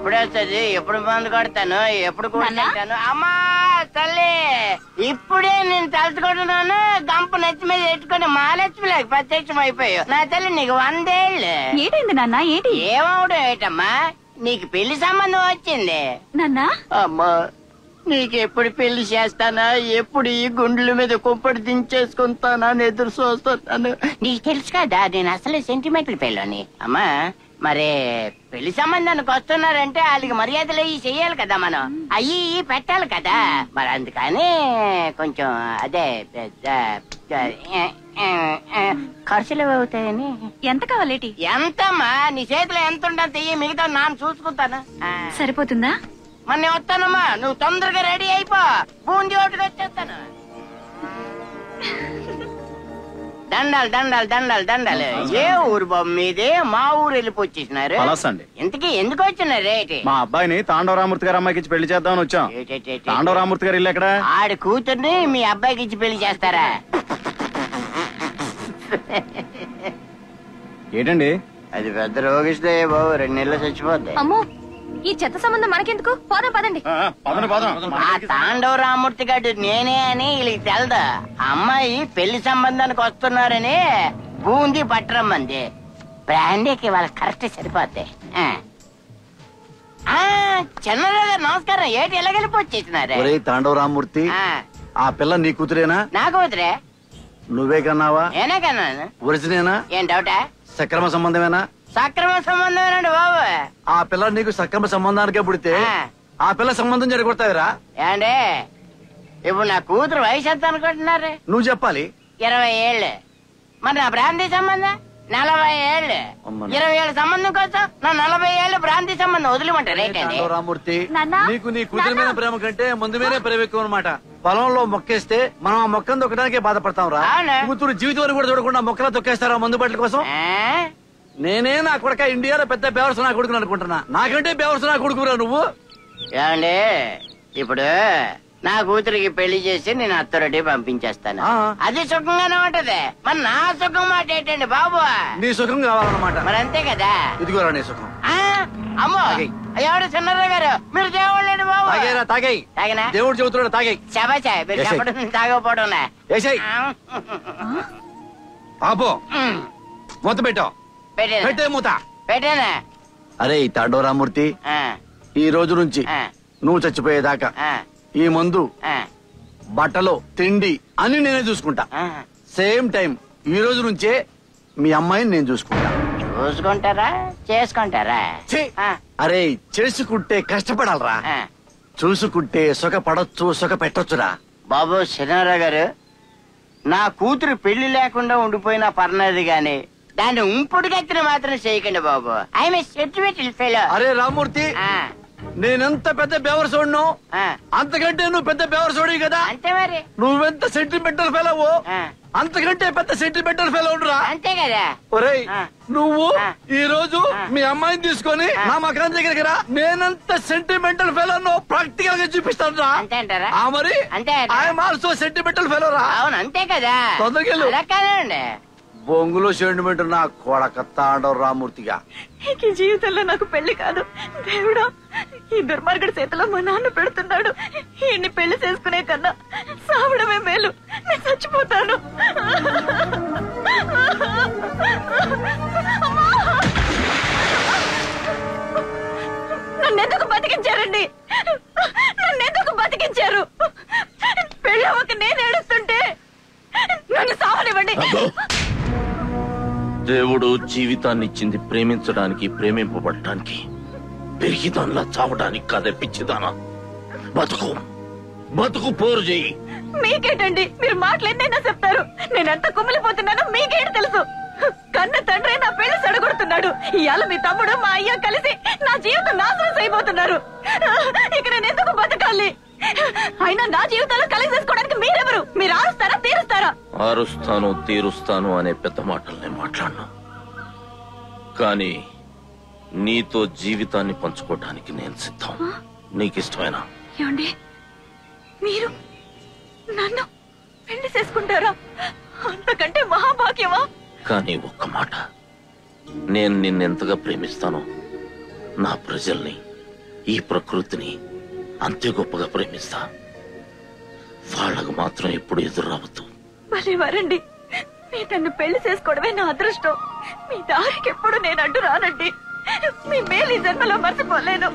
ఎప్పుడు వస్తుంది, ఎప్పుడు మందు కొడతాను, ఎప్పుడు కొడతాను. అమ్మా తల్లి, ఇప్పుడే నేను తలుచుకుంటున్నాను. గంప నెత్తి మీద పెట్టుకుని మహాలక్ష్మిలాగా ప్రత్యక్షం అయిపోయావు. నా తల్లి నీకు 100 ఏళ్ళు. ఏంటైంది నాన్న? ఏంటి ఏమవడం ఏంటమ్మా, నీకు పెళ్లి సంబంధం వచ్చింది నాన్న. అమ్మా నీకెప్పుడు పెళ్లి చేస్తానా, ఎప్పుడు ఈ గుండెల మీద కుంపడి దించేసుకుంటానా అని ఎదురు చూస్తున్నాను. నీకు తెలుసు కదా నేను అసలు సెంటిమెంటల్ పెళ్ళని. అమ్మా మరి పెళ్లి సంబంధానికి వస్తున్నారంటే వాళ్ళకి మర్యాదలు అయ్యి చెయ్యాలి కదా, మనం అయ్యి పెట్టాలి కదా. మరి అందుకని కొంచెం అదే ఖర్చులు అవుతాయని. ఎంత కావాలేటి? ఎంతమ్మా నీ చేతిలో ఎంత ఉంటుంది, మిగతా నాన్న చూసుకుంటాను. సరిపోతుందా? మరి నేను వస్తానమ్మా, నువ్వు తొందరగా రెడీ అయిపో, బూందీ ఒకటికి వచ్చేస్తాను. దండాలు దండాలు దండాలు దండాలు. ఏ ఊరు బాబు మీది? మా ఊరు వెళ్ళిపోచ్చేసినారు. ఇంతకీ ఎందుకు వచ్చినారు? రేటి మా అబ్బాయిని తాండవరామూర్తి గారు అమ్మాయికి ఇచ్చి పెళ్లి చేద్దామని వచ్చాం. తాండవరామూర్తి గారు ఇల్లు ఎక్కడ? ఆడి కూతుర్ని మీ అబ్బాయికి ఇచ్చి పెళ్లి చేస్తారా? ఏంటండి అది పెద్ద రోగిస్తే బాబు 2 నెలలు చచ్చిపోద్ది. అమ్మో ఈ చెత్త సంబంధం మనకెందుకు? పోదాం పదండి. ఆ తాండవరామూర్తి గారు నేనే అని వీళ్ళకి తెలదు. అమ్మాయి పెళ్లి సంబంధానికి వస్తున్నారని బూందీ పట్టరమ్మంది. బ్రాండీకి వాళ్ళకి కరెక్ట్ సరిపోద్ది. చంద్రరావు గారు నమస్కారం. ఏంటి ఎలాగెళ్ళిపోచ్చేసినారు? తాండవరామూర్తి ఆ పిల్ల నీ కూతురేనా? నా కూతురే. నువ్వే కన్నావా? నేనే కన్నాను. ఒరిజినేనా? ఏం డౌటా? సక్రమ సంబంధమేనా? సక్రమ సంబంధమేనండి బాబు. ఆ పిల్ల నీకు సక్రమ సంబంధానికే పుడితే ఆ పిల్ల సంబంధం జరగొడతావిరా? ఏండి ఇప్పుడు నా కూతురు వయసు ఎంత అనుకుంటున్నారు? నువ్వు చెప్పాలి. 20 ఏళ్ళు. మరి నా భ్రాంతి సంబంధం 40 ఏళ్ళు. 20 ఏళ్ళ సంబంధం కోసం నా 40 ఏళ్ళు భ్రాంతి సంబంధం వదిలిమంటారు ఏంటండి? రామూర్తి, నీకు నీ కూతురి మీద ప్రేమ కంటే ముందు మీదే ప్రేమ ఎక్కువ అనమాట. పొలంలో మొక్కేస్తే మనం ఆ మొక్కను తొక్కడానికే బాధపడతాం రా. కూతురు జీవితం కూడా చూడకుండా మొక్కలా తొక్కేస్తారా మందు బట్టల కోసం? నేనే నా కొడుక ఇండియాలో పెద్ద బేవర్స్ నా కొడుకుని అనుకుంటున్నా. నాకంటే బేవర్స్ నా కొడుకురా నువ్వు. ఏమండి ఇప్పుడు నా కూతురికి పెళ్లి చేసి నేను అత్తరెడ్డి పంపించేస్తాను. అది సుఖంగానే ఉంటది. మరి నా సుఖం మాట ఏంటండి బాబు? నీ సుఖం కావాలన్నమాట. మరి అంతే కదా. ఇదిగోరా నీ సుఖం. అమ్మో ఎవడు చిన్నారావు గారు, మీరు దేవుళ్ళండి బాబు. తాగాయి తాగినా? దేవుడు చెబుతున్నాడు తాగాయి. శబాచాయ్ మీరు చెప్పడం తాగకపోవడం. ఆపో మూత పెట్టావు. పెట్టే మూత పెట్టేనా? అరే తాండవరామూర్తి, ఈ రోజు నుంచి నువ్వు చచ్చిపోయేదాకా ఈ మందు బట్టలు తిండి అన్ని నేనే చూసుకుంటా. సేమ్ టైం ఈ రోజు నుంచే మీ అమ్మాయిని నేను చూసుకుంటా. చూసుకుంటారా చేసుకుంటారా? అరే చేసుకుంటే కష్టపడాలరా, చూసుకుంటే సుఖపడొచ్చు సుఖ పెట్టొచ్చురా. బాబు శనివారావు గారు, నా కూతురు పెళ్లి లేకుండా ఉండిపోయినా పర్లేదు గాని దాన్ని ఉంపుడుగెత్తిన మాత్రం చేయకండి బాబు. I'm sentimental fellow. అరే రామూర్తి, నేనెంత పెద్ద బేవర్సోడ్ను అంతకంటే నువ్వు పెద్ద బేవర్సోడి కదా. అంతే మరి. నువ్వెంత సెంటిమెంటల్ ఫెలోవో అంతకంటే పెద్ద సెంటిమెంటల్ ఫెలో ఉండరా. అంతే కదా. ఒరేయ్ నువ్వు ఈ రోజు మీ అమ్మాయిని తీసుకొని నా మకాన్ దగ్గరికి రా. నేనంత సెంటిమెంటల్ ఫెలో ప్రాక్టికల్ గా చూపిస్తాను రా. అంతే అంటారా? మరి ఐఎమ్ ఆల్సో సెంటిమెంటల్ ఫెలో రా. అవును అంతే కదా. తొందరకెళ్ళు. కాదండి బొంగులో సెంటిమెంట్ నా కొడక తాండవరామూర్తిగా. ఈ జీవితంలో నాకు పెళ్లి కాదు. దేవుడా, ఈ దుర్మార్గుడి చేతిలో మా నాన్న పెడుతున్నాడు. ఈయన్ని పెళ్లి చేసుకునే కన్నా సావడమే మేలు. నేను చచ్చిపోతాను. నన్నెందుకు బతికించారండి? నన్నెందుకు బతికించారు? పెళ్ళి ఒక నేను ఏడుస్తుంటే నన్ను సావనివ్వండి. దేవుడు జీవితాన్ని ఇచ్చింది ప్రేమించడానికి, ప్రేమింపబడటానికి, పెరిగిదాన్లా చావడానికి కాదే పిచ్చిదానా. బతుకు బతుకు పోరు చెయ్యి. మీకేటండి, మీరు మాటలు ఎన్నైనా చెప్తారు. నేనెంత కుమిలిపోతున్నానో మీకేంటి తెలుసు? కన్న తండ్రి నా పెళ్లి సడగొడుతున్నాడు. ఇవాళ మీ తమ్ముడు మా అయ్య కలిసి నా జీవితం నాశనం అయిపోతున్నారు. ఇక నేను ఎందుకు బతకాలి? అయినా నా జీవితంలో కలిసి చేసుకోవడానికి మీరెవరు? మీరు ఆరుస్తారా తీరుస్తారా? ఆరుస్తాను తీరుస్తాను అనే పెద్ద మాటల్ని మాట్లాడను, కానీ నీతో జీవితాన్ని పంచుకోవటానికి నేను సిద్ధం. నీకిష్టమేనా? ఏమండి, మీరు నన్ను పెళ్లి చేసుకుంటారా? అంతకంటే మహాభాగ్యమా? కానీ ఒక్క మాట, నేను నిన్నెంతగా ప్రేమిస్తానో నా ప్రజల్ని, ఈ ప్రకృతిని అంతే గొప్పగా ప్రేమిస్తా. వాళ్ళకు మాత్రం ఎప్పుడు ఎదురు రావద్దు. మళ్ళీ వరండి, మీ తను పెళ్లి చేసుకోవడమే నా అదృష్టం. మీ దారికి ఎప్పుడు నేను అడ్డు రానండి. మీ మేలు ఈ జన్మలో మర్చిపోలేను.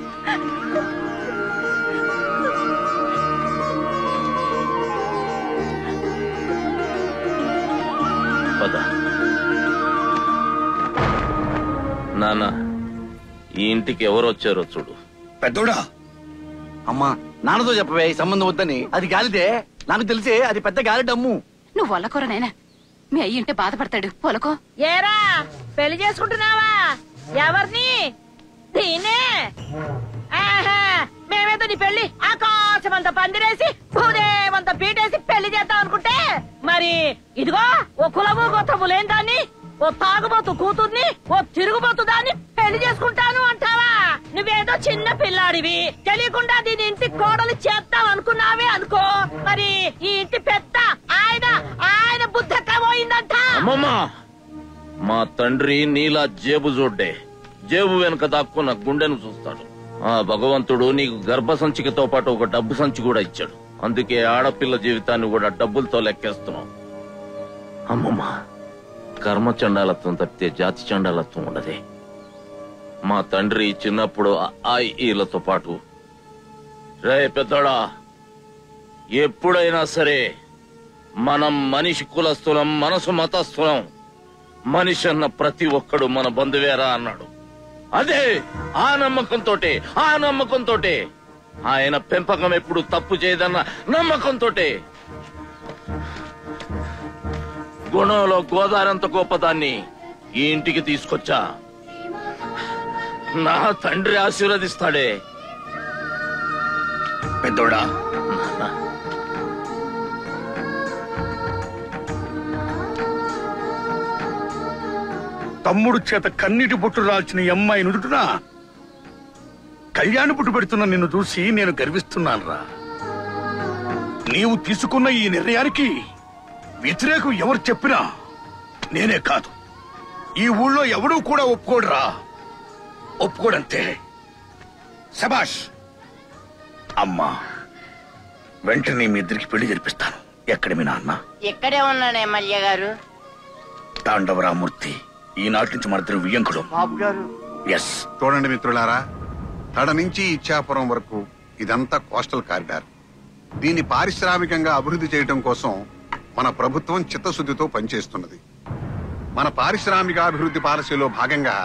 నాన్న, ఈ ఇంటికి ఎవరు వచ్చారో చూడు. పెద్దోడా, అమ్మా నాన్నతో చెప్పవే ఈ సంబంధం వద్దని. అది గాలిదే, నాకు తెలిసే అది పెద్ద గాలి డమ్ము. నువ్వు వల్లకూర నాయనా, మీ అయ్యి ఉంటే బాధపడతాడు. పొలకో. ఏరా పెళ్లి చేసుకుంటున్నావా? ఎవరిని? దీనే. మేమేదో నీ పెళ్లి ఆకాశమంత పందిరేసి భూదేవంత పీటేసి పెళ్లి చేద్దాం అనుకుంటే, మరి ఇదిగో ఓ కులము గొత్తము లేని దాన్ని, ఓ తాగుబోతు కూతుర్ని, ఓ తిరుగుబోతు దాన్ని పెళ్లి చేసుకుంటాను అంటావా? నువ్వేదో చిన్న పిల్లాడివి, తెలియకుండా దీని ఇంటి కోడలు చేద్దాం అనుకున్నావే అనుకో, మరి ఈ ఇంటి పెద్ద ఆయన బుద్ధక్క పోయిందంట. అమ్మమ్మా, మా తండ్రి నీలా జేబు చూడ్డే, జేబు వెనుక దాక్కున్న గుండెను చూస్తాడు. ఆ భగవంతుడు నీకు గర్భసంచికతో పాటు ఒక డబ్బు సంచి కూడా ఇచ్చాడు. అందుకే ఆడపిల్ల జీవితాన్ని కూడా డబ్బులతో లెక్కేస్తున్నాం. అమ్మమ్మా, కర్మ చండాలత్వం తప్పితే జాతి చండాలత్వం ఉండదే. మా తండ్రి చిన్నప్పుడు ఈలతో పాటు, రే పెద్దోడా, ఎప్పుడైనా సరే మనం మనిషి కులస్థులం, మనసు మతస్థులం, మనిషి అన్న ప్రతి ఒక్కడు మన బంధువేరా అన్నాడు. అదే ఆ నమ్మకంతో ఆయన పెంపకం ఎప్పుడు తప్పు చేయదన్న నమ్మకంతో గుణంలో గోదారంత గొప్పదాన్ని ఈ ఇంటికి తీసుకొచ్చా. నా తండ్రి ఆశీర్వదిస్తాడే. పెద్దోడా, తమ్ముడు చేత కన్నీటి బొట్టు రాల్చిన ఈ అమ్మాయి నుదుటున కళ్యాణ బొట్టు పెడుతున్న నిన్ను చూసి నేను గర్విస్తున్నానురా. నీవు తీసుకున్న ఈ నిర్ణయానికి వ్యతిరేకం ఎవరు చెప్పినా నేనే కాదు, ఈ ఊళ్ళో ఎవడూ కూడా ఒప్పుకోడురా. ఒప్పుకోడంతే. శబాష్. అమ్మా, వెంటనే మీ ఇద్దరికి పెళ్లి జరిపిస్తాను. ఎక్కడ మీ నాన్న? ఇక్కడే ఉన్నాను ఎమ్మెల్యే గారు. తాండవరామూర్తి ఈనాటి నుంచి మన ఇద్దరు వియ్యంకుడు. బాబు గారు. ఎస్. చూడండి మిత్రులారా, తడ నుంచి ఇచ్చాపురం వరకు ఇదంతా కోస్టల్ కారిడార్. దీన్ని పారిశ్రామికంగా అభివృద్ధి చేయడం కోసం మన ప్రభుత్వం చిత్తశుద్ధితో పనిచేస్తున్నది. మన పారిశ్రామికాభివృద్ధి పాలసీలో భాగంగా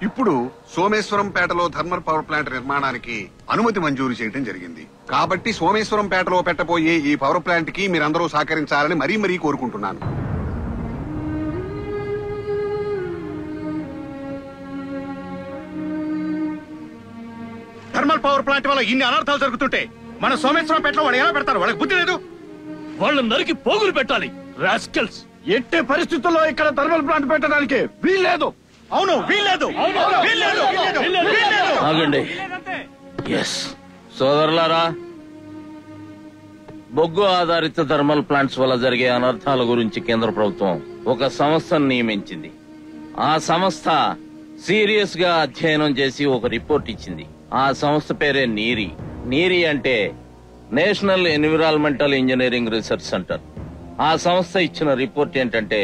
ఇప్పుడు సోమేశ్వరంపేటలో థర్మల్ పవర్ ప్లాంట్ నిర్మాణానికి అనుమతి మంజూరు చేయడం జరిగింది. కాబట్టి సోమేశ్వరంపేటలో పెట్టబోయే ఈ పవర్ ప్లాంట్ కి మీరందరూ సహకరించాలని మరీ కోరుకుంటున్నాను. థర్మల్ పవర్ ప్లాంట్ వల్ల ఇన్ని అనర్థాలు జరుగుతుంటే మన సోమేశ్వరంపేటలో వాళ్ళు ఎలా పెడతారు? వాళ్ళకి బుద్ధి లేదు. వాళ్ళని నరికి పోగులు పెట్టాలి. రాస్కెల్స్. ఎట్టే పరిస్థితుల్లో ఇక్కడ థర్మల్ ప్లాంట్ పెట్టడానికి వీల్లేదు. అవును, వీల్లేదు. ఆగండి. ఎస్ సోదరులారా, బొగ్గు ఆధారిత థర్మల్ ప్లాంట్స్ వల్ల జరిగే అనర్థాల గురించి కేంద్ర ప్రభుత్వం ఒక సంస్థను నియమించింది. ఆ సంస్థ సీరియస్ గా అధ్యయనం చేసి ఒక రిపోర్ట్ ఇచ్చింది. ఆ సంస్థ పేరే నీరి. నీరి అంటే national environmental engineering research centre. ఆ సంస్థ ఇచ్చిన రిపోర్ట్ ఏంటంటే,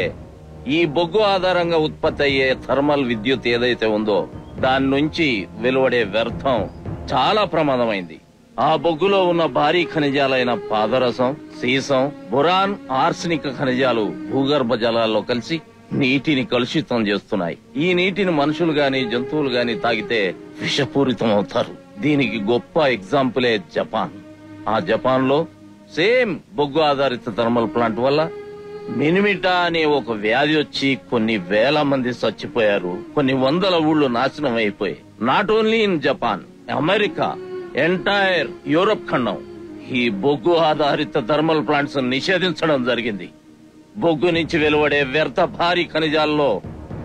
ఈ బొగ్గు ఆధారంగా ఉత్పత్తి అయ్యే థర్మల్ విద్యుత్ ఏదైతే ఉందో దాని నుంచి వెలువడే వ్యర్థం చాలా ప్రమాదమైంది. ఆ బొగ్గులో ఉన్న భారీ ఖనిజాలైన పాదరసం, సీసం, బొరాన్, ఆర్సెనిక్ ఖనిజాలు భూగర్భ జలాల్లో కలిసి నీటిని కలుషితం చేస్తున్నాయి. ఈ నీటిని మనుషులు గాని జంతువులు గాని తాగితే విషపూరితం అవుతారు. దీనికి గొప్ప ఎగ్జాంపులే జపాన్. ఆ జపాన్ లో సేమ్ బొగ్గు ఆధారిత థర్మల్ ప్లాంట్ వల్ల మినిమిటా అనే ఒక వ్యాధి వచ్చి కొన్ని వేల మంది చచ్చిపోయారు. కొన్ని వందల ఊళ్ళు నాశనం అయిపోయాయి. Not only in Japan, America, entire Europe ఖండం ఈ బొగ్గు ఆధారిత థర్మల్ ప్లాంట్స్ నిషేధించడం జరిగింది. బొగ్గు నుంచి వెలువడే వ్యర్థ భారీ ఖనిజాల్లో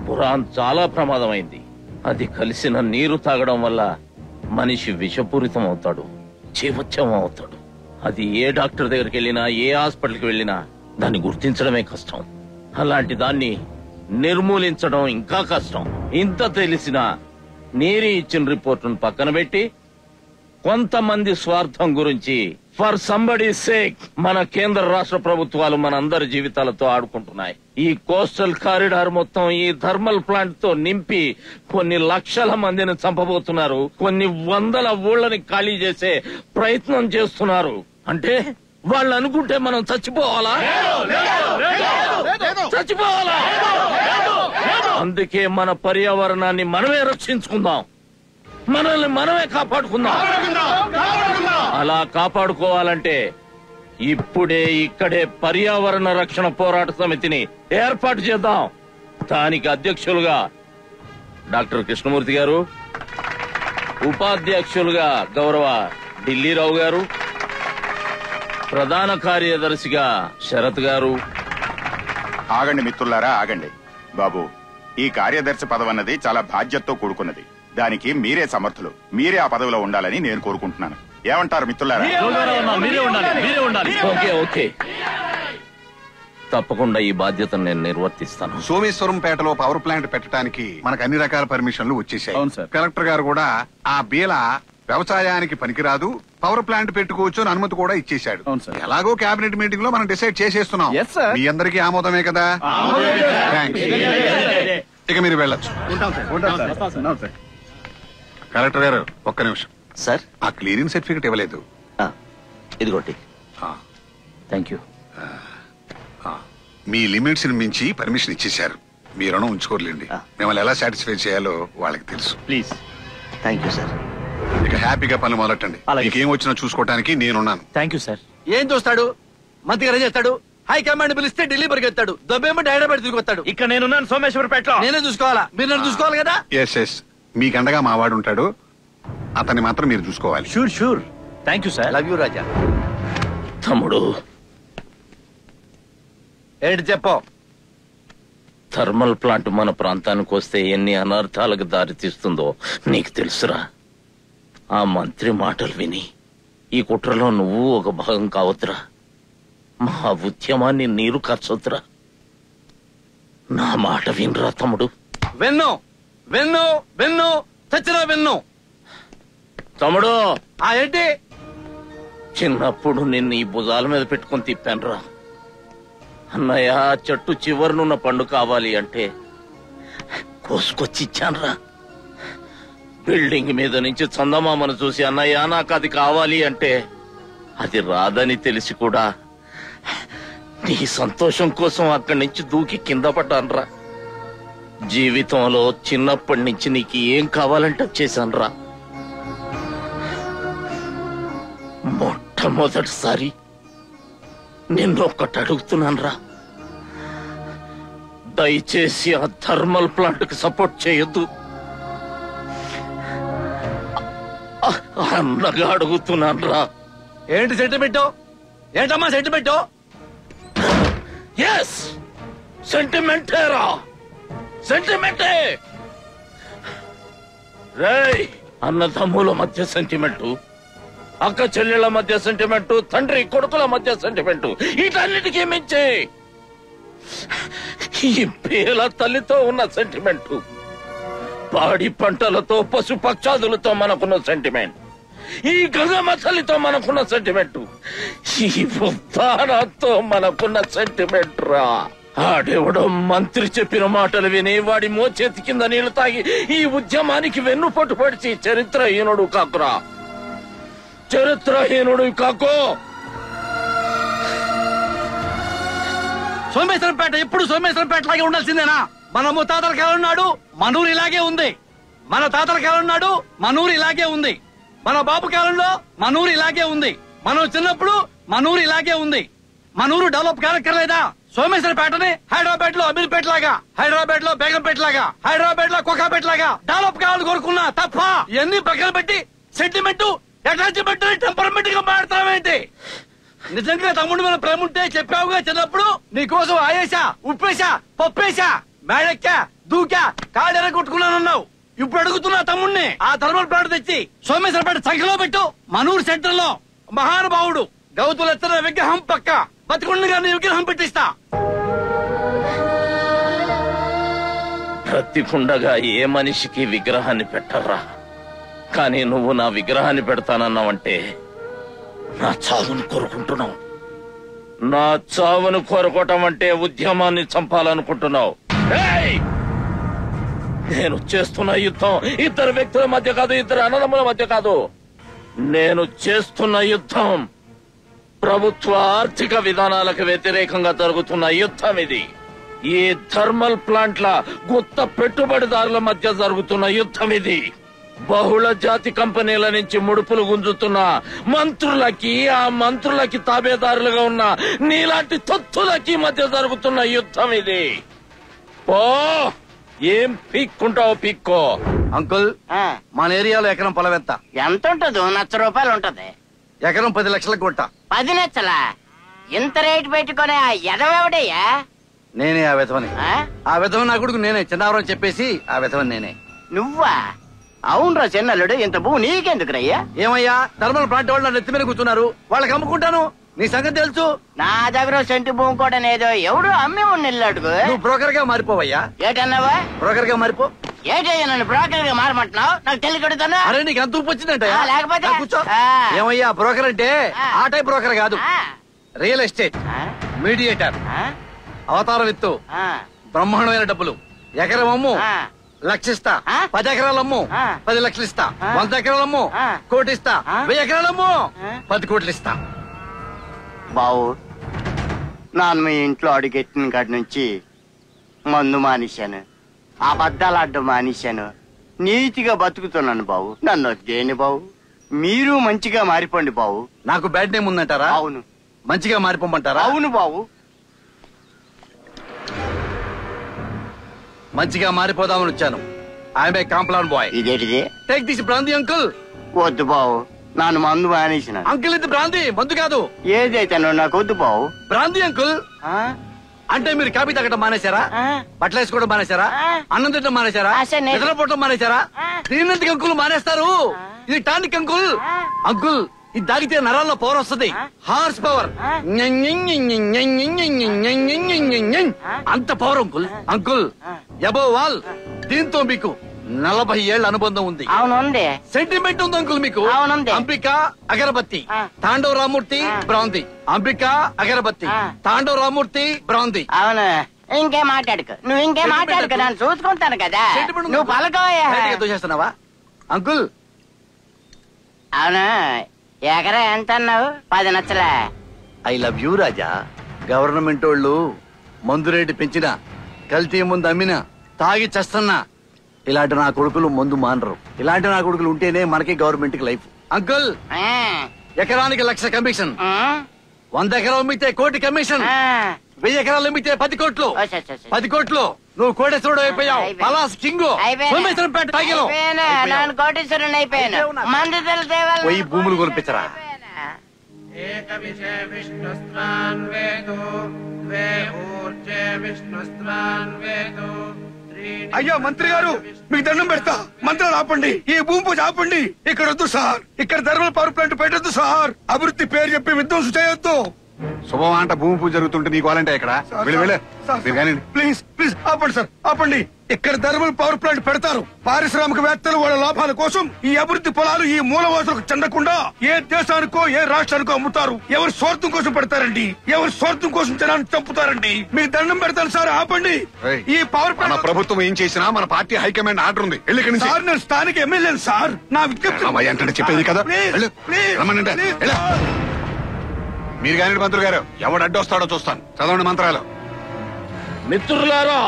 బురాన్ చాలా ప్రమాదమైంది. అది కలిసిన నీరు తాగడం వల్ల మనిషి విషపూరితం అవుతాడు, జీవోత్సవం అవుతాడు. అది ఏ డాక్టర్ దగ్గరికి వెళ్ళినా, ఏ హాస్పిటల్కి వెళ్ళినా దాన్ని గుర్తించడమే కష్టం. అలాంటి దాన్ని నిర్మూలించడం ఇంకా కష్టం. ఇంత తెలిసినా నీరి ఇచ్చిన రిపోర్టును పక్కన పెట్టి కొంతమంది స్వార్థం గురించి ఫర్ సంబడీ సేక్ మన కేంద్ర రాష్ట్ర ప్రభుత్వాలు మనందరి జీవితాలతో ఆడుకుంటున్నాయి. ఈ కోస్టల్ కారిడార్ మొత్తం ఈ థర్మల్ ప్లాంట్ తో నింపి కొన్ని లక్షల మందిని చంపబోతున్నారు. కొన్ని వందల ఊళ్ళని ఖాళీ చేసే ప్రయత్నం చేస్తున్నారు. అంటే వాళ్ళు అనుకుంటే మనం చచ్చిపోవాలా? చచ్చిపోవాలా? అందుకే మన పర్యావరణాన్ని మనమే రక్షించుకుందాం, మనల్ని మనమే కాపాడుకుందాం. అలా కాపాడుకోవాలంటే ఇప్పుడే ఇక్కడే పర్యావరణ రక్షణ పోరాట సమితిని ఏర్పాటు చేద్దాం. దానికి అధ్యక్షులుగా డాక్టర్ కృష్ణమూర్తి గారు, ఉపాధ్యక్షులుగా గౌరవ ఢిల్లీరావు గారు, ప్రధాన కార్యదర్శిగా శరత్ గారు. ఆగండి మిత్రులారా, ఆగండి. బాబు, ఈ కార్యదర్శి పదవి అన్నది చాలా బాధ్యతతో కూడుకున్నది. దానికి మీరే సమర్థులు, మీరే ఆ పదవిలో ఉండాలని నేను కోరుకుంటున్నాను. ఏమంటారు మిత్రులారా? ఓకే ఓకే, తప్పకుండా ఈ బాధ్యతను నేను నిర్వర్తిస్తాను. సోమేశ్వరంపేటలో పవర్ ప్లాంట్ పెట్టడానికి మనకు అన్ని రకాల పర్మిషన్లు వచ్చేసాయి. కలెక్టర్ గారు కూడా ఆ బీల వ్యవసాయానికి పనికిరాదు, పవర్ ప్లాంట్ పెట్టుకోవచ్చు అని అనుమతి కూడా ఇచ్చేశాడు. ఎలాగో కేబినెట్ మీటింగ్ లో మనం డిసైడ్ చేసేస్తున్నాం. మీ అందరికీ ఆమోదమే కదా? ఇక మీరు వెళ్ళొచ్చు. కలెక్టర్ గారు ఒక్క నిమిషం సార్. ఆ క్లియరింగ్ సర్టిఫికెట్ ఇవ్వలేదు. ఇదిగోటి. Thank you. మీ లిమిట్స్ ని మించి పర్మిషన్ ఇచ్చేశారు. మీ రుణం ఉంచుకోర్లేండి. మిమ్మల్ని ఎలా సాటిస్ఫై చేయాలో వాళ్ళకి తెలుసు. ప్లీజ్. Thank you sir. ఇక హ్యాపీగా పనులు మొదలెట్టండి. మీకేం వచ్చినా చూసుకోవడానికి నేనున్నాను. Thank you sir. ఏం చూస్తాడు? మంత్రి గారు ఏం చేస్తాడు? హైకమాండ్ పిలిస్తే ఢిల్లీ పరిగెత్తాడు, దెబ్బేమంటే హైదరాబాద్ తిరిగి వస్తాడు. ఇక్కడ నేనున్నాను సోమేశ్వరపేటలో. నేనే చూసుకోవాలా? మీరు నన్ను చూసుకోవాలి కదా? ఎస్ ఎస్, మీకండగా మావాడు ఉంటాడు, అతన్ని మాత్రం మీరు చూసుకోవాలి. Sure sure. Thank you sir. Love you Raja. తమ్ముడు, ఏంటి చెప్పు? థర్మల్ ప్లాంట్ మన ప్రాంతానికి వస్తే ఎన్ని అనర్థాలకు దారితీస్తుందో నీకు తెలుసురా. ఆ మంత్రి మాటలు విని ఈ కుట్రలో నువ్వు ఒక భాగం కావద్దురా. మా ఉద్యమాన్ని నీరు ఖర్చొద్దురా. నా మాట వినరా తమ్ముడు. వెన్ను వెన్ను వెన్ను చచ్చినా వెన్ను. తమ్ముడు, ఆ ఏంటి? చిన్నప్పుడు నిన్ను ఈ భుజాల మీద పెట్టుకుని తిప్పానురా. అన్నయ్య, చెట్టు చివరినున్న పండు కావాలి అంటే కోసుకొచ్చి ఇచ్చానురా. బిల్డింగ్ మీద నుంచి చందమామను చూసి అన్నయ్య నాకు అది కావాలి అంటే అది రాదని తెలిసి కూడా నీ సంతోషం కోసం అక్కడి నుంచి దూకి కింద పడ్డానురా. జీవితంలో చిన్నప్పటి నుంచి నీకు ఏం కావాలంటే చేశానురా. మొట్టమొదటిసారి నిన్నొక్కటి అడుగుతున్నానురా. దయచేసి ఆ థర్మల్ ప్లాంట్ కి సపోర్ట్ చేయొద్దు. అన్నగా అడుగుతున్నానురా. ఏంటి సెంటిమెంట్? ఏంటమ్మా సెంటిమెంట్? ఎస్, సెంటిమెంటేరా, సెంటిమెంటే. రేయ్, అన్నదమ్ముల మధ్య సెంటిమెంటు, అక్క చెల్లెళ్ల మధ్య సెంటిమెంటు, తండ్రి కొడుకుల మధ్య సెంటిమెంటు, వీటన్నిటికీ మించి ఈ పేల తల్లితో ఉన్న సెంటిమెంటు, పాడి పంటలతో పశు పక్షాదులతో మనకున్న సెంటిమెంట్, ఈ గంగమ్మ తల్లితో మనకున్న సెంటిమెంటు, ఈ ఉద్దానంతో మనకున్న సెంటిమెంట్ రా. ఆడెవడో మంత్రి చెప్పిన మాటలు విని వాడి మోచేతి కింద నీళ్లు తాగి ఈ ఉద్యమానికి వెన్ను పట్టుపడిచి చరిత్రహీనుడు కాకురా, చరిత్రహీనుడు కాకో. సోమేశ్వరంపేట ఎప్పుడు సోమేశ్వరంపేట లాగే ఉండాల్సిందేనా? మన ముత్తాతల కాలం నాడు మనూరు ఇలాగే ఉంది, మన తాతల కాలం నాడు మనూరు ఇలాగే ఉంది, మన బాబు కాలంలో మనూరు ఇలాగే ఉంది, మనం చిన్నప్పుడు మనూరు ఇలాగే ఉంది. మనూరు డెవలప్ కానక్కర్లేదా? సోమేశ్వరపేటని హైదరాబాద్ లో అమీర్పేట లాగా, హైదరాబాద్ లో బేగంపేట లాగా, హైదరాబాద్ లో కోకాపేట లాగా డెవలప్ కావాలని కోరుకున్నా తప్ప ఇవన్నీ పక్కన పెట్టి సెంటిమెంట్, అటాచ్మెంట్, టెంపర్మెంట్ గా మాడతావేంటి? నిజంగా తమ్ముడు మీద ప్రేమ ఉంటే చెప్పావుగా చిన్నప్పుడు, నీకోసం ఆయేసా, ఉప్పేసా, పప్పేసా, మేడెక్కా, దూకా, కాడెర కొట్టుకున్నానన్నావు. ఇప్పుడు అడుగుతున్నా తమ్ముడిని ఆ థర్మల్ ప్లాంట్ తెచ్చి సోమేశ్వరపేట సంఖ్యలో పెట్టు. మనూరు సెంటర్ లో మహానుభావుడు గౌతులెత్తన విగ్రహం పక్క బతికుండగా నీ విగ్రహం పెట్టిస్తా. బ్రతికుండగా ఏ మనిషికి విగ్రహాన్ని పెట్టరా? కానీ నువ్వు నా విగ్రహాన్ని పెడతానన్నావంటే నా చావును కోరుకుంటున్నావు. నా చావును కోరుకోవటం అంటే ఉద్యమాన్ని చంపాలనుకుంటున్నావు. నేను చేస్తున్న యుద్ధం ఇద్దరు వ్యక్తుల మధ్య కాదు, ఇద్దరు అన్నదమ్ముల మధ్య కాదు. నేను చేస్తున్న యుద్ధం ప్రభుత్వ ఆర్థిక విధానాలకు వ్యతిరేకంగా జరుగుతున్న యుద్ధం. ఇది ఈ థర్మల్ ప్లాంట్ల గుత్త పెట్టుబడిదారుల మధ్య జరుగుతున్న యుద్ధం. ఇది బహుళ జాతి కంపెనీల నుంచి ముడుపులు గుంజుతున్న మంత్రులకి, ఆ మంత్రులకి తాబేదారులుగా ఉన్న నీలాంటి తొత్తులకి మధ్య జరుగుతున్న యుద్ధం. ఇది ఓ ఏం పీక్కుంటావు పీక్కో. అంకుల్, మన ఏరియాలో ఎకరం పొలం ఎంత ఉంటది? 1,00,000 రూపాయలు ఉంటది. ఎకరం 10 లక్షలకు కొట్ట. 10 లక్షలా? ఇంత రేటు పెట్టుకునే ఆ ఎదవెవడయ్యా? నేనే ఆ విధవని. ఆ విధవని నా కొడుకు నేనే. చిన్నవరం చెప్పేసి ఆ విధవని నేనే. నువ్వా? అవునరా చిన్నల్లుడు, ఇంత భూ నీకెందుకురయ్యా? ఏమయ్యా, థర్మల్ ప్లాంట్ వాళ్ళు నెత్తి మీద కూర్చున్నారు, వాళ్ళకి అమ్ముకుంటాను. నీ సంగతి తెలుసు. నా దగ్గర సెంటు భూమి కూడా ఏదో ఎవడు అమ్మి ఉన్నట్టు. నువ్వు బ్రోకర్ గా మారిపోవయ్యా. ఏటన్నావా? బ్రోకర్ గా మారిపో. ఏటయ్యా నన్ను బ్రోకర్ గా మారమంటున్నావు? నాకు తెలియ కొడుతున్నా. అరే నీకు ఎంత ఊపు వచ్చిందంట. లేకపోతే కూర్చో. ఏమయ్యా, బ్రోకర్ అంటే ఆ టైప్ బ్రోకర్ కాదు. రియల్ ఎస్టేట్ మీడియేటర్, అవతార విత్తు, బ్రహ్మాండమైన డబ్బులు. ఎకరం అమ్ము లక్షిస్తా, 10 ఎకరాలు అమ్ము 10 లక్షలు ఇస్తా, 100 ఎకరాలు అమ్ము 1 కోటి ఇస్తా, 1000 ఎకరాలు అమ్ము 10 కోట్లు ఇస్తా. బావు, నాన్న మీ ఇంట్లో అడుగెట్టిన కాడి నుంచి మందు మానేశాను, అబద్ధాలు ఆడడం మానేశాను, నీతిగా బతుకుతున్నాను బావు. నన్ను వద్దేండి బావు, మీరు మంచిగా మారిపోండి బావు. నాకు బ్యాడ్ నేమ్ ఉందంటారా? అవును. మంచిగా మారిపోమంటారా? అవును బావు. మంచిగా మారిపోదామని వచ్చాను. I'm a Complan boy. ఇదేంటిది? Take this brandy uncle. వద్దు బావు, నన్ను మందు మానేసిన. అంకుల్ ఇది బ్రాందీ, మందు కాదు. ఏదైతే నాకు వద్దు బావు. Brandy uncle. అంటే మీరు కాఫీ తాగటం మానేశారా? బట్టలు వేసుకోవడం మానేశారా? అన్నం తినడం మానేశారా? నిద్రపోవటం మానేశారా? దీనంతకి అంకుల్ మానేస్తారు. ఇది టానిక్ అంకుల్. అంకుల్ ఇది తాగితే నరాల్లో పవర్ వస్తుంది, హార్స్ పవర్. అంత power uncle. Uncle above all దీంతో మీకు 40 ఏళ్ల అనుబంధం ఉంది. అవునుంది. సెంటిమెంట్ ఉంది అంకుల్ మీకు. అవునుంది. అంబిక అగరబత్తి, తాండవ రామూర్తి బ్రాంతి. అంబిక అగరబత్తి, తాండవ రామూర్తి బ్రాంతి. అవును. ఇంకేం మాట్లాడుకో, నువ్వు ఇంకేం మాట్లాడుకో, నేను చూసుకుంటాను కదా. నువ్వు పలకోయా. దూషేస్తున్నావా అంకుల్? అవునా, ఎకరా ఎంత అన్నావు? 10 లక్షలా? I love you Raja. Government వాళ్ళు మందు రేటు పెంచినా, కల్తీ ముందు అమ్మినా, తాగి చస్తున్నా, ఇలాంటి నా కొడుకులు మందు మానరు. ఇలాంటి నా కొడుకులు ఉంటేనే మనకి గవర్నమెంట్ కి లైఫ్. అంకుల్ ఎకరానికి 1,00,000 కమిషన్, 100 ఎకరాలు అమ్మితే 1 కోటి కమిషన్, 1000 ఎకరాలు అమ్మితే 10 కోట్లు. 10 కోట్లు నువ్వు కోటేశ్వరుడు అయిపోయావు. పలాస్ కింగ్. కోటేశ్వరుడు అయిపోయాను. మందు పోయి భూములు కొనిపించరా. అయ్యా మంత్రి గారు, మీకు దండం పెడతా, మంత్రాలు ఆపండి, ఈ భూమి పూజ ఆపండి. ఇక్కడ వద్దు సార్, ఇక్కడ థర్మల్ పవర్ ప్లాంట్ పెట్టొద్దు సార్. అభివృద్ధి పేరు చెప్పి విధ్వంసం చేయొద్దు. శుభం అంట భూమి పూజ జరుగుతుంటే నీకు వాళ్ళంటే ఇక్కడ ప్లీజ్ ప్లీజ్ ఆపండి సార్, ఆపండి. ఇక్కడ థర్మల్ పవర్ ప్లాంట్ పెడతారు. పారిశ్రామికవేత్తలు వాళ్ళ లాభాల కోసం ఈ అభివృద్ధి పొలాలు ఈ మూలవాసులకు చెందకుండా ఏ దేశానికో ఏ రాష్ట్రానికో అమ్ముతారు. ఎవరి స్వార్థం కోసం పెడతారండి, ఎవరి స్వార్థం కోసం జనాన్ని చంపుతారండి. మీకు దండం పెడతాను సార్, ఆపండి. ఈ పవర్ ప్లాంట్ ప్రభుత్వం ఏం చేసినా మన పార్టీ హైకమాండ్ ఆర్డర్ ఉంది. సార్ నేను స్థానిక ఎమ్మెల్యేను సార్, నా విజ్ఞప్తి అంటే చెప్పేది కదా. మీరు కానీ మంత్రులు గారు, ఎవడు అడ్డొస్తాడో చూస్తాను. చదవండి మంత్రాలు. మిత్రులారా,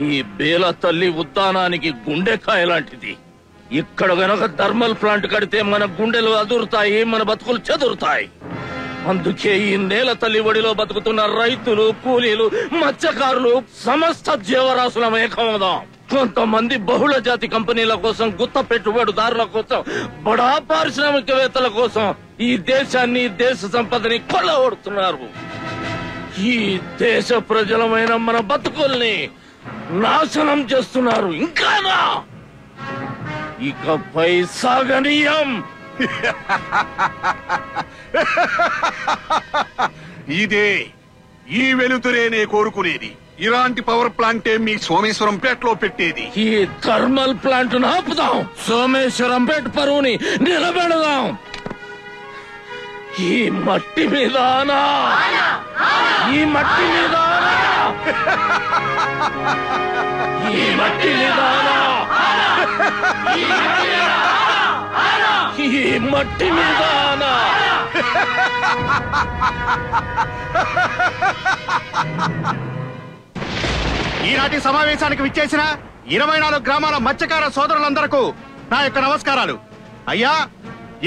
ఈ బేల తల్లి ఉద్దానానికి గుండెకాయ లాంటిది. ఇక్కడ గనక థర్మల్ ప్లాంట్ కడితే మన గుండెలు అదురుతాయి, మన బతుకులు చెదురుతాయి. అందుకే ఈ నేల తల్లి ఒడిలో బతుకుతున్న రైతులు, కూలీలు, మత్స్యకారులు సమస్త జీవరాశుల ఏకమవుదాం. కొంతమంది బహుళ జాతి కంపెనీల కోసం, గుత్త పెట్టుబడిదారుల కోసం, బడా పారిశ్రామికవేత్తల కోసం ఈ దేశాన్ని, దేశ సంపదని కొల్లగొడుతున్నారు. ఈ దేశ ప్రజలమైన మన బతుకుల్ని నాశనం చేస్తున్నారు. ఇంకానా ఇకపై సాగనీయం. ఇదే ఈ వెలుతురేనే కోరుకునేది. ఇలాంటి పవర్ ప్లాంటే మీ సోమేశ్వరం పేటలో పెట్టేది. ఈ థర్మల్ ప్లాంట్ ఆపుదాం, సోమేశ్వరం పేట పరువుని నిలబెడదాం. ఈ మట్టి మీద ఈ మట్టి మీద ఈ మట్టి మీద ఈ మట్టి మీద ఈనాటి సమావేశానికి విచ్చేసిన 24 గ్రామాల మత్స్యకార సోదరులందరకు నా యొక్క నమస్కారాలు. అయ్యా,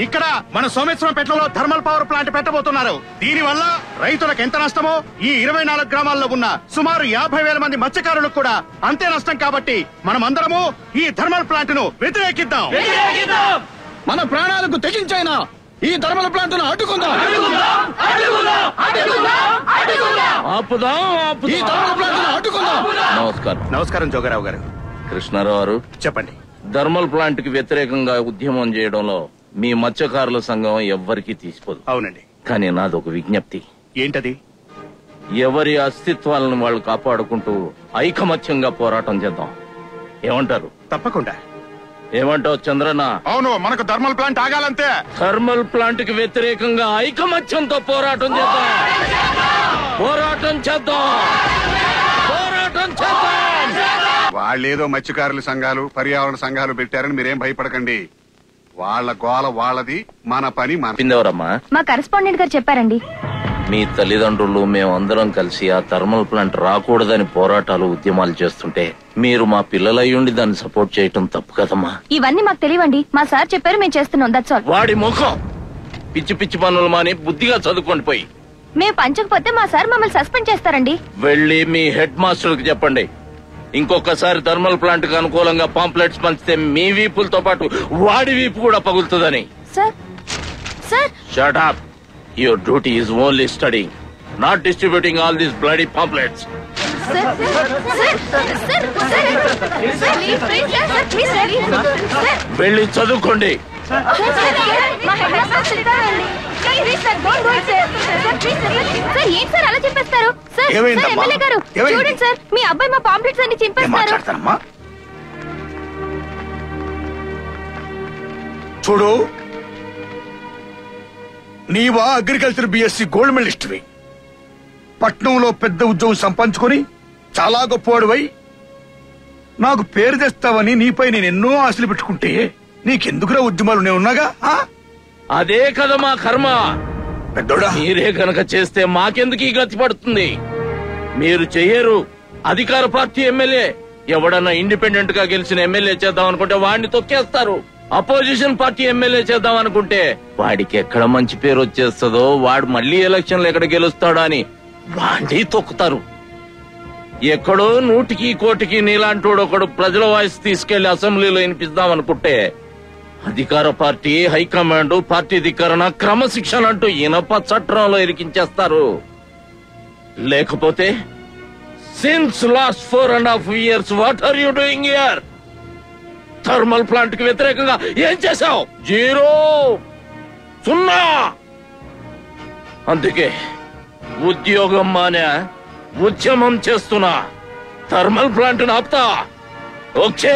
ఇక్కడ మన సోమేశ్వరంపేటలో థర్మల్ పవర్ ప్లాంట్ పెట్టబోతున్నారు. దీనివల్ల రైతులకు ఎంత నష్టమో ఈ 24 గ్రామాల్లో ఉన్న సుమారు 50,000 మంది మత్స్యకారులకు కూడా అంతే నష్టం. కాబట్టి మనం అందరము ఈ థర్మల్ ప్లాంట్ ను వ్యతిరేకిద్దాం. మన ప్రాణాలకు తెగించైనా ఈ థర్మల్ ప్లాంట్ ను అడ్డుకుందాం. నమస్కారం జోగారావు గారు. కృష్ణారావు గారు చెప్పండి. థర్మల్ ప్లాంట్ కి వ్యతిరేకంగా ఉద్యమం చేయడంలో మీ మత్స్యకారుల సంఘం ఎవ్వరికీ తీసిపోదు. అవునండి. కానీ నాదొక విజ్ఞప్తి. ఏంటది? ఎవరి అస్తిత్వాలను వాళ్ళు కాపాడుకుంటూ ఐకమత్యంగా పోరాటం చేద్దాం. ఏమంటారు? తప్పకుండా. ఏమంటావు చంద్రన్న? అవును, మనకు థర్మల్ ప్లాంట్ ఆగాలంతే. థర్మల్ ప్లాంట్ కి వ్యతిరేకంగా ఐకమత్యంతో పోరాటం చేద్దాం. పోరాటం చేద్దాం. పోరాటం చేద్దాం. వాళ్ళేదో మత్స్యకారుల సంఘాలు, పర్యావరణ సంఘాలు పెట్టారని మీరేం భయపడకండి. వాళ్ళ గోల వాళ్ళది, మన పని మన. పిందెవరమ్మా? మా కరెస్పాండెంట్ గారు చెప్పారండి. మీ తల్లిదండ్రులు మేమందరం కలిసి ఆ థర్మల్ ప్లాంట్ రాకూడదని పోరాటాలు ఉద్యమాలు చేస్తుంటే మీరు మా పిల్లలయ్యుండి దాన్ని సపోర్ట్ చేయటం తప్పు కదమ్మా. ఇవన్నీ మాకు తెలియండి. మా సార్ చెప్పారు, మేము చేస్తున్నాం. That's all. వాడి ముఖం పిచ్చి పిచ్చి పనులు మాని బుద్ధిగా చదువుకోండి పోయి. మేము పంచకపోతే మా సార్ మమ్మల్ని సస్పెండ్ చేస్తారండి. వెళ్ళి మీ హెడ్ మాస్టర్ కి చెప్పండి. ఇంకొకసారి థర్మల్ ప్లాంట్ కి అనుకూలంగా పాంప్లెట్స్ పంచితే మీ వీపులతో పాటు వాడి వీపు కూడా పగులుతుందని. Sir sir shut up. Your duty is only studying, not distributing all these bloody pamphlets. వెళ్ళి చదువుకోండి. అలా చెప్పేస్తారు సార్. ఎమ్మెల్యే గారు చూడండి సార్, మీ అబ్బాయి మా పాంప్లెట్స్ అన్ని చింపేస్తారు. చూడు, నీవా అగ్రికల్చర్ బిఎస్సి గోల్డ్ మెడలిస్ట్వి. పట్నంలో పెద్ద ఉద్యోగం సంపాదించుకొని చాలా గొప్పవాడువై నాకు పేరు తెస్తావని నీపై నేను ఎన్నో ఆశలు పెట్టుకుంటే నీకెందుకురా ఉద్యమాలు నేను ఉన్నాగా? అదే కదా మా కర్మ. పెద్దోడా, మీరే గనక చేస్తే మాకెందుకు ఈ గతి పడుతుంది? మీరు చెయ్యరు. అధికార పార్టీ ఎమ్మెల్యే ఎవడన్నా ఇండిపెండెంట్ గా గెలిచిన ఎమ్మెల్యే చేద్దాం అనుకుంటే వాడిని తొక్కేస్తారు. అపోజిషన్ పార్టీ ఎమ్మెల్యే చేద్దాం అనుకుంటే వాడికి ఎక్కడ మంచి పేరు వచ్చేస్తుందో, వాడు మళ్లీ ఎలక్షన్లు ఎక్కడ గెలుస్తాడో అని వాడిని తొక్కుతారు. ఎక్కడో 100కి 1 నీలాంటోడు ఒకడు ప్రజల వాయిస్ తీసుకెళ్లి అసెంబ్లీలో వినిపిద్దాం అనుకుంటే అధికార పార్టీ హైకమాండ్ పార్టీ ధిక్కరణ క్రమశిక్షణ అంటూ ఇనప చట్టంలో ఇరికించేస్తారు. లేకపోతే since last 4.5 years what are you doing here? Thermal plant కి వ్యతిరేకంగా ఏం చేశావు? 0, 0. అందుకే ఉద్యోగం మానే ఉద్యమం చేస్తున్నా. Thermal plant ఆపుతా. ఓకే,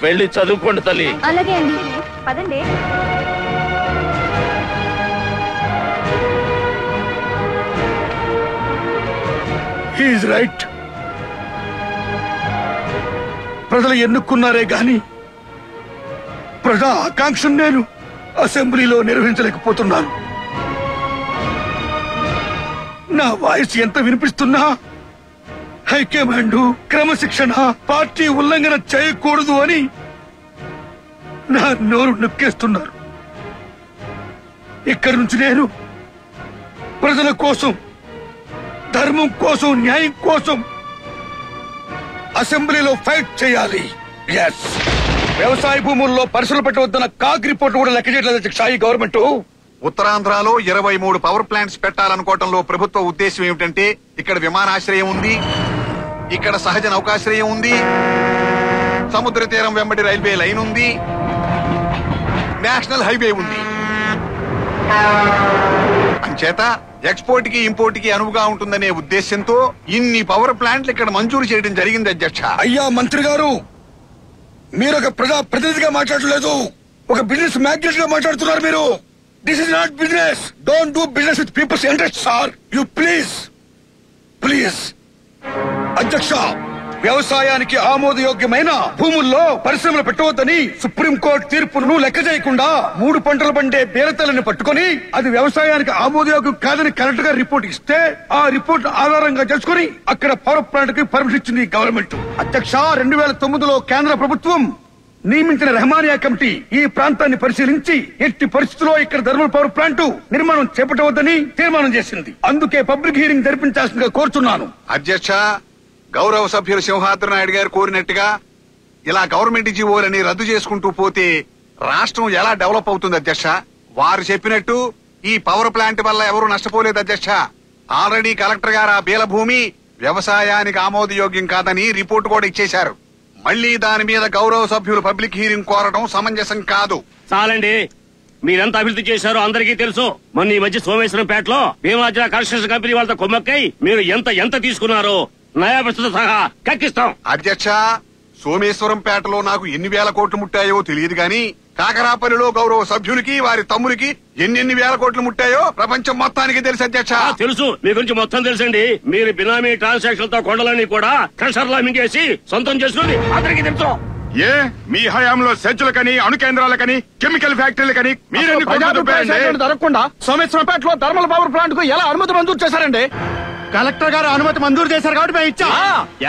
వెళ్ళి చదువుకోండి తల్లి. అలాగే అండి, పదండి. He is right. ప్రజలు ఎన్నుకున్నారే గాని ప్రజా ఆకాంక్షను నేను అసెంబ్లీలో నిర్వహించలేకపోతున్నాను. నా వాయిస్ ఎంత వినిపిస్తున్నా హైకమాండ్ క్రమశిక్షణ పార్టీ ఉల్లంఘన చేయకూడదు అని నా నోరు నొక్కేస్తున్నారు. ఇక్కడి నుంచి నేను ప్రజల కోసం, ధర్మం కోసం, న్యాయం కోసం అసెంబ్లీలో ఫైట్ చేయాలి. ఎస్, వ్యవసాయ భూముల్లో పరిశీలన పెట్టవద్దన్న కాగ్ రిపోర్ట్ కూడా లెక్క చేయట్లేదు అధ్యక్ష ఈ గవర్నమెంట్. ఉత్తరాంధ్రలో 23 పవర్ ప్లాంట్స్ పెట్టాలనుకోవటంలో ప్రభుత్వ ఉద్దేశం ఏమిటంటే ఇక్కడ విమానాశ్రయం ఉంది, ఇక్కడ సహజ నౌకాశ్రయం ఉంది, సముద్ర తీరం వెంబడి రైల్వే లైన్ ఉంది, నేషనల్ హైవే ఉంది. అంచేత ఎక్స్పోర్ట్ కి ఇంపోర్ట్ కి అనువుగా ఉంటుందనే ఉద్దేశంతో ఇన్ని పవర్ ప్లాంట్లు ఇక్కడ మంజూరు చేయడం జరిగింది అధ్యక్ష. అయ్యా మంత్రి గారు, మీరు ఒక ప్రజా ప్రతినిధిగా మాట్లాడలేదు, ఒక బిజినెస్ మ్యాగ్నెట్ గా మాట్లాడుతున్నారు మీరు. This is not business. Don't do business with people's interest sir. You please అధ్యక్ష, వ్యవసాయానికి ఆమోదయోగ్యమైన భూముల్లో పరిశ్రమలు పెట్టవద్దని సుప్రీంకోర్టు తీర్పును లెక్క చేయకుండా 3 పంటలు పండే బీరతలను పట్టుకుని అది వ్యవసాయానికి ఆమోదయోగ్యం కాదని కరెక్ట్ గా రిపోర్ట్ ఇస్తే ఆ రిపోర్ట్ ఆధారంగా చేసుకుని అక్కడ పవర్ ప్లాంట్ కి పర్మిషన్ ఇచ్చింది గవర్నమెంట్. అధ్యక్ష, 2009లో కేంద్ర ప్రభుత్వం నియమించిన రెహమానియా కమిటీ ఈ ప్రాంతాన్ని పరిశీలించి ఎట్టి పరిస్థితుల్లో ఇక్కడ థర్మల్ పవర్ ప్లాంట్ నిర్మాణం చేపట్టవద్దని తీర్మానం చేసింది. అందుకే పబ్లిక్ హీరింగ్ జరిపించాల్సిందిగా కోరుచున్నాను. అధ్యక్ష, గౌరవ సభ్యులు సింహాద్రి నాయుడు గారు కోరినట్టుగా ఇలా గవర్నమెంట్ జీవోలని రద్దు చేసుకుంటూ పోతే రాష్ట్రం ఎలా డెవలప్ అవుతుంది అధ్యక్ష? వారు చెప్పినట్టు ఈ పవర్ ప్లాంట్ వల్ల ఎవరూ నష్టపోలేదు అధ్యక్ష. ఆల్రెడీ కలెక్టర్ గారు ఆ బీల భూమి వ్యవసాయానికి ఆమోదయోగ్యం కాదని రిపోర్ట్ కూడా ఇచ్చేశారు. మళ్లీ దాని మీద గౌరవ సభ్యులు పబ్లిక్ హీరింగ్ కోరడం సమంజసం కాదు. చాలండి, మీరెంత అభివృద్ధి చేశారో అందరికీ తెలుసు. మొన్న ఈ మధ్య సోమేశ్వరంపేటలో భీమాజా కన్స్ట్రక్షన్ కంపెనీ వాళ్ళతో కొమ్మక్కై మీరు ఎంత తీసుకున్నారో నయాబస్తుతో సహా కక్కిస్తాం. అధ్యక్ష, సోమేశ్వరంపేటలో నాకు ఎన్ని వేల కోట్లు ముట్టాయో తెలియదు గాని కాకరాపల్లిలో గౌరవ సభ్యులకి వారి తమ్ములకి ఎన్ని వేల కోట్లు ముట్టాయో ప్రపంచం మొత్తానికి తెలుసు అధ్యక్ష. తెలుసు, మీ గురించి మొత్తం తెలుసండి. మీరు బినామీ ట్రాన్సాక్షన్ తో కొండలన్నీ కూడా ట్రెషర్లా మింగేసి సొంతం చేసుకుని అందరికీ తెలుసు. మీ హయాంలో సెజ్జులకని అణు కేంద్రాలకని కెమికల్ ఫ్యాక్టరీలకని జరగకుండా సోమేశ్వరంపేటలో థర్మల్ పవర్ ప్లాంట్ కు ఎలా అనుమతి మంజూరు చేశారండి? కలెక్టర్ గారు అనుమతి మంజూరు చేశారు కాబట్టి మేము ఇచ్చాం.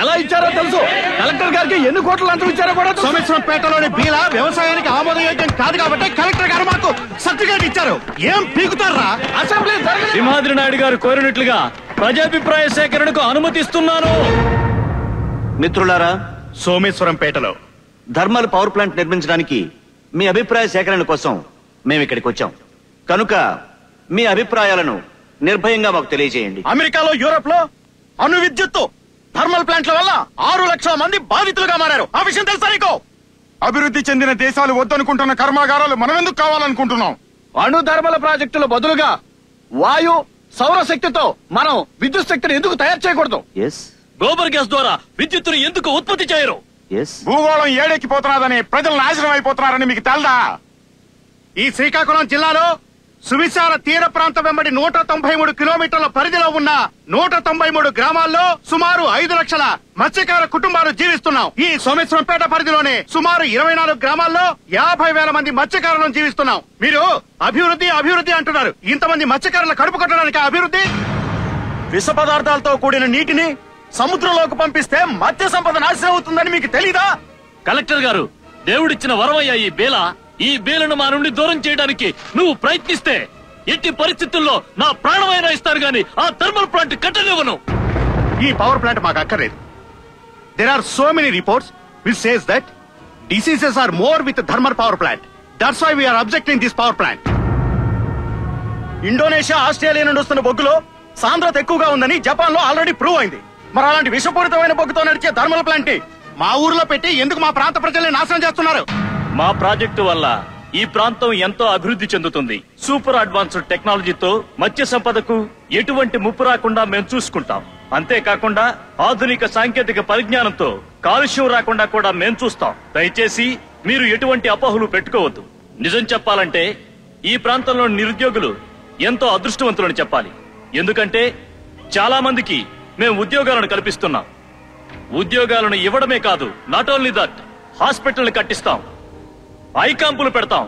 ఎలా ఇచ్చారో తెలుసు. కలెక్టర్ గారికి ఎన్ని కోట్ల లంచం ఇచ్చారో కూడా సోమేశ్వరంపేటలోని బీల వ్యవసాయానికి ఆమోదయోగ్యం కాదు కాబట్టి కలెక్టర్ గారు మాకు సర్టిఫికేట్ ఇచ్చారు. ఏం పీకుతారా? అసెంబ్లీ సింహాద్రి నాయుడు గారు కోరినట్లుగా ప్రజాభిప్రాయ సేకరణకు అనుమతిస్తున్నాను. మిత్రులారా, సోమేశ్వరంపేటలో థర్మల్ పవర్ ప్లాంట్ నిర్మించడానికి మీ అభిప్రాయ సేకరణ కోసం మేము ఇక్కడికి వచ్చాం. కనుక మీ అభిప్రాయాలను నిర్భయంగా మాకు తెలియజేయండి. అమెరికాలో, యూరోప్ లో అణు విద్యుత్తు థర్మల్ ప్లాంట్ల వల్ల 6 లక్షల మంది బాధితులుగా మారారు. ఆ విషయం తెలుసా నీకు? అభివృద్ధి చెందిన దేశాలు వద్దనుకుంటున్న కర్మాగారాలు మనం ఎందుకు కావాలనుకుంటున్నాం? అణు థర్మల్ ప్రాజెక్టుల బదులుగా వాయు సౌరశక్తితో మనం విద్యుత్ శక్తిని ఎందుకు తయారు చేయకూడదు? గోబర్ గ్యాస్ ద్వారా విద్యుత్తును ఎందుకు ఉత్పత్తి చేయరు? భూగోళం ఏడెక్కిపోతున్నదని ప్రజలు నాశనం అయిపోతున్నారని మీకు తెల్దా? ఈ శ్రీకాకుళం జిల్లాలో సువిశాల తీర ప్రాంతం వెంబడి 193 కిలోమీటర్ల పరిధిలో ఉన్న 193 గ్రామాల్లో సుమారు 5 లక్షల మత్స్యకార కుటుంబాలు జీవిస్తున్నాం. ఈ సోమేశ్వరంపేట పరిధిలోనే సుమారు 24 గ్రామాల్లో 50,000 మంది మత్స్యకారులను జీవిస్తున్నాం. మీరు అభివృద్ధి అంటున్నారు. ఇంతమంది మత్స్యకారుల కడుపు కట్టడానికి అభివృద్ధి? విష పదార్థాలతో కూడిన నీటిని సముద్రంలోకి పంపిస్తే మత్స్య సంపద నాశనం అవుతుందని మీకు తెలీదా? కలెక్టర్ గారు, దేవుడిచ్చిన వరమయ్యా ఈ బేలను మా నుండి దూరం చేయడానికి నువ్వు ప్రయత్నిస్తే ఎట్టి పరిస్థితుల్లో నా ప్రాణమైనా ఇస్తారు గాని ఆ థర్మల్ ప్లాంట్ కట్టనివ్వను. ఈ పవర్ ప్లాంట్ మాకు అక్కర్లేదు. There are so many reports which says that diseases are more with thermal power plant. That's why we are objecting this power plant. Indonesia, Australia నుండి వస్తున్న బొగ్గులో సాంద్రత ఎక్కువగా ఉందని జపాన్ లో ఆల్రెడీ ప్రూవ్ అయింది. మరి అలాంటి విషపూరితమైన బొగ్గుతో నడిచే థర్మల్ ప్లాంట్ మా ఊర్లో పెట్టి ఎందుకు మా ప్రాంత ప్రజల్ని నాశనం చేస్తున్నారు? మా ప్రాజెక్టు వల్ల ఈ ప్రాంతం ఎంతో అభివృద్ధి చెందుతుంది. సూపర్ అడ్వాన్స్డ్ టెక్నాలజీతో మత్స్య సంపదకు ఎటువంటి ముప్పు రాకుండా మేము చూసుకుంటాం. అంతేకాకుండా ఆధునిక సాంకేతిక పరిజ్ఞానంతో కాలుష్యం రాకుండా కూడా మేము చూస్తాం. దయచేసి మీరు ఎటువంటి అపోహలు పెట్టుకోవద్దు. నిజం చెప్పాలంటే ఈ ప్రాంతంలో నిరుద్యోగులు ఎంతో అదృష్టవంతులని చెప్పాలి. ఎందుకంటే చాలా మందికి మేము ఉద్యోగాలను కల్పిస్తున్నాం. ఉద్యోగాలను ఇవ్వడమే కాదు, నాట్ ఓన్లీ దట్, హాస్పిటల్ కట్టిస్తాం, ఐ క్యాంపులు పెడతాం,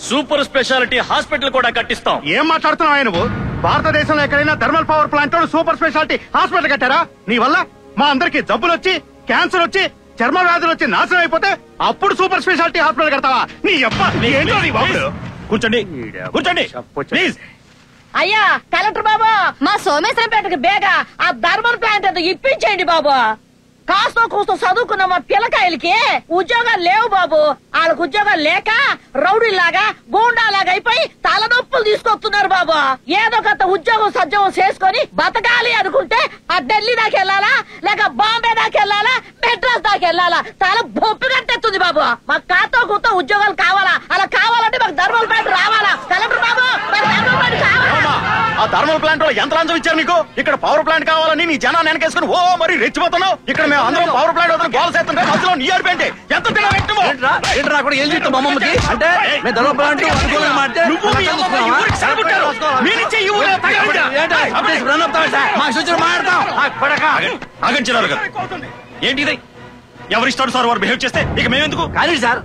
సూపర్ స్పెషాలిటీ హాస్పిటల్ కూడా కట్టిస్తాం. ఏం మాట్లాడుతున్నావు నువ్వు? భారతదేశంలో ఎక్కడైనా thermal power plant super speciality hospital కట్టారా? నీ వల్ల మా అందరికి జబ్బులు వచ్చి, క్యాన్సర్ వచ్చి, చర్మ వ్యాధులు వచ్చి నాశనం అయిపోతే అప్పుడు సూపర్ స్పెషాలిటీ హాస్పిటల్ కడతావా? నీ కూర్చోండి ప్లీజ్. అయ్యా కలెక్టర్ బాబు, మా సోమేశ్వరంపేటకి బేగా ఆ థర్మల్ ప్లాంట్ అది ఇప్పించేయండి బాబు. కాస్తో కూస్తో చదువుకున్న మా పిల్లకాయలకి ఉద్యోగాలు లేవు బాబు. వాళ్ళకి ఉద్యోగాలు లేక రౌడీలాగా గూండాలాగా అయిపోయి తలనొప్పులు తీసుకొస్తున్నారు బాబు. ఏదో కొత్త ఉద్యోగం సద్యోగం చేసుకుని బతకాలి అనుకుంటే ఆ ఢిల్లీ దాకా వెళ్ళాలా, లేక బాంబే దాకా వెళ్ళాలా, మెడ్రాస్ దాకా వెళ్ళాలా? తల బొప్పి కట్టేస్తుంది బాబు. మాకు కాస్తో కూస్తో ఉద్యోగాలు కావాలా. అలా కావాలంటే మాకు థర్మల్ ప్లాంట్ రావాలా? కలెక్టర్ బాబు, మరి థర్మల్ ప్లాంట్ కావాలా? ఆ థర్మల్ ప్లాంట్ లో ఎంత లంచం ఇచ్చారు నీకు? ఇక్కడ పవర్ ప్లాంట్ కావాలని నీ జనాన్ని వెనకేసుకుని ఓ మరి రెచ్చిపోతున్నావు. ఇక్కడ మేము అందరం పవర్ ప్లాంట్ వద్ద గోల్ చేస్తుంటే మధ్యలో నీ ఏడుపేంటి? ఎంత అంటే ఏంటిది? ఎవరిస్తాడు సార్ వారు బిహేవ్ చేస్తే? ఇక మేమెందుకు? కానీ సార్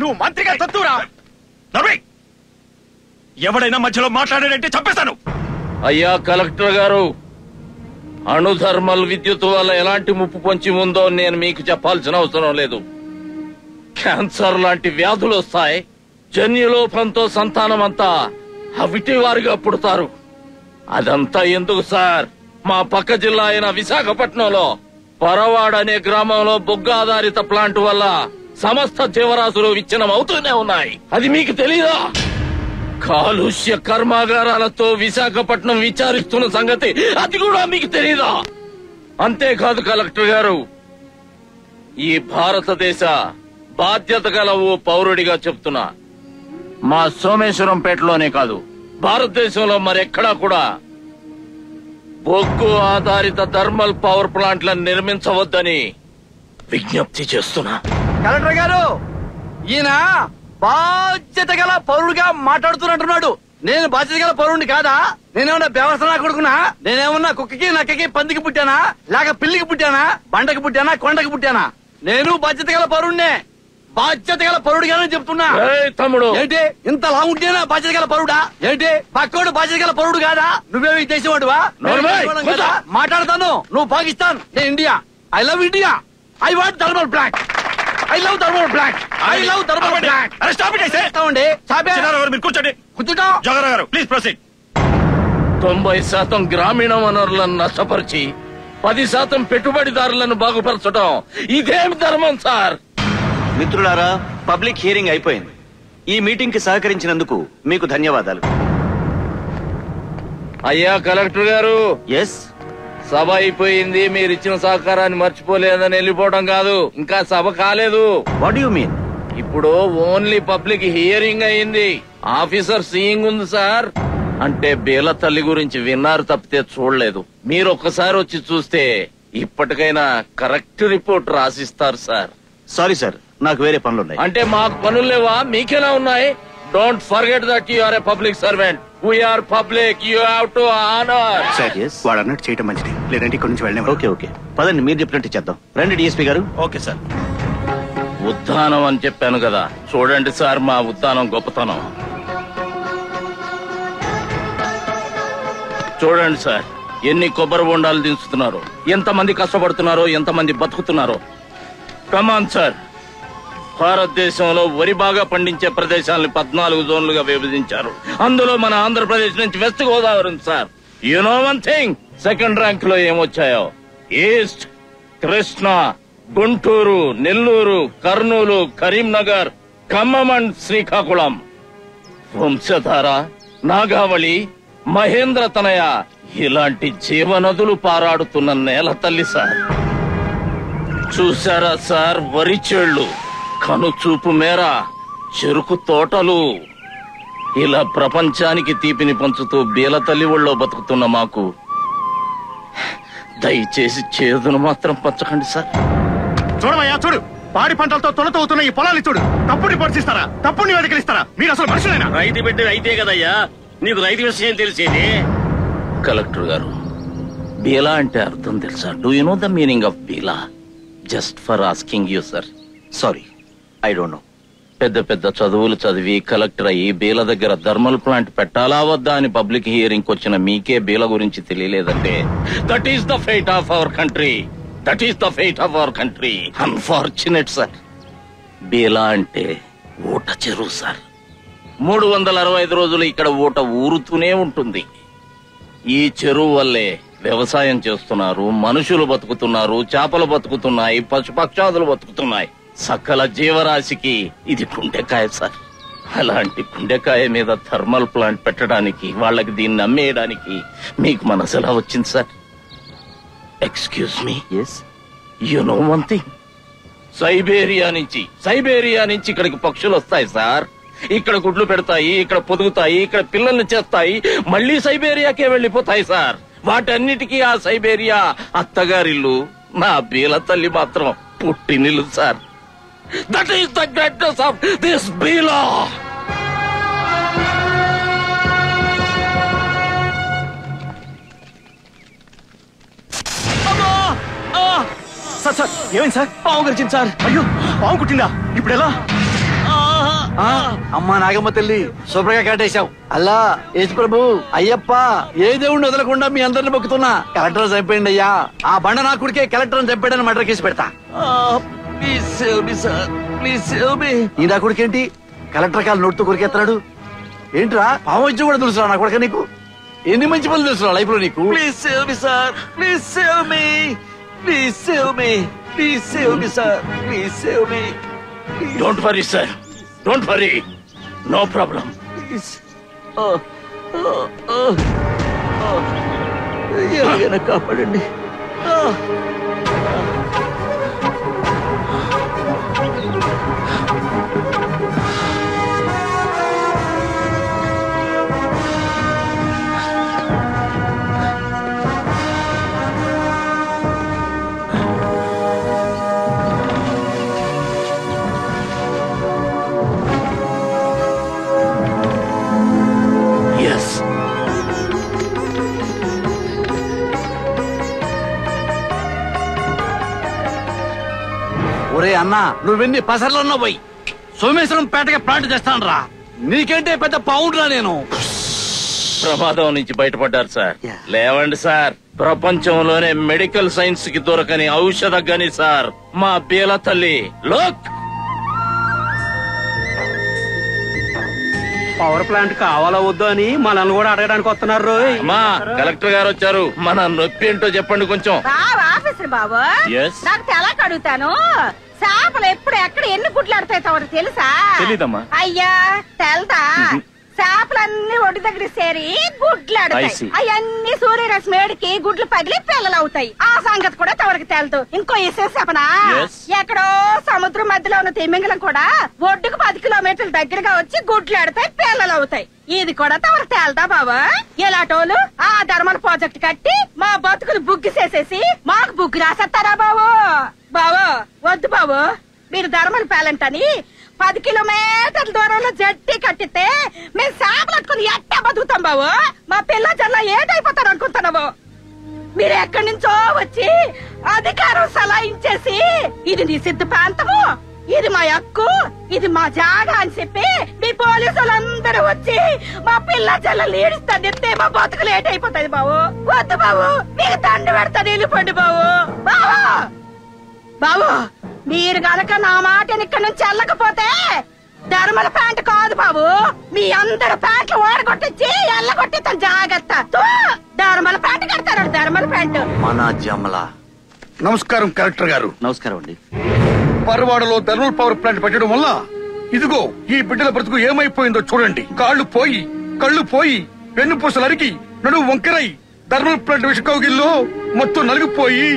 నువ్వు మంత్రిగా తత్తురా. ఎవడైనా మధ్యలో మాట్లాడాడంటే చంపేస్తాను. అయ్యా కలెక్టర్ గారు, అణుధర్మల్ విద్యుత్ వల్ల ఎలాంటి ముప్పు పొంచి ఉందో నేను మీకు చెప్పాల్సిన అవసరం లేదు. క్యాన్సర్ లాంటి వ్యాధులు వస్తాయి. జన్యులోపంతో సంతానం అంతా అవిటి వారిగా పుడతారు. అదంతా ఎందుకు సార్? మా పక్క జిల్లా అయిన విశాఖపట్నంలో పరవాడ అనే గ్రామంలో బొగ్గు ఆధారిత ప్లాంట్ వల్ల సమస్త జీవరాశులు విచ్ఛిన్నం అవుతూనే ఉన్నాయి. అది మీకు తెలీదా? కాలుష్య కర్మాగారాలతో విశాఖపట్నం విచారిస్తున్న సంగతి అది కూడా మీకు తెలీదా? అంతేకాదు కలెక్టర్ గారు, ఈ భారతదేశ బాధ్యత గల ఓ పౌరుడిగా చెప్తున్నా, మా సోమేశ్వరంపేటలోనే కాదు భారతదేశంలో మరెక్కడా కూడా బొగ్గు ఆధారిత థర్మల్ పవర్ ప్లాంట్లను నిర్మించవద్దని విజ్ఞప్తి చేస్తున్నా. కలెక్టర్ గారు, ఈయన బాధ్యత గల పౌరుడిగా మాట్లాడుతున్నట్టున్నాడు. నేను బాధ్యత గల పౌరుడిని కాదా? నేనేమన్నా వ్యవస్థ కొడుకున్నా? నేనేమన్నా కుక్కకి నక్కకి పందికి పుట్టానా? లేక పిల్లికి పుట్టానా? బండకి పుట్టానా? కొండకి పుట్టానా? నేను బాధ్యత గల పౌరుడినే. బాధ్యత గల పౌరుడిగానే చెప్తున్నా. తమ్ముడు ఏంటి ఇంత లావుంటేనా బాధ్యత గల పౌరుడా? ఏంటి పక్కోడు బాధ్యత గల పౌరుడు కాదా? నువ్వేమి దేశవాడువా? మాట్లాడతాను. నువ్వు పాకిస్తాన్, నేను India. I love India. I want thermal plant. I love thermal plant. I love thermal plant. కూర్చోండి. కూర్చుంటా. జగన్ గారు ప్లీజ్ ప్రొసీడ్. 90% గ్రామీణ వనరులను నష్టపరిచి 10% పెట్టుబడిదారులను బాగుపరచడం ఇదేం ధర్మం సార్? మిత్రులారా, పబ్లిక్ హియరింగ్ అయిపోయింది. ఈ మీటింగ్ కి సహకరించినందుకు మీకు ధన్యవాదాలు. అయ్యా కలెక్టర్ గారు, ఎస్, సభ అయిపోయింది. మీరు ఇచ్చిన సహకారాన్ని మర్చిపోలేదని వెళ్ళిపోవడం కాదు, ఇంకా సభ కాలేదు. What you mean? ఇప్పుడు ఓన్లీ పబ్లిక్ హియరింగ్ అయింది. ఆఫీసర్ సీయింగ్ ఉంది సార్. అంటే బేల తల్లి గురించి విన్నారు తప్పితే చూడలేదు. మీరు ఒక్కసారి వచ్చి చూస్తే ఇప్పటికైనా కరెక్ట్ రిపోర్ట్ రాసిస్తారు సార్. సారీ సార్, నాకు వేరే పనులున్నాయి. అంటే మాకు పనులు లేవా? మీకెలా ఉన్నాయి? Don't forget that you are a public servant. We are public, you have to honour. వాడు అన్నట్టు చేయటం మంచిది, లేదంటే ఇక్కడ నుంచి వెళ్ళే. ఓకే ఓకే, పదండి, మీరు చెప్పినట్టు చేద్దాం. రండి డిఎస్పీ గారు. Okay sir. ఉద్దానం అని చెప్పాను కదా, చూడండి సార్ మా ఉద్దానం గొప్పతనం. చూడండి సార్, ఎన్ని కొబ్బరి బొండాలు దించుతున్నారు, ఎంతమంది కష్టపడుతున్నారో, ఎంతమంది బతుకుతున్నారో. Come on sir. భారతదేశంలో వరి బాగా పండించే ప్రదేశాలను 14 జోన్లుగా విభజించారు. అందులో మన ఆంధ్రప్రదేశ్ నుంచి వెస్ట్ గోదావరి ఉంది sir. You know one thing, second rank లో ఏమొచ్చాయో? East, Krishna, Guntur, Nellore, Kurnool, Karimnagar, Khammam and Srikakulam. Vamsadhara, Nagavali, Mahendratanaya ఇలాంటి జీవనదులు పారాడుతున్న నేల తల్లి సార్. చూసారా సార్, వరి చేళ్లు, కనుచూపు మేర చెరుకు తోటలు, ఇలా ప్రపంచానికి తీపిని పంచుతూ బీల తల్లి ఒళ్ళో బతుకుతున్న మాకు దయచేసి చేదును మాత్రం పంచకండి సార్. చూడమయ్యా చూడు, పాడి పంటలతో తొలతవుతున్న ఈ పొలాన్ని చూడు. తప్పుడు పరిశీలిస్తారా? తప్పుడు నివేదికలిస్తారా? మీరు అసలు మనుషులైనా? రైతు బిడ్డ రైతే కదయ్యా, నీకు రైతు విషయం తెలిసేది. కలెక్టర్ గారు, బీలా అంటే అర్థం తెలుసా? Do you know the meaning of beela? Just for asking you sir. Sorry, I don't know. పెద్ద పెద్ద చదువులు చదివి కలెక్టర్ అయ్యి బీల దగ్గర థర్మల్ ప్లాంట్ పెట్టాలా వద్దా అని పబ్లిక్ హియరింగ్ వచ్చిన మీకే బీల గురించి తెలియలేదంటే that is the fate of our country. That is the fate of our country. Unfortunate sir. బీలా అంటే ఊట చెరువు సార్. 365 రోజులు ఇక్కడ ఊట ఊరుతూనే ఉంటుంది. ఈ చెరువు వల్లే వ్యవసాయం చేస్తున్నారు, మనుషులు బతుకుతున్నారు, చేపలు బతుకుతున్నాయి, పశుపక్షాదులు బతుకుతున్నాయి. సకల జీవరాశికి ఇది గుండెకాయ సార్. అలాంటి గుండెకాయ మీద థర్మల్ ప్లాంట్ పెట్టడానికి, వాళ్ళకి దీన్ని అమ్మేయడానికి మీకు మనసు ఎలా వచ్చింది sir? Excuse me, you know one thing, Siberia నుంచి ఇక్కడికి పక్షులు వస్తాయి సార్. ఇక్కడ గుడ్లు పెడతాయి, ఇక్కడ పొదుగుతాయి, ఇక్కడ పిల్లల్ని చేస్తాయి, మళ్ళీ సైబేరియాకే వెళ్లిపోతాయి సార్. వాటన్నిటికీ ఆ సైబేరియా అత్తగారిల్లు, నా బీల తల్లి మాత్రం పుట్టినిల్లు sir. That is the greatness of this beela. Sir sir ఏమైంది సార్? పాము గరిచింది సార్. అయ్యో పాము కుట్టిందా? ఇప్పుడు ఎలా? అమ్మా నాగమ్మ తల్లి శుభ్రంగా కాటేశావు. అల్లా యేసు ప్రభు అయ్యప్ప ఏ దేవుడిని వదలకుండా మీ అందరిని మొక్కుతున్నా. కలెక్టర్ చంపేయండి అయ్యా. ఆ బండ నా కుడికే కలెక్టర్ చంపాడని మర్డర్ కేసు పెడతా. ఈ నా కొడుకేంటి కలెక్టర్ కాలు నోటుతో కొరికేస్తున్నాడు? ఏంట్రా పాము వచ్చి కూడా తెలుసురా నా కొడుక? నీకు ఎన్ని మంచి పనులు తెలుసురా లైఫ్ లో నీకు? Please save me sir, please save me, please save me, please save me sir, please save me. Don't worry sir, don't worry, no problem. ఎలాగైనా కాపాడండి. ఒరే అన్నా నువ్వెన్ని పసర్లన్నా పోయి సోమేశ్వరం పేటగా ప్లాంట్ చేస్తాను రా. నీకంటే పెద్ద పౌండ్రా నేను. ప్రమాదం నుంచి బయటపడ్డారు సార్. లేవండి సార్. ప్రపంచంలోనే మెడికల్ సైన్స్ కి దొరకని ఔషధ గని సార్ మా బీల తల్లి. లోక్ పవర్ ప్లాంట్ కావాలా వద్దు అని మనల్ని కూడా అడగడానికి వస్తున్నారు. మా కలెక్టర్ గారు వచ్చారు. మన నొప్పి ఏంటో చెప్పండి కొంచెం. ఆఫీసర్ బాబు Yes. నాకు తెలక అడుగుతాను. చేపలు ఎప్పుడు ఎక్కడ ఎన్ని గుడ్లు ఆడతాయి తమరు తెలుసా? తెలీదమ్మా. అయ్యా తెల్దా? చేపలన్నీ ఒడ్డు దగ్గర చేరి గుడ్లు ఆడతాయి. అవన్నీ సూర్యరశ్మి వేడికి గుడ్లు పగిలి పిల్లలు అవుతాయి. ఆ సంగతి కూడా తమరికి తెలదు. ఇంకో విశేష చెప్పనా? ఎక్కడో సముద్రం మధ్యలో ఉన్న తిమింగలం కూడా ఒడ్డుకు 10 కిలోమీటర్ల దగ్గరగా వచ్చి గుడ్లు ఆడతాయి, పిల్లలు అవుతాయి. ఇది కూడా తమరికి తేలదా బాబా? ఎలాటోళ్ళు ఆ ధర్మల ప్రాజెక్ట్ కట్టి మా బతుకులు బుగ్గి చేసేసి మాకు బుగ్గి రాసేస్తారా బాబు? బాబు వద్దు బాబు, మీరు ధర్మల పేలంట్ అని 10 కిలోమీటర్ల దూరంలో జట్టి కట్టితే మేము చేపలట్టుకుని ఎట్టా బతుకుతాం బాబు? మా పిల్ల జల్ల ఏటైపోతారు అనుకుంటున్నావు? మీరు ఎక్కడి నుంచో వచ్చి అధికారం సలాయించేసి ఇది నీ సిద్ధ ప్రాంతము, ఇది మా హక్కు, ఇది మా జాగా అని చెప్పి మీ పోలీసులందరూ వచ్చి మా పిల్ల జల్ల ఏడుస్తాదిస్తే మా బతుకులు ఏటైపోతాయి బాబు. వద్దు బాబు, మీకు దండ పెడతాను, వెళ్ళిపోండి బాబు. బాబు బాబు మీరు గనక నా మాటని ఇక్కడ నుంచి వెళ్ళకపోతే ధర్మల ప్యాంట్ కాదు బాబు, మీ అందరు ప్యాంట్లు ఓడగొట్టించి ఎల్లగొట్టిస్తాను జాగ్రత్త. ధర్మల ప్యాంట్ కడతారు, ధర్మల ప్యాంట్. మన జమల. నమస్కారం కలెక్టర్ గారు. నమస్కారం అండి. పరవాడలో థర్మల్ పవర్ ప్లాంట్ పెట్టడం వల్ల ఇదిగో ఈ బిడ్డల బ్రతుకు ఏమైపోయిందో చూడండి. కాళ్ళు పోయి, కళ్ళు పోయి, వెన్నుపూసలు అరిగి, నడుము వంకరై థర్మల్ ప్లాంట్ విషకౌగిల్లో మొత్తం నలిగిపోయి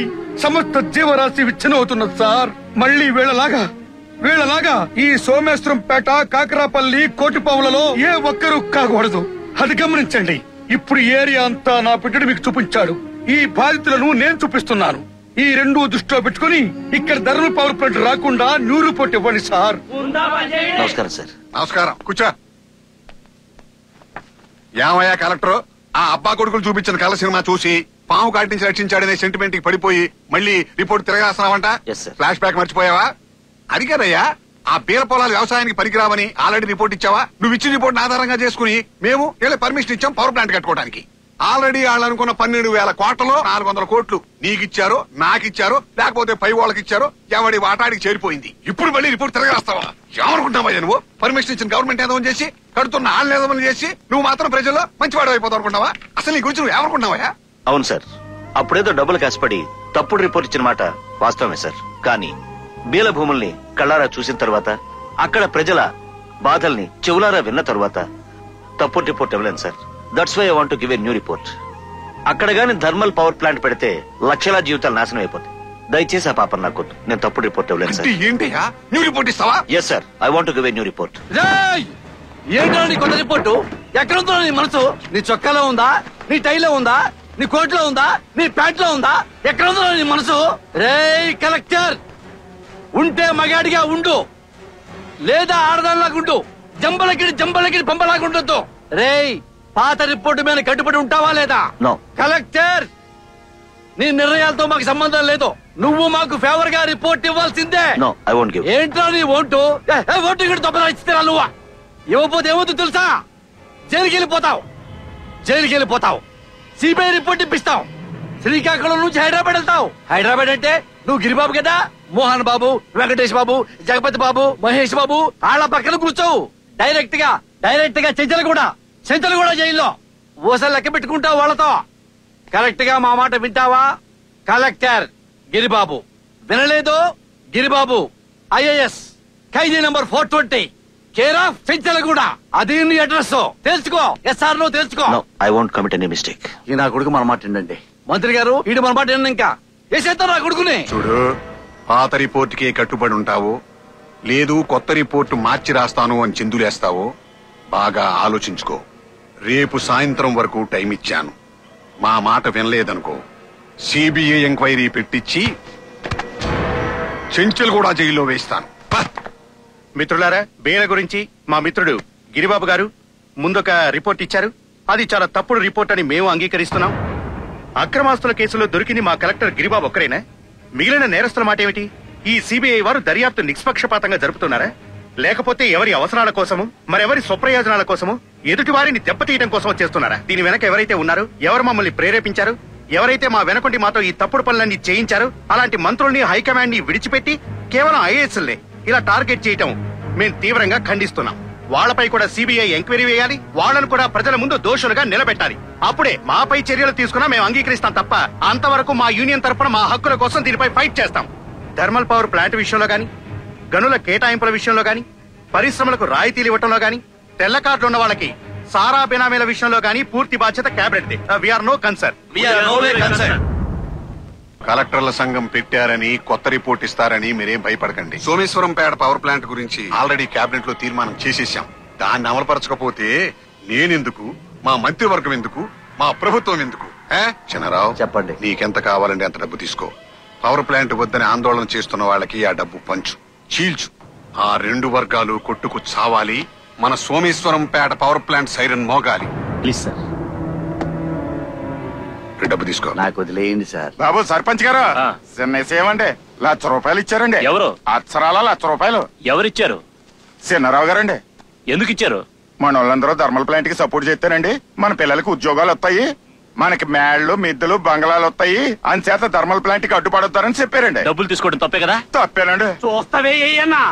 సమస్త జీవరాశి విచ్ఛిన్నవుతున్నది సార్. మళ్లీ వీళ్ళలాగా ఈ సోమేశ్వరం పేట, కాకరాపల్లి, కోటిపావులలో ఏ ఒక్కరూ కాకూడదు. అది గమనించండి. ఇప్పుడు ఏరియా అంతా నా బిడ్డడు మీకు చూపించాడు. ఈ బాధితులను నేను చూపిస్తున్నాను. ఈ రెండు దృష్టిలో పెట్టుకుని ఇక్కడ థర్మల్ పవర్ ప్లాంట్ రాకుండా న్యూ రిపోర్ట్ ఇవ్వండి సార్. నమస్కారం సార్. నమస్కారం. కూర్చో. ఏమయ్యా కలెక్టర్, ఆ అబ్బా కొడుకులు చూపించిన కళ సినిమా చూసి పాము కాటించి రక్షించాడనే సెంటిమెంట్ కి పడిపోయి మళ్ళీ రిపోర్ట్ తిరగేస్తున్నావంట. ఫ్లాష్ బ్యాక్ మర్చిపోయావా? అది కదయ్యా, ఆ బీల పొలాలు వ్యవసాయానికి పనికిరావని ఆల్రెడీ రిపోర్ట్ ఇచ్చావా? నువ్వు ఇచ్చిన రిపోర్ట్ ఆధారంగా చేసుకుని మేము వీళ్ళ పర్మిషన్ ఇచ్చాం పవర్ ప్లాంట్ కట్టుకోవడానికి. ఆల్రెడీ వాళ్ళు అనుకున్న 12,000 కోట్లలో 400 కోట్లు నీకిచ్చారో, నాకిచ్చారో, లేకపోతే పై వాళ్ళకి ఇచ్చారో ఎవడి వాటాడికి చేరిపోయింది. ఇప్పుడు మళ్ళీ రిపోర్ట్ తిరగేస్తావా? ఏమనుకుంటావా నువ్వు? పర్మిషన్ ఇచ్చిన గవర్నమెంట్ ఏదో చేసి, కడుతున్న వాళ్ళని ఏదో చేసి నువ్వు మాత్రం ప్రజల్లో మంచివాడు అయిపోతావు అనుకుంటావా? అసలు నీ గురించి నువ్వు ఏమనుకుంటున్నావా? అవును సార్, అప్పుడేదో డబ్బులు కాసిపడి తప్పుడు రిపోర్ట్ ఇచ్చిన మాట వాస్తవమే సార్. కానీ బీల భూముల్ని కళ్ళారా చూసిన తర్వాత, అక్కడ ప్రజల బాధల్ని చెవులారా విన్న తర్వాత తప్పుడు రిపోర్ట్ ఇవ్వలేను sir. That's why I want to give a new report. అక్కడ గాని థర్మల్ పవర్ ప్లాంట్ పెడితే లక్షల జీవితాలు నాశనం అయిపోతాయి. దయచేసి ఆ పాపం నాకు నేను తప్పుడు రిపోర్ట్ ఇవ్వలేను సార్. ఏంటి న్యూ రిపోర్ట్ ఇస్తావా? Yes sir, I want to give a new report. ఏంటో నీ కొత్త రిపోర్టు? ఎక్కడుందో నీ మనసు? నీ చొక్కాలో ఉందా, నీ టైలో ఉందా, నీ కోట్లో ఉందా, నీ ప్యాంట్ లో ఉందా? ఎక్కడుందో నీ మనసు? రేయ్ కలెక్టర్, ఉంటే మగాడిగా ఉండు, లేదా ఆడదానిలాగుండు. జంబలకిడి పంపలాగుండొద్దు. రేయ్, పాత రిపోర్టు మీద కట్టుబడి ఉంటావా లేదా? కలెక్టర్, నీ నిర్ణయాలతో మాకు సంబంధం లేదు. నువ్వు మాకు ఫేవర్ గా రిపోర్ట్ ఇవ్వాల్సిందే. ఏంట్రా నీ ఓటు? ఓటు ఇక్కడ తప్ప ఇస్తారా నువ్వా? ఇవ్వకపోతే ఏమవుతుంది తెలుసా? జైలుకి వెళ్ళిపోతావు. CBI report ఇప్పిస్తావు. శ్రీకాకుళం నుంచి హైదరాబాద్ వెళ్తావు. హైదరాబాద్ అంటే నువ్వు గిరిబాబు కదా, మోహన్ బాబు, వెంకటేష్ బాబు, జగపతి బాబు, మహేష్ బాబు వాళ్ళ పక్కన కూర్చోవు. డైరెక్ట్ గా చెంచలగూడ జైల్లో ఓసలు లెక్క పెట్టుకుంటావు వాళ్ళతో. కరెక్ట్ గా మా మాట వింటావా? కలెక్టర్ గిరిబాబు. వినలేదు? Giribabu IAS, Khaidi number 420, care of Chanchalguda. అది నీ అడ్రస్. తెలుసుకో. ఎస్ఆర్ నో తెలుసుకో. I won't commit any mistake. ఈ నా కొడుకు మన మాట ఏంటండి? మంత్రి గారు, ఈడు మన మాట ఏంటి? ఇంకా వేసేస్తారు నా కొడుకుని. చూడు, పాత రిపోర్టుకే కట్టుబడి ఉంటావు, లేదు కొత్త రిపోర్టు మార్చి రాస్తాను అని చిందులేస్తావో బాగా ఆలోచించుకో. రేపు సాయంత్రం వరకు టైం ఇచ్చాను. మా మాట వినలేదనుకో, సిబిఐ ఎంక్వైరీ పెట్టించి చెంచులు కూడా జైల్లో వేస్తాను. మిత్రులారా, బేల గురించి మా మిత్రుడు గిరిబాబు గారు ముందొక రిపోర్ట్ ఇచ్చారు. అది చాలా తప్పుడు రిపోర్ట్ అని మేము అంగీకరిస్తున్నాం. అక్రమాస్తుల కేసులో దొరికింది మా కలెక్టర్ గిరిబాబు ఒక్కరేనా? మిగిలిన నేరస్తుల మాట ఏమిటి? ఈ సిబిఐ వారు దర్యాప్తు నిష్పక్షపాతంగా జరుపుతున్నారా, లేకపోతే ఎవరి అవసరాల కోసము, మరెవరి స్వప్రయోజనాల కోసము, ఎదుటి వారిని దెబ్బతీయడం కోసం చేస్తున్నారా? దీని వెనక ఎవరైతే ఉన్నారో, ఎవరు మమ్మల్ని ప్రేరేపించారు, ఎవరైతే మా వెనకుండి మాతో ఈ తప్పుడు పనులన్నీ చేయించారు, అలాంటి మంత్రుల్ని, హైకమాండ్ ని విడిచిపెట్టి కేవలం ఐఏఎస్లే ఇలా టార్గెట్ చేయటం మేము తీవ్రంగా ఖండిస్తున్నాం. వాళ్లపై కూడా సిబిఐ ఎంక్వైరీ వేయాలి. వాళ్లను కూడా ప్రజల ముందు దోషులుగా నిలబెట్టాలి. అప్పుడే మాపై చర్యలు తీసుకున్నా మేము అంగీకరిస్తాం తప్ప, అంతవరకు మా యూనియన్ తరఫున మా హక్కుల కోసం దీనిపై ఫైట్ చేస్తాం. థర్మల్ పవర్ ప్లాంట్ విషయంలో గాని, గనుల కేటాయింపుల విషయంలో గాని, పరిశ్రమలకు రాయితీలు ఇవ్వటంలో గాని, తెల్ల కార్డులు ఉన్న వాళ్ళకి సారా బినామీల విషయంలో గాని పూర్తి బాధ్యత క్యాబినెట్ దే. We are no concern. కలెక్టర్ల సంఘం పెట్టారని కొత్త రిపోర్ట్ ఇస్తారని మీరేం భయపడకండి. సోమేశ్వరంపేట పవర్ ప్లాంట్ గురించి ఆల్రెడీ కేబినెట్ లో తీర్మానం చేసేసాం. దాన్ని అమలుపరచకపోతే నేనెందుకు, మా మంత్రివర్గం ఎందుకు, మా ప్రభుత్వం ఎందుకు? చిన్నరావు, చెప్పండి. నీకెంత కావాలంటే అంత డబ్బు తీసుకో. పవర్ ప్లాంట్ వద్దని ఆందోళన చేస్తున్న వాళ్ళకి ఆ డబ్బు పంచు, చీల్చు. ఆ రెండు వర్గాలు కొట్టుకు చావాలి. మన సోమేశ్వరంపేట పవర్ ప్లాంట్ సైరన్ మోగాలి. ప్లీజ్ సార్, డబ్బు తీసుకో. నాకు వదిలేయండి సార్. బాబు సర్పంచ్ గారు, చిన్న ఏమండి, ₹1,00,000 ఇచ్చారండి. ఎవరు? అక్షరాల ₹1,00,000. ఎవరిచ్చారు? చిన్నరావు గారండి. ఎందుకు ఇచ్చారు? మన వాళ్ళందరూ థర్మల్ ప్లాంట్ కి సపోర్ట్ చేస్తారండి, మన పిల్లలకి ఉద్యోగాలు వస్తాయి, మనకి మేళ్లు, మిద్దెలు, బంగ్లాలు వస్తాయి, అంచేత థర్మల్ ప్లాంట్ కి అడ్డుపడతారని చెప్పారండి. డబ్బులు తీసుకోవడం తప్పే కదా? తప్పేనండి. చూస్తావే అన్నా,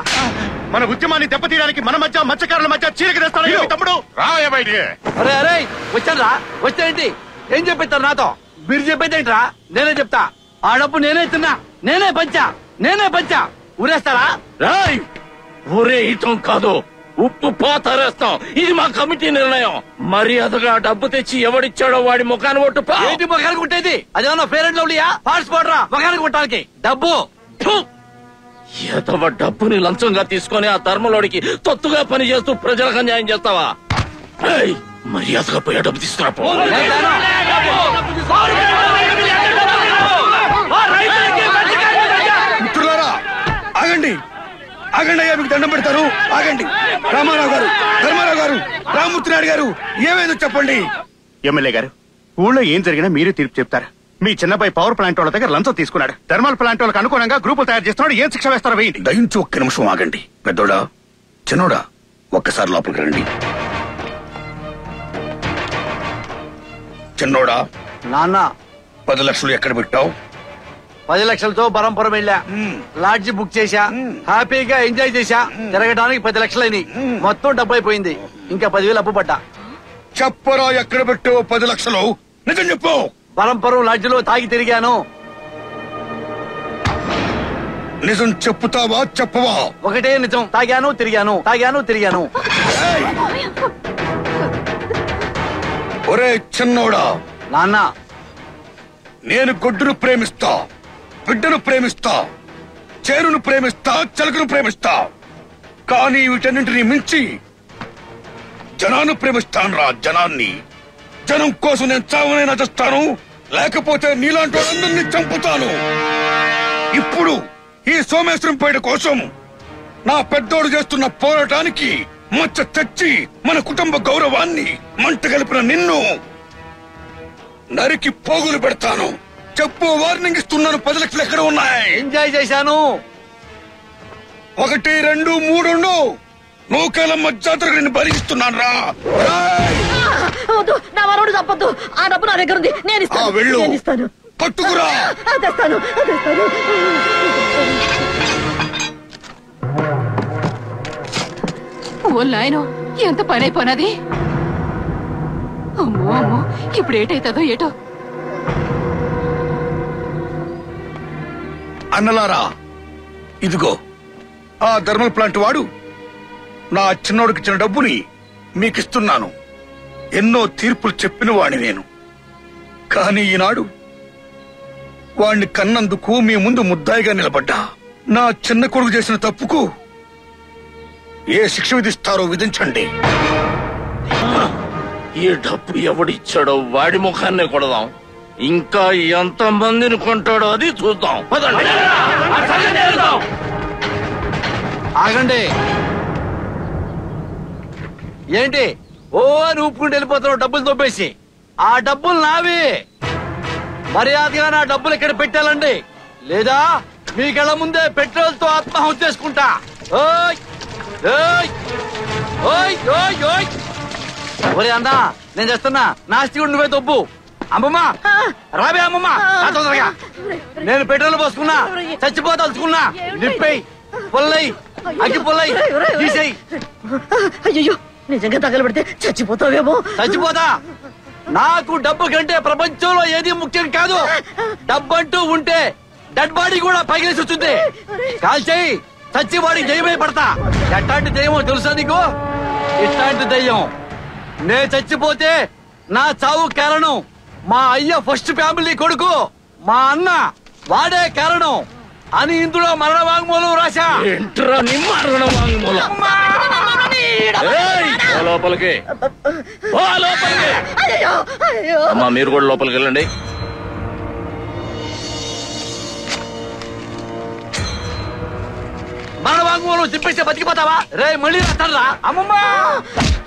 మన ఉద్యమాన్ని దెబ్బతీయడానికి మన మధ్య మత్స్యకారుల మధ్య చీలిక తెస్తాడు తమ్ముడు. రాయ బయటికి. అరే వచ్చాను రా. వచ్చాయండి, ఏం చెప్పిస్తారు నాతో? మీరు చెప్పేదేంట్రా? నేనే చెప్తా. ఆ డబ్బు నేనే తిన్నా, నేనే పంచా. ఊరేస్తారా? ఊరేయటం కాదు, ఉప్పు పాతరేస్తాం. ఇది మా కమిటీ నిర్ణయం. మర్యాదగా డబ్బు తెచ్చి ఎవడిచ్చాడో వాడి ముఖాన్ని కొట్టు. ఏంటి ముఖానికి కొట్టేది? అదేమన్నా ఫేర్ అండ్ లవ్లీయా? పార్ట్స్ రా ముఖానికి కొట్టడానికి. డబ్బు ఎదవ డబ్బుని లంచంగా తీసుకొని ఆ ధర్మలోడికి తొత్తుగా పని చేస్తూ ప్రజలకు అన్యాయం చేస్తావా? మర్యాదగా పోయే డబ్బు తీసుకురా. మిత్రులారా, ఆగండి అయ్యా, మీకు దండం పెడతారు. ఆగండి. రామారావు గారు, ధర్మారావు గారు, రామమూర్తి నాయుడు గారు, ఏమైందో చెప్పండి. ఎమ్మెల్యే గారు, ఊళ్ళో ఏం జరిగినా మీరు తీర్పు చెప్తారు. మీ చిన్నపై పవర్ ప్లాంట్ వాళ్ళ దగ్గర లంచం తీసుకున్నాడు. థర్మల్ ప్లాంట్ వాళ్ళకి అనుగుణంగా గ్రూపులు తయారు చేస్తున్నాడు. ఏం శిక్ష వేస్తారో వేయండి. దయించి ఒక్క నిమిషం ఆగండి. పెద్దోడా, చిన్నోడా, ఒక్కసారి లోపలికి రండి. చిన్నోడా, నాన్న 10 లక్షలు ఎక్కడ పెట్టావు? 10 లక్షలతో బరంపురం వెళ్ళా, లాడ్జి బుక్ చేశా, హ్యాపీగా ఎంజాయ్ చేశా. తిరగడానికి 10 లక్షలైంది, మొత్తం డబ్బు అయిపోయింది. ఇంకా 10,000 అప్పు పడ్డా. చెప్పరా, ఎక్కడ పెట్టావు 10 లక్షలు? నిజం చెప్పు. బరంపురం లాడ్జిలో తాగి తిరిగాను. నిజం చెప్పుతావా చెప్పవా? ఒకటే నిజం. తాగాను తిరిగాను. ఒరే చిన్నోడా, నాన్న, నేను గొడ్డును ప్రేమిస్తా, బిడ్డను ప్రేమిస్తా, చేరును ప్రేమిస్తా, చెలకను ప్రేమిస్తా. కానీ వీటన్నింటినీ మించి జనాన్ని ప్రేమిస్తాను రా, జనాన్ని. జనం కోసం నేను చావనైనా చేస్తాను, లేకపోతే నీలాంటి వాళ్ళందరినీ చంపుతాను. ఇప్పుడు ఈ సోమేశ్వరంపేట కోసం నా పెద్దోడు చేస్తున్న పోరాటానికి మచ్చ తెచ్చి మన కుటుంబ గౌరవాన్ని మంట కలిపిన నిన్ను నరికి పోగులు పెడతాను. చెప్పు, వార్నింగ్ ఇస్తున్నాను. 10 లక్షలు ఎక్కడ ఉన్నాయి? ఎంజాయ్ చేశాను. 1, 2, 3 నూకేలమ్మ జాతరకు నేను బలిస్తున్నాను రా. వద్దు, నా మనోడు తప్పొద్దు. ఆ డబ్బు నా దగ్గర ఉంది, నేను ఇస్తాను. వెళ్ళు, నేను ఇస్తాను. పట్టుకురా. తెస్తాను. ఓ నాయనో, ఎంత పని అయిపోయినది. అమ్మో అమ్మో, ఇప్పుడు ఏటైతుందో ఏటో. అన్నలారా, ఇదిగో ఆ థర్మల్ ప్లాంట్ వాడు నా చిన్నోడికి ఇచ్చిన డబ్బుని మీకిస్తున్నాను. ఎన్నో తీర్పులు చెప్పిన వాడిని నేను. కానీ ఈనాడు వాణ్ణి కన్నందుకు మీ ముందు ముద్దాయిగా నిలబడ్డా. నా చిన్న కొడుకు చేసిన తప్పుకు ఏ శిక్ష విధిస్తారో విధించండి. ఈ డబ్బు ఎవడిచ్చాడో వాడి ముఖాన్ని కొడదాం. ఇంకా ఎంత మందిని కొంటాడో అది చూద్దాం. ఆగండి. ఏంటి ఓ అని ఊపుకుంటూ వెళ్ళిపోతున్నావు డబ్బులు తొప్పేసి? ఆ డబ్బులు నావి. మర్యాదగా నా డబ్బులు ఇక్కడ పెట్టాలండి, లేదా మీ కళ్ళ ముందే పెట్రోల్ తో ఆత్మహత్య చేసుకుంటా. ఓయ్ ఓయ్ ఓయ్ ఓయ్ ఓయ్. ఒరే అన్నా, నేను చేస్తున్నా. నాస్తికుడు నువ్వే తప్పు. అమ్మమ్మ రాబే, అమ్మమ్మ తొందరగా. నేను పెట్రోల్ పోసుకున్నా, చచ్చిపోదలుచుకున్నా. నిప్పై పొల్లై, అగ్గి పొల్లై తీసేయి. అయ్యో, నిజంగా తగలబెడితే చచ్చిపోతావేమో. చచ్చిపోతా. నాకు డబ్బు కంటే ప్రపంచంలో ఏది ముఖ్యం కాదు. డబ్బు అంటూ ఉంటే డెడ్ బాడీ కూడా పగిలేసి వచ్చింది. కాల్చేయి, చచ్చి వాడికి దయ్యమై పడతా. ఎట్లాంటి దయ్యమో తెలుసా నీకు? ఇట్లాంటి దయ్యం. నే చచ్చిపోతే నా చావు కారణం మా అయ్య ఫస్ట్ ఫ్యామిలీ కొడుకు, మా అన్న. వాడే కారణం అని ఇందులో మరణ వాంగ్మూలం రాశా. ఏంట్రా నీ మరణ వాంగ్మూలం? లోపలికి అమ్మా, మీరు కూడా లోపలికి వెళ్ళండి. మరణ వాంగ్మూలం చెప్పేస్తే బతికిపోతావా? రే మళ్ళీ రాస్తారా? అమ్మమ్మ,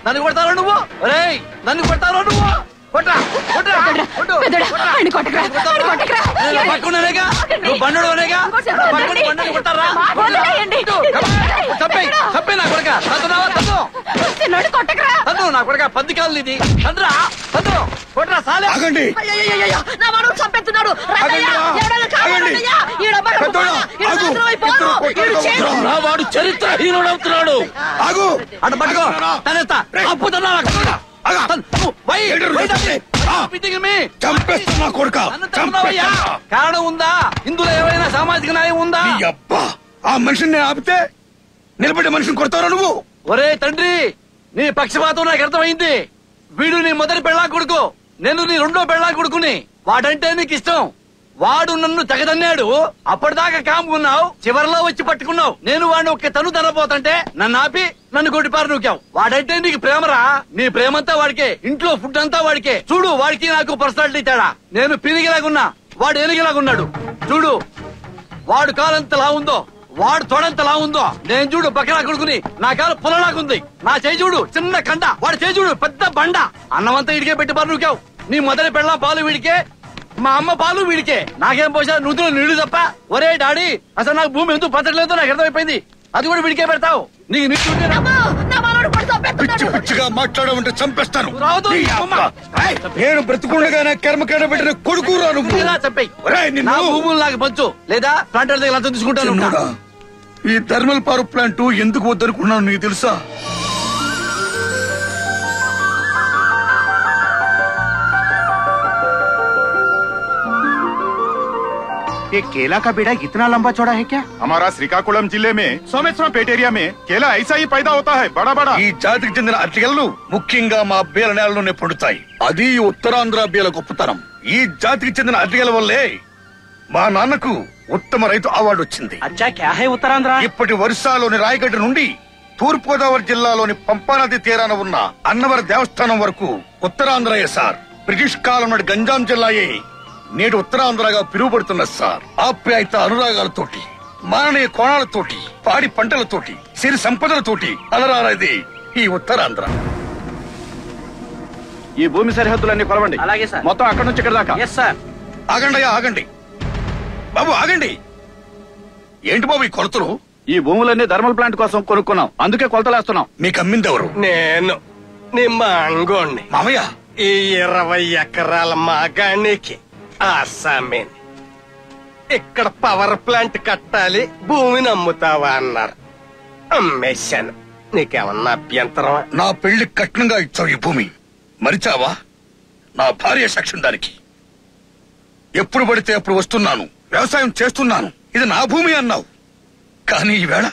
నన్ను కొడతారా నువ్వు? రే నన్ను కొడతారా నువ్వు? కొట్టరా కొట్టరా పక్కనేగా నువ్వు బండు అనేగా బండి కొట్టారా? చప్పే నా కొడక తను నా కొడక 10 కాళ్ళు ఇది. తండ్రా తను కొట్టరా సాలే. ఆగండి, నా మనోడు చంపేస్తున్నాడు. వాడు చరిత్రహీనుడవుతున్నాడు. ఆగు, అటు పట్టుకో. తనేస్తా అప్పుతున్నా. చంపేస్తున్నా కొడుక. కారణం ఉందా? ఇందులో ఏమైనా సామాజిక న్యాయం ఉందా? అబ్బా, ఆ మనిషిని ఆపితే నిలబడే మనిషిని కొడతారా నువ్వు? ఒరే తండ్రి, నీ పక్షపాతం నాకు అర్థమైంది. వీడు నీ మొదటి పెళ్ళా కొడుకు, నేను నీ రెండో పెళ్ళా కొడుకుని. వాడంటే నీకు ఇష్టం. వాడు నన్ను తెగదన్నాడు. అప్పటిదాకా కాముకున్నావు, చివరిలో వచ్చి పట్టుకున్నావు. నేను వాడిని ఒక్క తను తనపోతుంటే నన్ను ఆపి నన్ను కొట్టిపారు నూకావు. వాడంటే నీకు ప్రేమరా? నీ ప్రేమంతా వాడికే, ఇంట్లో ఫుడ్ అంతా వాడికే. చూడు, వాడికి నాకు పర్సనాలిటీ తేడా. నేను పిరిగిలాగున్నా, వాడు ఏనుగిలాగున్నాడు. చూడు, వాడు కాలంతలా ఉందో, వాడు తొడంతలా ఉందో. నేను చూడు బకరా కొడుకుని, నా కాలు పుల్లలాగుంది. నా చేయి చూడు చిన్న కండ, వాడు చేయి చూడు పెద్ద బండ. అన్నమంతా ఇడికే పెట్టి పారు నూకావు. నీ మొదటి పెళ్ళ పాలు వీడికే, మా అమ్మ పాలు వీడికే. నాకేం పోసా నూతులు నీళ్లు తప్ప. ఒరే డాడీ, అసలు నాకు భూమి ఎందుకు పచ్చట్లేదో నాకు అర్థమైపోయింది. అది కూడా వీడికే పెడతావు. నీకు పిచ్చి పిచ్చిగా మాట్లాడమంటే చంపేస్తాను. రావద్దు. నేను బ్రతుకుండగానే కర్మకాడ పెట్టిన కొడుకు రా నువ్వు. నా భూములు నాకు పంచు, లేదా ప్లాంటర్ దగ్గర లంచం తీసుకుంటాను. ఈ థర్మల్ పవర్ ప్లాంట్ ఎందుకు వద్దనుకున్నాను నీకు తెలుసా? ये केला का बेड़ा इतना लंबा चौड़ा है क्या? हमारा श्रीकाकुलम जिले में सोमेश्वरपेट एरिया में केला ऐसा ही पैदा होता है, बड़ा बड़ा। ఈ జాతికి చెందిన అరటిగెలలు ముఖ్యంగా మా బేల నేలలోనే పండుతాయి. అది ఉత్తరాంధ్ర బేల గొప్పతనం. ఈ జాతికి చెందిన అరటిగెల వల్లే మా నాన్నకు ఉత్తమ రైతు అవార్డు వచ్చింది. అచ్చా క్యా హై ఉత్తరాంధ్ర? ఇప్పటి వర్షాలోని రాయగడ్డ నుండి తూర్పుగోదావరి జిల్లాలోని పంపానది తీరాన ఉన్న అన్నవరం దేవస్థానం వరకు ఉత్తరాంధ్రయే సార్. బ్రిటిష్ కాలం నాటి గంజాం జిల్లాయే నేడు ఉత్తరాంధ్రగా పిలువబడుతున్న సార్. ఆప్యాయత అనురాగాలతోటి, మాననీయ కోణాలతోటి, పాడి పంటలతోటి, సిరి సంపదలతోటి అలరారేది ఈ ఉత్తరాంధ్ర. ఈ భూమి సరిహద్దులన్నీ కొలవండి. అలాగే సార్. మొత్తం అక్కడి నుంచి ఇక్కడ దాకా. Yes sir. ఆగండి అయ్యా, ఆగండి బాబు, ఆగండి. ఏంటి బాబు ఈ కొలతలు? ఈ భూములన్నీ థర్మల్ ప్లాంట్ కోసం కొనుక్కున్నాం, అందుకే కొలతలేస్తున్నాం. మీకు అమ్మింది ఎవరు? నేను నిమ్మంగోణ్ణి. మామయ్య, ఈ 20 ఎకరాల మాగానికి ఆసామేని. ఇక్కడ పవర్ ప్లాంట్ కట్టాలి, భూమిని అమ్ముతావా అన్నారు. అమ్మేశాను. నీకేమన్నా అభ్యంతరమా? నా పెళ్లి కట్నంగా ఇచ్చావు ఈ భూమి, మరిచావా? నా భార్య సాక్ష్యం దానికి. ఎప్పుడు పడితే అప్పుడు వస్తున్నాను, వ్యవసాయం చేస్తున్నాను, ఇది నా భూమి అన్నావు. కానీ ఈవేళ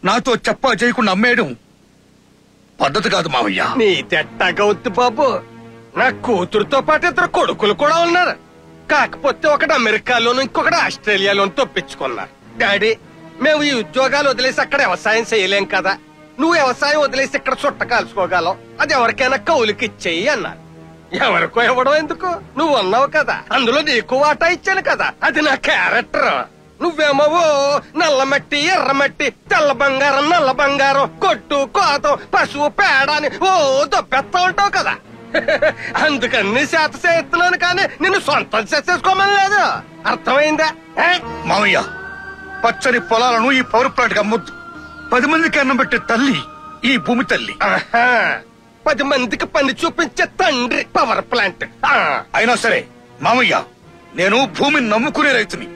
నాతో చెప్పా చేయకుండా అమ్మేయడం పద్ధతి కాదు మావయ్య. నీ తెట్టగవుద్ది బాబు. నా కూతురుతో పాటు 2 కొడుకులు కూడా ఉన్నారు. కాకపోతే ఒకటి అమెరికాలోను, ఇంకొకటి ఆస్ట్రేలియాలోను తప్పించుకున్నారు. డాడీ, మేము ఈ ఉద్యోగాలు వదిలేసి అక్కడ వ్యవసాయం చేయలేం కదా. నువ్వు వ్యవసాయం వదిలేసి ఇక్కడ చుట్ట కాల్చుకోగలవు, అది ఎవరికైనా కౌలుకి ఇచ్చేయి అన్నారు. ఎవరికో ఇవ్వడం ఎందుకు, నువ్వు అన్నావు కదా, అందులో నీకు వాటా ఇచ్చాను కదా, అది నా క్యారెక్టర్. నువ్వేమో నల్లమట్టి, ఎర్రమట్టి, తెల్ల బంగారం, నల్ల బంగారం, కొట్టు, కోతం, పశువు పేడ అని దొబ్బెత్తా ఉంటావు కదా. అందుకని చేత చేస్తున్నాను, కానీ నిన్ను సొంతం చేసేసుకోమని లేదు. అర్థమైందా? మావయ్య, పచ్చని పొలాలను ఈ పవర్ ప్లాంట్ అమ్మొద్దు. 10 మందికి అన్నం పెట్టే తల్లి ఈ భూమి తల్లి. 10 మందికి పని చూపించే తండ్రి పవర్ ప్లాంట్. అయినా సరే మామయ్య, నేను భూమిని నమ్ముకునే రైతుని,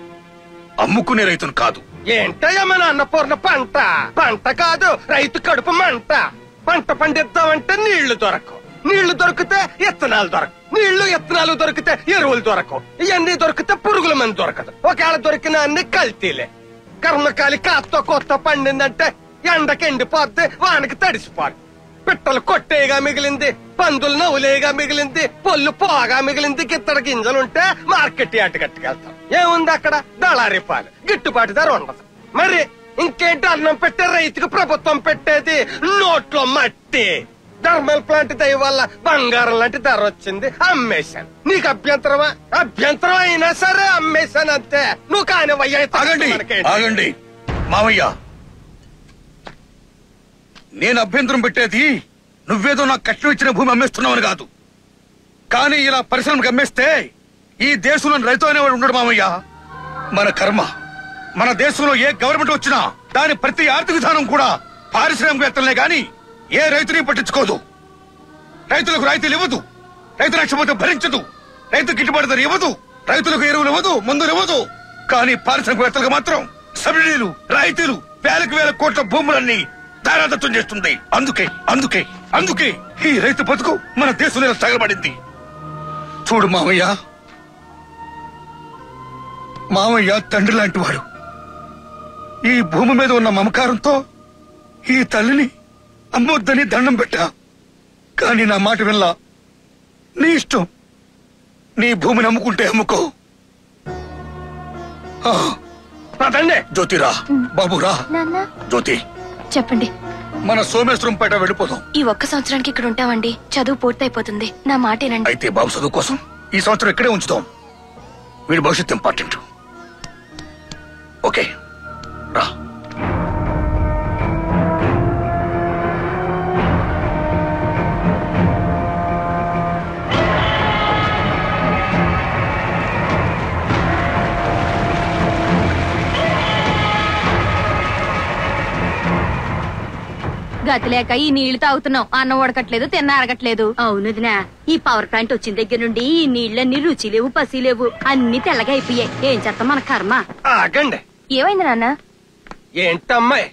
అమ్ముకునే రైతును కాదు. ఏంటయ్యా మన అన్నపూర్ణ పంట? పంట కాదు, రైతు కడుపు మంట. పంట పండిద్దామంటే నీళ్లు దొరకవు, నీళ్లు దొరికితే ఇత్తనాలు దొరకవు, నీళ్లు ఇత్తనాలు దొరికితే ఎరువులు దొరకవు, ఇవన్నీ దొరికితే పురుగుల మంది దొరకదు. ఒకవేళ దొరికిన అన్ని కల్తీలే. కర్మకాలి కాస్తో కొత్త పండిందంటే ఎండకి ఎండిపోద్ది, వానకి తడిసిపోద్ది. పిట్టలు కొట్టేగా మిగిలింది, పందులు నవ్వులేగా మిగిలింది, పొల్లు పోగా మిగిలింది. గిత్తడి గింజలుంటే మార్కెట్ యార్డ్ కట్టుకెళ్తాం. ఏముంది అక్కడ? దళారీ పాలు, గిట్టుబాటు ధర ఉండదు. మరి ఇంకేంటి అన్నం పెట్టే రైతుకు ప్రభుత్వం పెట్టేది? నోట్లో మట్టి. థర్మల్ ప్లాంట్ దయ వల్ల బంగారం లాంటి ధర వచ్చింది, అమ్మేశాను. నీకు అభ్యంతరమా? అభ్యంతరం అయినా సరే అమ్మేశాను అంతే. నువ్వు కానివయ్యా. ఆగండి మావయ్య, నేను అభ్యంతరం పెట్టేది నువ్వేదో నాకు కష్టం ఇచ్చిన భూమి అమ్మేస్తున్నావని కాదు. కానీ ఇలా పరిశ్రమకు అమ్మేస్తే ఈ దేశంలో రైతు అనేవాడు ఉన్నాడు మావయ్య. మన కర్మ. మన దేశంలో ఏ గవర్నమెంట్ వచ్చినా దాని ప్రతి ఆర్థిక విధానం కూడా పారిశ్రామికవేత్తలనే గాని ఏ రైతుని పట్టించుకోదు. రైతులకు రాయితీలు ఇవ్వదు, రైతు నష్టపోతే భరించదు, రైతు గిట్టుబాటు ధర ఇవ్వదు, రైతులకు ఎరువులు ఇవ్వదు, మందులు ఇవ్వదు. కానీ పారిశ్రామికవేత్తలకు మాత్రం సబ్సిడీలు, రాయితీలు, వేలకు వేల కోట్ల భూములన్నీ దారాదత్తం చేస్తుంది. అందుకే ఈ రైతు బతుకు మన దేశంలో తగలబడింది. చూడు మామయ్య తండ్రి లాంటి వాడు. ఈ భూమి మీద ఉన్న మమకారంతో ఈ తల్లిని అమ్మొద్దని దండం పెట్టా. కానీ నా మాట వినలా. నీ ఇష్టం, నీ భూమిని అమ్ముకుంటే అమ్ముకో. జ్యోతిరా, బాబురా. జ్యోతి, చెప్పండి. మన సోమేశ్వరంపేట వెళ్ళిపోదాం. ఈ 1 సంవత్సరానికి ఇక్కడ ఉంటామండి, చదువు పూర్తయిపోతుంది. నా మాటేనండి. అయితే బాబు చదువు కోసం ఈ సంవత్సరం ఇక్కడే ఉంచుతాం. వీడి భవిష్యత్తు ఇంపార్టెంట్. ఓకే, రా. గతి లేక ఈ నీళ్లు తాగుతున్నాం. అన్నం ఉడకట్లేదు, తిన్న అరగట్లేదు. అవునుదినా, ఈ పవర్ ప్లాంట్ వచ్చిన దగ్గర నుండి ఈ నీళ్లన్నీ రుచి లేవు, పసి లేవు, అన్ని తెల్లగా అయిపోయాయి. ఏం చేస్తాం మన కర్మ. ఆగండి. ఏమైంది నాన్న? ఏంటమ్మాయి,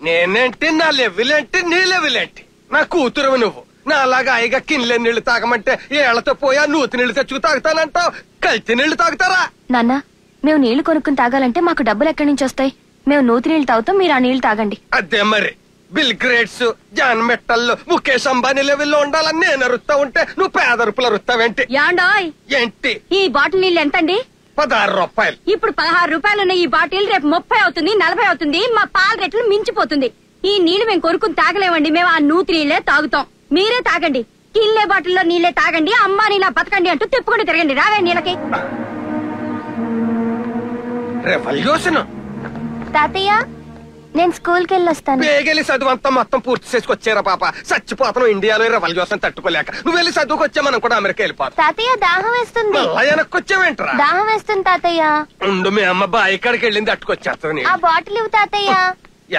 నేనేంటి, నా లెవెలేంటి, నీ లెవెలేంటి? నా కూతురు నువ్వు. నా అలాగా అయ్యగా కిన్లే నీళ్లు తాగమంటే ఏళ్లతో పోయా నూతి నీళ్లు తెచ్చుకు తాగుతానంటావు. కల్తీ నీళ్లు తాగుతారా? నాన్న, మేము నీళ్లు కొనుక్కుని తాగాలంటే మాకు డబ్బులు ఎక్కడి నుంచి వస్తాయి? మేము నూతి నీళ్లు తాగుతాం, మీరు ఆ నీళ్లు తాగండి. అదే మరి. బిల్ గ్రేట్స్, జాన్ మెట్టల్లో, ముఖేష్ అంబానీ లెవెల్లో ఉండాలని నేను అరుస్తా ఉంటే నువ్వు పేదరుపులు అరుస్తావేంటి? యాండాయ్, ఏంటి ఈ బాటిల్ నీళ్ళు ఎంతండి? 16 రూపాయలు. ఇప్పుడు 16 రూపాయలున్న ఈ బాటిల్ రేపు 30 అవుతుంది, 40 అవుతుంది. మా పాల రేట్లు మించిపోతుంది. ఈ నీళ్లు మేము కొనుక్కుని తాగలేమండి. మేము ఆ నూతి నీళ్లే తాగుతాం. మీరే తాగండి. కిల్లే బాటిల్లో నీళ్లే తాగండి. అమ్మా నీలా బతకండి అంటూ తిప్పుకుంటూ తిరగండి. రావే నీళ్ళకి. తాతయ్య నేను స్కూల్కి వెళ్ళొస్తాను. బేగెళ్ళి చదువు అంతా మొత్తం పూర్తి చేసుకొచ్చారా పాప. చచ్చిపోతాం ఇండియాలో రెవల్యూషన్ తట్టుకోలేక. నువ్వు వెళ్ళి చదువుకొచ్చా మనం కూడా అమెరికా వెళ్ళిపోతాం. తాతయ్య దాహం వేస్తుంది. వెనక్కొచ్చావేంట్రా? దాహం వేస్తుంది తాతయ్య. ఉండు మీ అమ్మ బావి కాడికి వెళ్ళింది అట్టుకొచ్చేస్తాను. ఆ బాటిల్ ఇవ్వు తాతయ్య.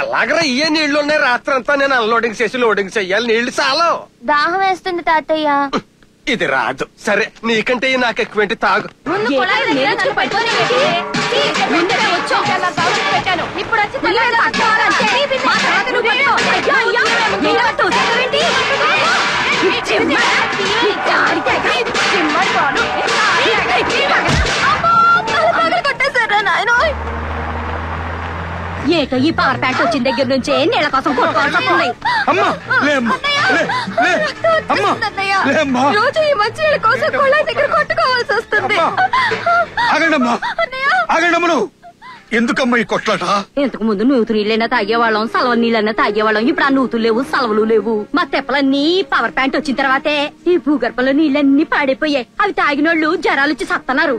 ఎలాగరా ఇయ్యే నీళ్లు ఉన్నాయి. రాత్రంతా నేను అన్లోడింగ్ చేసి లోడింగ్ చెయ్యాలి. నీళ్లు చాలు. దాహం వేస్తుంది తాతయ్య. ఇది రాదు. సరే నీకంటే నాకు ఎక్కువేంటి తాగు. ఏటో ఈ పవర్ ప్యాంట్ వచ్చిన దగ్గర నుంచే నీళ్ళ కోసం కొట్టుకోవాల్సి వస్తుంది. రోజు ఈ మంచి నీళ్ళ కోసం కొళాయి దగ్గర కొట్టుకోవాల్సి వస్తుంది. ఎందుకమ్మా ఈ కొట్లాట? ఇంతకు ముందు నూతు నీళ్ళైనా తాగేవాళ్ళం, సలవ నీళ్ళైనా తాగేవాళ్ళం. ఇప్పుడు ఆ నూతులు లేవు, సలవలు లేవు. మా తెప్పలన్నీ పవర్ ప్యాంట్ వచ్చిన తర్వాతే ఈ భూగర్భంలో నీళ్ళన్నీ పాడైపోయాయి. అవి తాగినోళ్ళు జరాలొచ్చి సత్తన్నారు.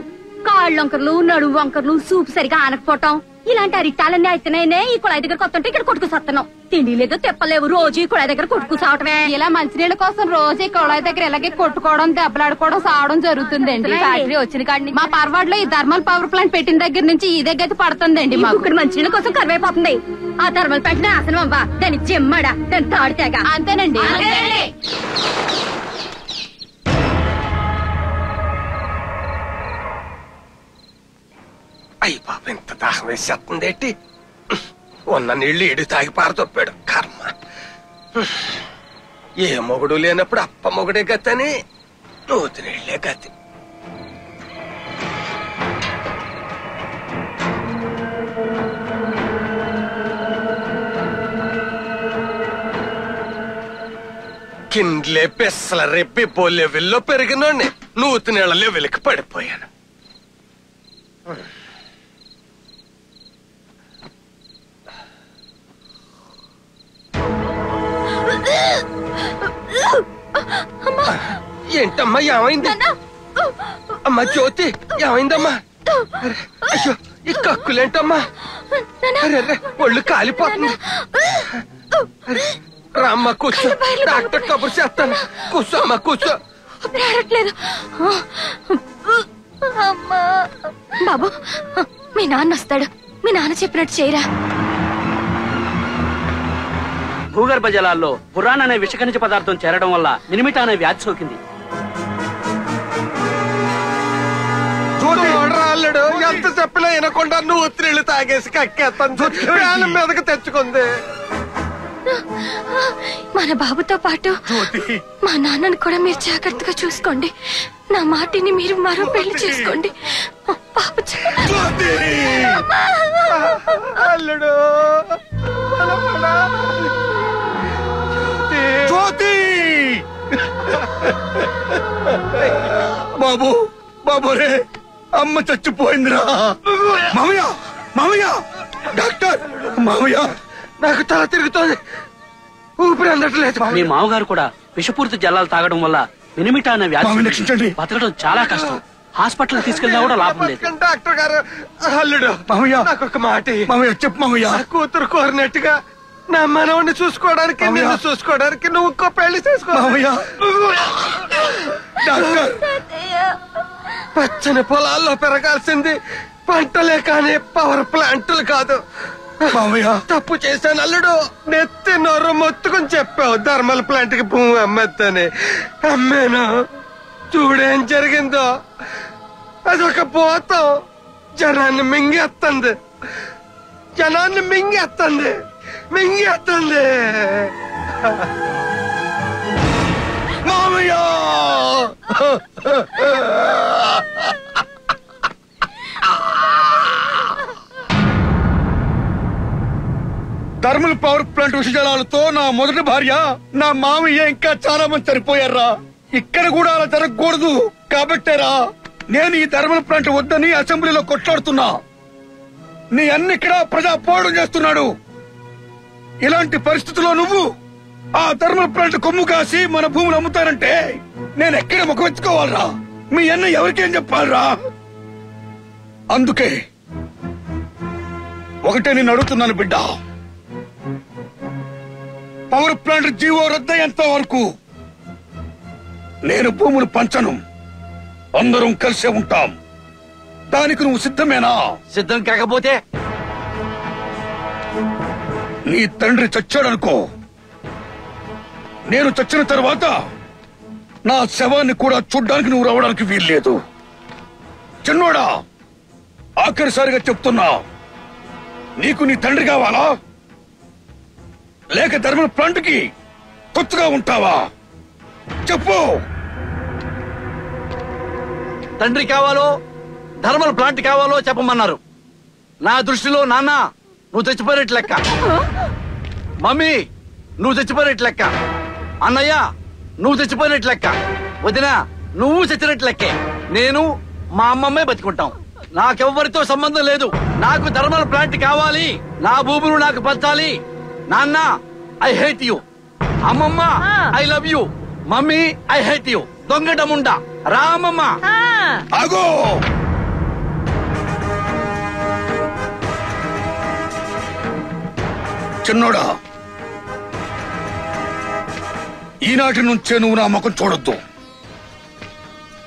కాళ్ళు వంకర్లు, నడుము వంకర్లు, సూపు సరిగా ఆనకపోవటం, ఇలాంటి అరిటాలన్నీ అయితేనే ఈ కుళాయి దగ్గర కొత్తంటే ఇక్కడ కొట్టుకు సత్తనం. తిండి లేదు, తెప్పలేవు. రోజు ఈ కుళాయి దగ్గర కొట్టుకు సావటమే. ఇలా మంచినీళ్ళ కోసం రోజు ఈ కుళాయి దగ్గర ఇలాగే కొట్టుకోవడం, దెబ్బలాడుకోవడం, సావడం జరుగుతుందండి. ఫ్యాక్టరీ వచ్చిన కాడి మా పర్వాడ్ లో ఈ థర్మల్ పవర్ ప్లాంట్ పెట్టిన దగ్గర నుంచి ఈ దగ్గర పడుతుందండి. ఇక్కడ మంచినీళ్ళ కోసం కరువైపోతుంది. ఆ థర్మల్ ప్లాంట్ నాశనం అవ్వా. దాని చెమ్మడా, దాని తాడితేగా. అంతేనండి. అయ్యి పాప ఎంత దాహం వేసేస్తుందేంటి. ఉన్న నీళ్లు ఇడి తాగి పారదొప్పాడు. కర్మ. ఏ మొగుడు లేనప్పుడు అప్ప మొగుడే గతని నూతి నీళ్లే గతి. కిండ్లే పెసల రెప్పి లెవెల్లో పెరిగినోడ్ని నూతి నీళ్ల లెవెల్కి పడిపోయాను. ఏంటమ్మా ఏమైంది? అమ్మా జ్యోతి ఏమైందమ్మా? అయ్యో ఈ కక్కులేంటమ్మా? ఒళ్ళు కాలిపోతుంది. రామ్మా కూర్చో, డాక్టర్ కబురు చేస్తాను. కూర్చో అమ్మా కూర్చో. బాబు మీ నాన్న వస్తాడు. మీ నాన్న చెప్పినట్టు చేయరా. భూగర్భ జలాల్లో పురాణ అనే విషఖనిజ పదార్థం చేరడం వల్ల నినిమిట అనే వ్యాధి సోకింది. అల్లుడు ఎంత చెప్పినా వినకుండా నువ్వు నీళ్లు తాగేసి కక్కేస్తాను. ప్రాణం మీదకి తెచ్చుకుంది. మన బాబుతో పాటు మా నాన్నను కూడా మీరు జాగ్రత్తగా చూసుకోండి. నా మాటిని మీరు మరో పెళ్లి చేసుకోండి. బాబు అల్లుడు జ్యోతి బాబు బాబు రే అమ్మ చచ్చిపోయిందిరా. మామయ్య మామయ్య డాక్టర్ మామయ్య నాకు తల తిరుగుతోంది. ఊపిరి అందట్లేదు. మీ మామగారు కూడా విషపూరిత జలాలు తాగడం వల్ల నినిమిట అనే వ్యాధి బతకడం చాలా కష్టం. హాస్పిటల్ తీసుకెళ్ళినా కూడా లాభం లేదు. డాక్టర్ గారు అల్లుడు నాకు ఒక మాట చెప్పు మామయ్య. కూతురు కోరినట్టుగా నా మనవణ్ణి చూసుకోవడానికి నిన్ను చూసుకోవడానికి నువ్వు ఇంకో పెళ్లి చేసుకో. పచ్చని పొలాల్లో పెరగాల్సింది పంటలే కానీ పవర్ ప్లాంట్లు కాదు. తప్పు చేశాను అల్లుడు. నెత్తి నొర్రు మొత్తుకుని చెప్పావు థర్మల్ ప్లాంట్ కి భూమి అమ్మేత్తని. అమ్మాను. చూడేం జరిగిందో. అదొక పోతం జనాన్ని మింగేస్తుంది. జనాన్ని మింగేస్తుంది. మింగేస్తుంది. మామయ్య థర్మల్ పవర్ ప్లాంట్ విషజలాలతో నా మొదటి భార్య నా మామయ్య ఇంకా చాలా మంది చనిపోయారా. ఇక్కడ కూడా అలా జరగకూడదు కాబట్టేరా నేను ఈ థర్మల్ ప్లాంట్ వద్దని అసెంబ్లీలో కొట్లాడుతున్నా. నీ అన్ని ఇక్కడ ప్రజా పోరాటం చేస్తున్నాడు. ఇలాంటి పరిస్థితుల్లో నువ్వు ఆ థర్మల్ ప్లాంట్ కొమ్ము కాసి మన భూములు అమ్ముతానంటే నేను ఎక్కడ ముఖం ఎత్తుకోవాలరా? మీ అన్న ఎవరికేం చెప్పాలరా? అందుకే ఒకటే నేను అడుగుతున్నాను బిడ్డ, పవర్ ప్లాంట్ జీవో రద్దయ్యేంత వరకు నేను భూములు పంచను. అందరం కలిసే ఉంటాం. దానికి నువ్వు సిద్ధమేనా? సిద్ధం కాకపోతే నీ తండ్రి చచ్చాడనుకో, నేను చచ్చిన తర్వాత నా శవాన్ని కూడా చూడ్డానికి నువ్వు రావడానికి వీల్లేదు. చిన్నోడా, ఆఖరిసారిగా చెప్తున్నా, నీకు నీ తండ్రి కావాలా లేక థర్మల్ ప్లాంట్ కి కొత్తగా ఉంటావా? చెప్పు. తండ్రి కావాలో థర్మల్ ప్లాంట్ కావాలో చెప్పమన్నారు. నా దృష్టిలో నాన్న నువ్వు చచ్చిపోయినట్టు లెక్క, మమ్మీ నువ్వు చచ్చిపోయినట్టు లెక్క, అన్నయ్య నువ్వు చచ్చిపోయినట్టు లెక్క, వదిన నువ్వు చచ్చినట్టు లెక్కే. నేను మా అమ్మమ్మే బతికుంటాం. నాకెవ్వరితో సంబంధం లేదు. నాకు థర్మల్ ప్లాంట్ కావాలి, నా భూములు నాకు పంచాలి. నాన్న ఐ హేట్ యు, అమ్మమ్మ I love you, mummy I hate you. దొంగటముండా రామమ్మ. ఆగో, చిన్నోడా, ఈనాటి నుంచే నువ్వు నా ముఖం చూడొద్దు.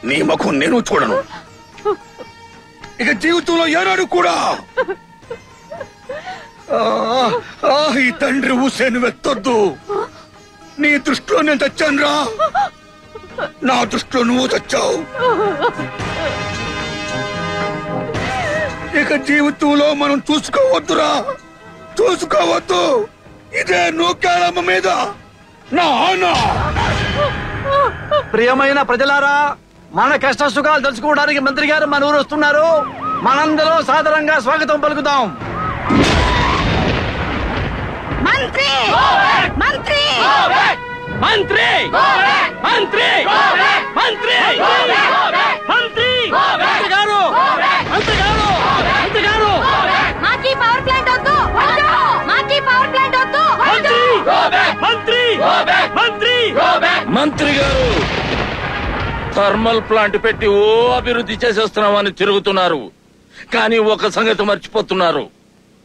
నీ ముఖం నేను చూడను. ఇక జీవితంలో ఏనాడు కూడా ఈ తండ్రి ఊసేను వెత్తొద్దు. నీ దృష్టిలో నేను చచ్చానురా, నా దృష్టిలో నువ్వు చచ్చావు. ఇక జీవితంలో మనం చూసుకోవద్దురా, చూసుకోవద్దు. ఇదే నూకాలమ్మ మీద నా ఆనా. ప్రియమైన ప్రజలారా, మన కష్ట సుఖాలు తెలుసుకోవడానికి మంత్రి గారు మన ఊరు వస్తున్నారు. మనందరం సాదరంగా స్వాగతం పలుకుదాం. మంత్రి మంత్రి మంత్రి మంత్రి మంత్రి మంత్రి గారు, మంత్రి గారు, మంత్రి గారు, మాకీ పవర్ ప్లాంట్ వద్దు, మాకీ పవర్ ప్లాంట్ వద్దు. మంత్రి మంత్రి మంత్రి గారు, థర్మల్ ప్లాంట్ పెట్టి ఓ అభివృద్ధి చేసేస్తున్నామని తిరుగుతున్నారు. కానీ ఒక సంగతి మర్చిపోతున్నారు.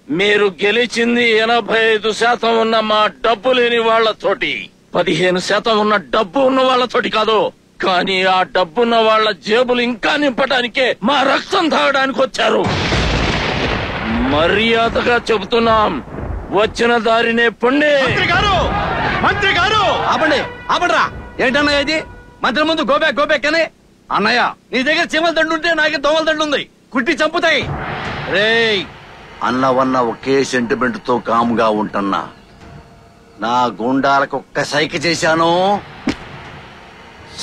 మీరు గెలిచింది 85% ఉన్న మా డబ్బు లేని వాళ్లతోటి, 15% ఉన్న డబ్బు ఉన్న వాళ్లతోటి కాదు. కానీ ఆ డబ్బున్న వాళ్ల జేబులు ఇంకా నింపడానికే మా రక్తం తాగడానికి వచ్చారు. మర్యాదగా చెబుతున్నాం, వచ్చిన దారినే పొండి. మంత్రి గారు ఆపండి, ఆపండిరా. ఏంటన్నయ్య ఇది? మంత్రి ముందు గోబ్యాక్ గోబ్యాక్ అని. అన్నయ్య, నీ దగ్గర చీమల దండు ఉంటే నాకే దోమల దండు ఉంది, కుట్టి చంపుతాయి. రేయ్, అన్నవన్న ఒకే సెంటిమెంట్ తో కామ్గా ఉంటున్నా. నా గుండాలకు ఒక్క సైక చేశాను,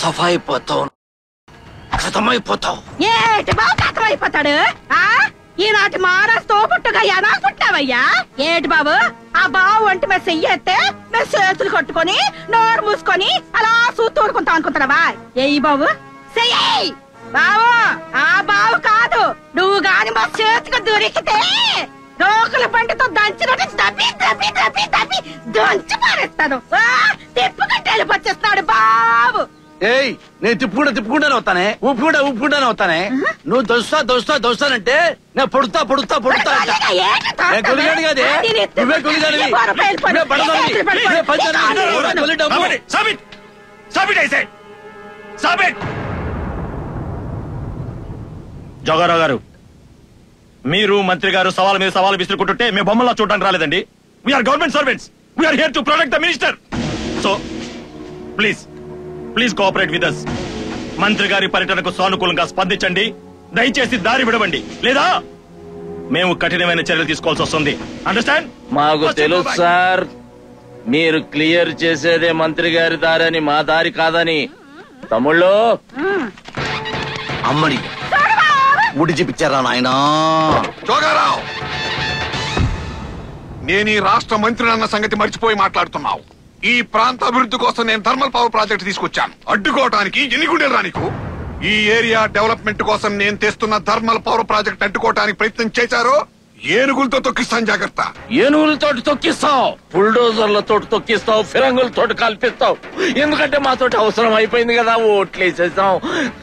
సఫాయిపోతావు, ఖతమైపోతావు. ఏటి బాబు కథమైపోతాడు? ఈనాటి మారాస్తో పుట్టుగా ఎలా పుట్టావయ్యా? ఏటి బాబు, ఆ బావు వంటి మీద చెయ్యేస్తే మేము చేతులు కట్టుకొని నోరు మూసుకొని అలా సూతూడుకుంటాం అనుకుంటున్నావా? ఏయి బాబు, చెయ్యి బావు. ఆ బావు కాదు, నువ్వు గాని మా చేతికి దొరికితే రోకుల బండితో దంచినట్టు దబ్బి దబ్బి దబ్బి దబ్బి దంచి పారేస్తాను. తిప్పుకుంటే వెళ్ళిపోచ్చేస్తున్నాడు బాబు. ఏయ్, నేను తిప్పుకుంటానే వస్తానే, ఊపుకుంటానే వస్తానే. నువ్వు దోస్తానంటే నేను పొడుతా కొలిగాడు కదే. నువ్వే కొలిగాడివి, నువ్వే పడదానివి, నువ్వే పంచాలి. జోగారావు గారు, మీరు మంత్రి గారు సవాల్ మీద సవాల్ విసురుకుంటుంటే మేము బొమ్మలా చూడడానికి రాలేదండి. We are government servants, we are here to protect the minister. So please cooperate with us. మంత్రి గారి పర్యటనకు సానుకూలంగా స్పందించండి. దయచేసి దారి విడవండి, లేదా మేము కఠినమైన చర్యలు తీసుకోవాల్సి వస్తుంది. అండర్స్టాండ్? మాకు తెలుసు సార్, మీరు క్లియర్ చేసేదే మంత్రి గారి దారని, మా దారి కాదని. తమ్ముళ్ళు, అమ్మడి ముడి చూపించారా నాయనా? జోగారావు, నేను ఈ రాష్ట్ర మంత్రి అన్న సంగతి మర్చిపోయి మాట్లాడుతున్నావు. ఈ ప్రాంత అభివృద్ధి కోసం నేను థర్మల్ పవర్ ప్రాజెక్ట్ తీసుకొచ్చాను. అడ్డుకోవటానికి ఎన్ని గుండెలు రా నీకు? ఈ ఏరియా డెవలప్మెంట్ కోసం నేను తెస్తున్న థర్మల్ పవర్ ప్రాజెక్ట్ అడ్డుకోవటానికి ప్రయత్నం చేశారో ఏనుగులతో తొక్కిస్తాను, జాగ్రత్త. ఏనుగులతో తొక్కిస్తావు, బుల్డోజర్లతో తొక్కిస్తావు, ఫిరంగులతో కల్పిస్తావు. ఎందుకంటే మాతోటి అవసరం అయిపోయింది కదా, ఓట్లేసేసాం.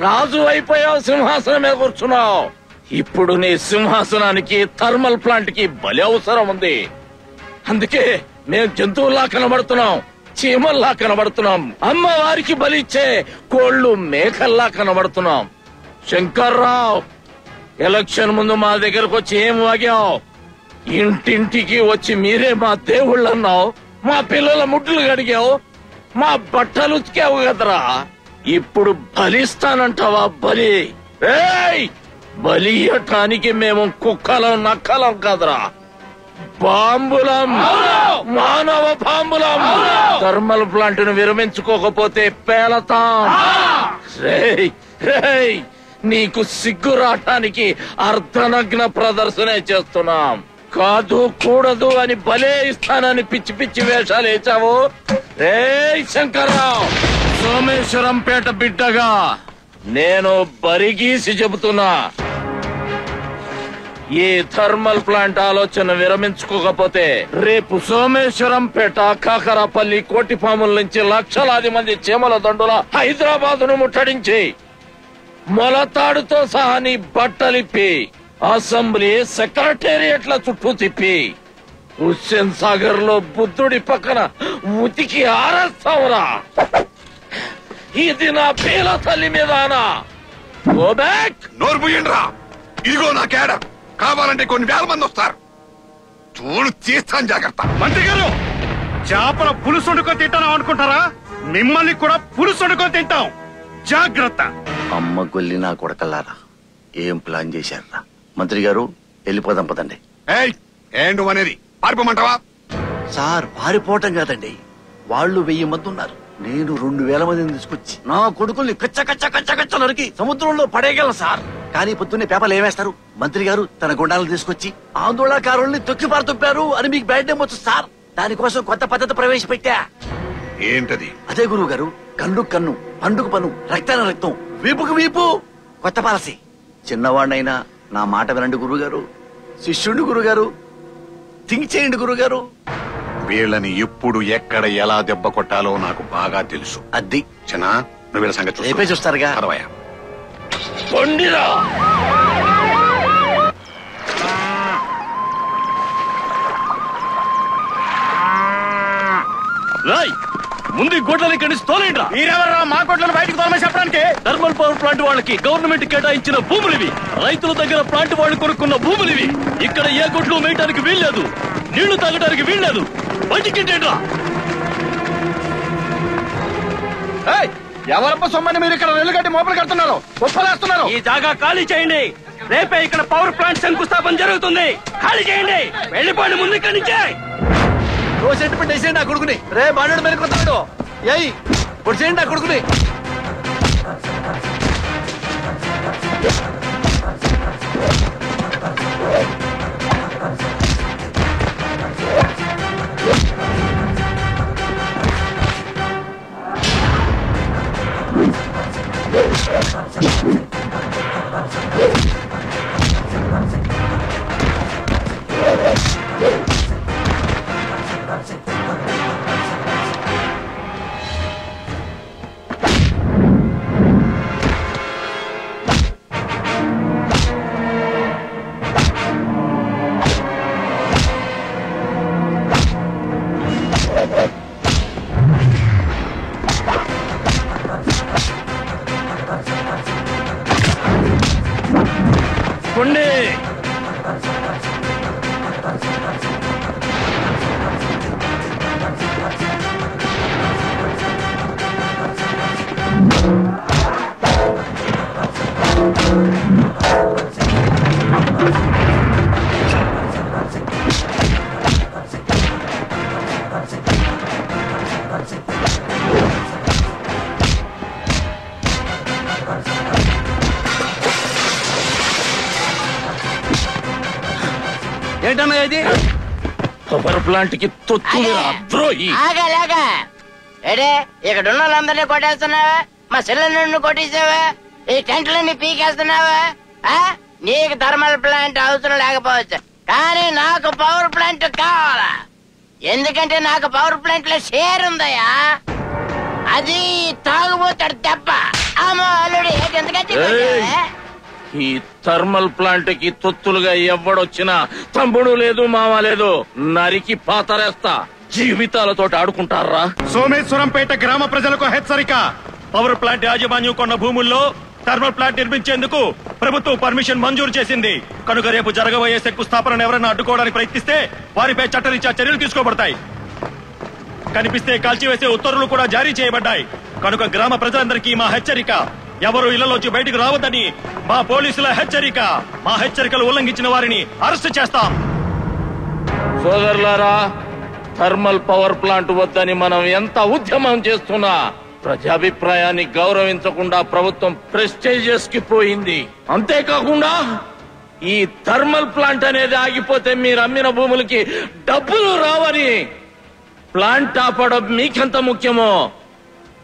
రాజు అయిపోయావు, సింహాసనం మీద కూర్చున్నావు. ఇప్పుడు నీ సింహాసనానికి థర్మల్ ప్లాంట్ కి బలి అవసరం ఉంది. అందుకే మేము జంతువుల్లా కనబడుతున్నాం, చీమల్లా కనబడుతున్నాం, అమ్మవారికి బలిచ్చే కోళ్లు మేకల్లా కనబడుతున్నాం. శంకర్రావు, ఎలక్షన్ ముందు మా దగ్గరకు వచ్చి ఏం వాగావు? ఇంటింటికి వచ్చి మీరే మా దేవుళ్ళన్నావు, మా పిల్లల ముడ్లు గడిగావు, మా బట్టలు ఉతికావు కదరా. ఇప్పుడు బలిస్తానంటావా? బలి బలి ఇవ్వటానికి మేము కుక్కలం నక్కలం కదరా, బాంబులం, మానవ బాంబులం. థర్మల్ ప్లాంట్ ను విరమించుకోకపోతే పేలతాం. నీకు సిగ్గు రావటానికి అర్ధనగ్న ప్రదర్శనే చేస్తున్నాం. కాదు కూడదు అని బలే ఇస్తానని పిచ్చి పిచ్చి వేషాలు వేచావు. శంకర్రావు, సోమేశ్వరంపేట బిడ్డగా నేను బరిగీసి చెబుతున్నా, ఈ థర్మల్ ప్లాంట్ ఆలోచన విరమించుకోకపోతే రేపు సోమేశ్వరంపేట, కాకరాపల్లి, కోటిపాముల నుంచి లక్షలాది మంది చీమల దండుల హైదరాబాద్ ను ముట్టడించి మొలతాడుతో సహా నీ బట్టలిప్పి అసెంబ్లీ, సెక్రటేరియట్ల చుట్టూ తిప్పి హుస్సేన్ సాగర్ లో బుద్ధుడి పక్కన ఉతికి ఆరేస్తావురా. ఇది నా పీల తల్లి మీదానా? నోరు ముయ్యండిరా. ఇదిగో నా క్యాడర్. కావాలంటే కొన్ని వేల మంది వస్తారు. చూడు, చేస్తాను, జాగ్రత్త. మంత్రి గారు, చేపల పులుసు వండుకొని తింటాం అనుకుంటారా? మిమ్మల్ని కూడా పులుసు వండుకొని తింటాం, జాగ్రత్త. అమ్మ గొల్లి నా కొడకల్లారా, ఏం ప్లాన్ చేశారా? మంత్రి గారు, వెళ్ళిపోదాం పదండి. ఏండు అనేది పారిపోమంటావా? సార్, పారిపోవటం కాదండి, వాళ్ళు 1000 మంది ఉన్నారు. నేను 2000 మందిని తీసుకొచ్చి నా కొడుకుల్ని కచ్చ కచ్చ కచ్చ కచ్చ నరికి సముద్రంలో పడేయగలను సార్. కానీ పొద్దున్నే పేపర్లు ఏమేస్తారు? మంత్రి గారు తన గుండాలను తీసుకొచ్చి ఆందోళనకారుల్ని తొక్కి పారుతొప్పారు అని మీకు బ్యాడ్ నేమ్ వచ్చు సార్. దానికోసం కొత్త పద్ధతి ప్రవేశపెట్టా. ఏంటది? అదే గురువు గారు, కన్ను కన్ను, పండుకు పన్ను, రక్తాన రక్తం, వీపుకు వీపు. కొత్త పాలసీ. చిన్నవాడినైనా నా మాట వినండి గురుగారు, శిష్యుడి గురుగారు, థింక్ చేయండి గురుగారు. వీళ్ళని ఎప్పుడు ఎక్కడ ఎలా దెబ్బ కొట్టాలో నాకు బాగా తెలుసు. అది చిన్న, నువ్వు వీళ్ళ సంగతి రేపే చూస్తారుగా. అరవయ ముందు గొడ్లని కనిసి తోలేండ్రా. మీరెవర్రా మా గొడ్లను బయటకు తోలమని చెప్పడానికి? థర్మల్ పవర్ ప్లాంట్ వాళ్ళకి గవర్నమెంట్ కేటాయించిన భూములివి, రైతుల దగ్గర ప్లాంట్ వాళ్ళు కొనుక్కున్న భూములివి. ఇక్కడ ఏ గొడ్లు మేయటానికి వీల్లేదు, నీళ్లు తాగడానికి వీల్లేదు. బయటికింటేంట్రా. ఎవరప్ప సొమ్మని మీరు ఇక్కడ రెల్లు కట్టి మోపలు కడుతున్నారు, ఉప్పలేస్తున్నారు? ఈ జాగా ఖాళీ చేయండి. రేపే ఇక్కడ పవర్ ప్లాంట్ శంకుస్థాపన జరుగుతుంది. ఖాళీ చేయండి, వెళ్ళిపోండి ముందు ఇక్కడి నుంచే. సెంటిమెంట్ వేసేయండి నా కొడుకుని. రే బాణుడు మీద కొత్తాడు, ఏయ్ పొడిచేయండి నా కొడుకుని. ఏంటన్నా ఇది? పవర్ ప్లాంట్ కి ఆగలాగా ఏడే, ఇక్కడ ఉన్న వాళ్ళందరినీ కొట్టేస్తున్నావా? మా సిలిండర్ కొట్టేసావా? ఈ టెంట్లన్నీ పీకేస్తున్నావా? నీకు థర్మల్ ప్లాంట్ అవసరం లేకపోవచ్చు, కానీ నాకు పవర్ ప్లాంట్ కావాలా, ఎందుకంటే నాకు పవర్ ప్లాంట్ లో షేర్ ఉందయ్యా. అది తాగుబోతాడు దెబ్బ. అల్లుడు ఎందుకంటే ఈ థర్మల్ ప్లాంట్ కి తొత్తులుగా ఎవడొచ్చినా తమ్ముడు లేదు మామ లేదు నరికి పాతరేస్తా. జీవితాలతో ఆడుకుంటారా? సోమేశ్వరంపేట గ్రామ ప్రజలకు హెచ్చరిక. పవర్ ప్లాంట్ యాజమాన్యం కొన్న భూముల్లో థర్మల్ ప్లాంట్ నిర్మించేందుకు ప్రభుత్వం పర్మిషన్ మంజూరు చేసింది కనుక రేపు జరగబోయే శంకుస్థాపనను ఎవరైనా అడ్డుకోవడానికి ప్రయత్నిస్తే వారిపై చట్టరీత్యా చర్యలు తీసుకోబడతాయి. కనిపిస్తే కాల్చివేసే ఉత్తర్వులు కూడా జారీ చేయబడ్డాయి. కనుక గ్రామ ప్రజలందరికీ మా హెచ్చరిక, ఎవరు ఇళ్లలోంచి బయటకు రావద్దని మా పోలీసుల హెచ్చరిక. మా హెచ్చరికలు ఉల్లంఘించిన వారిని అరెస్టు చేస్తాం. సోదరులారా, థర్మల్ పవర్ ప్లాంట్ వద్దని మనం ఎంత ఉద్యమం చేస్తున్నా ప్రజాభిప్రాయాన్ని గౌరవించకుండా ప్రభుత్వం ప్రెస్టేజియస్ కి పోయింది. అంతేకాకుండా ఈ థర్మల్ ప్లాంట్ అనేది ఆగిపోతే మీరు అమ్మిన భూములకి డబ్బులు రావని, ప్లాంట్ ఆపడం మీకెంత ముఖ్యమో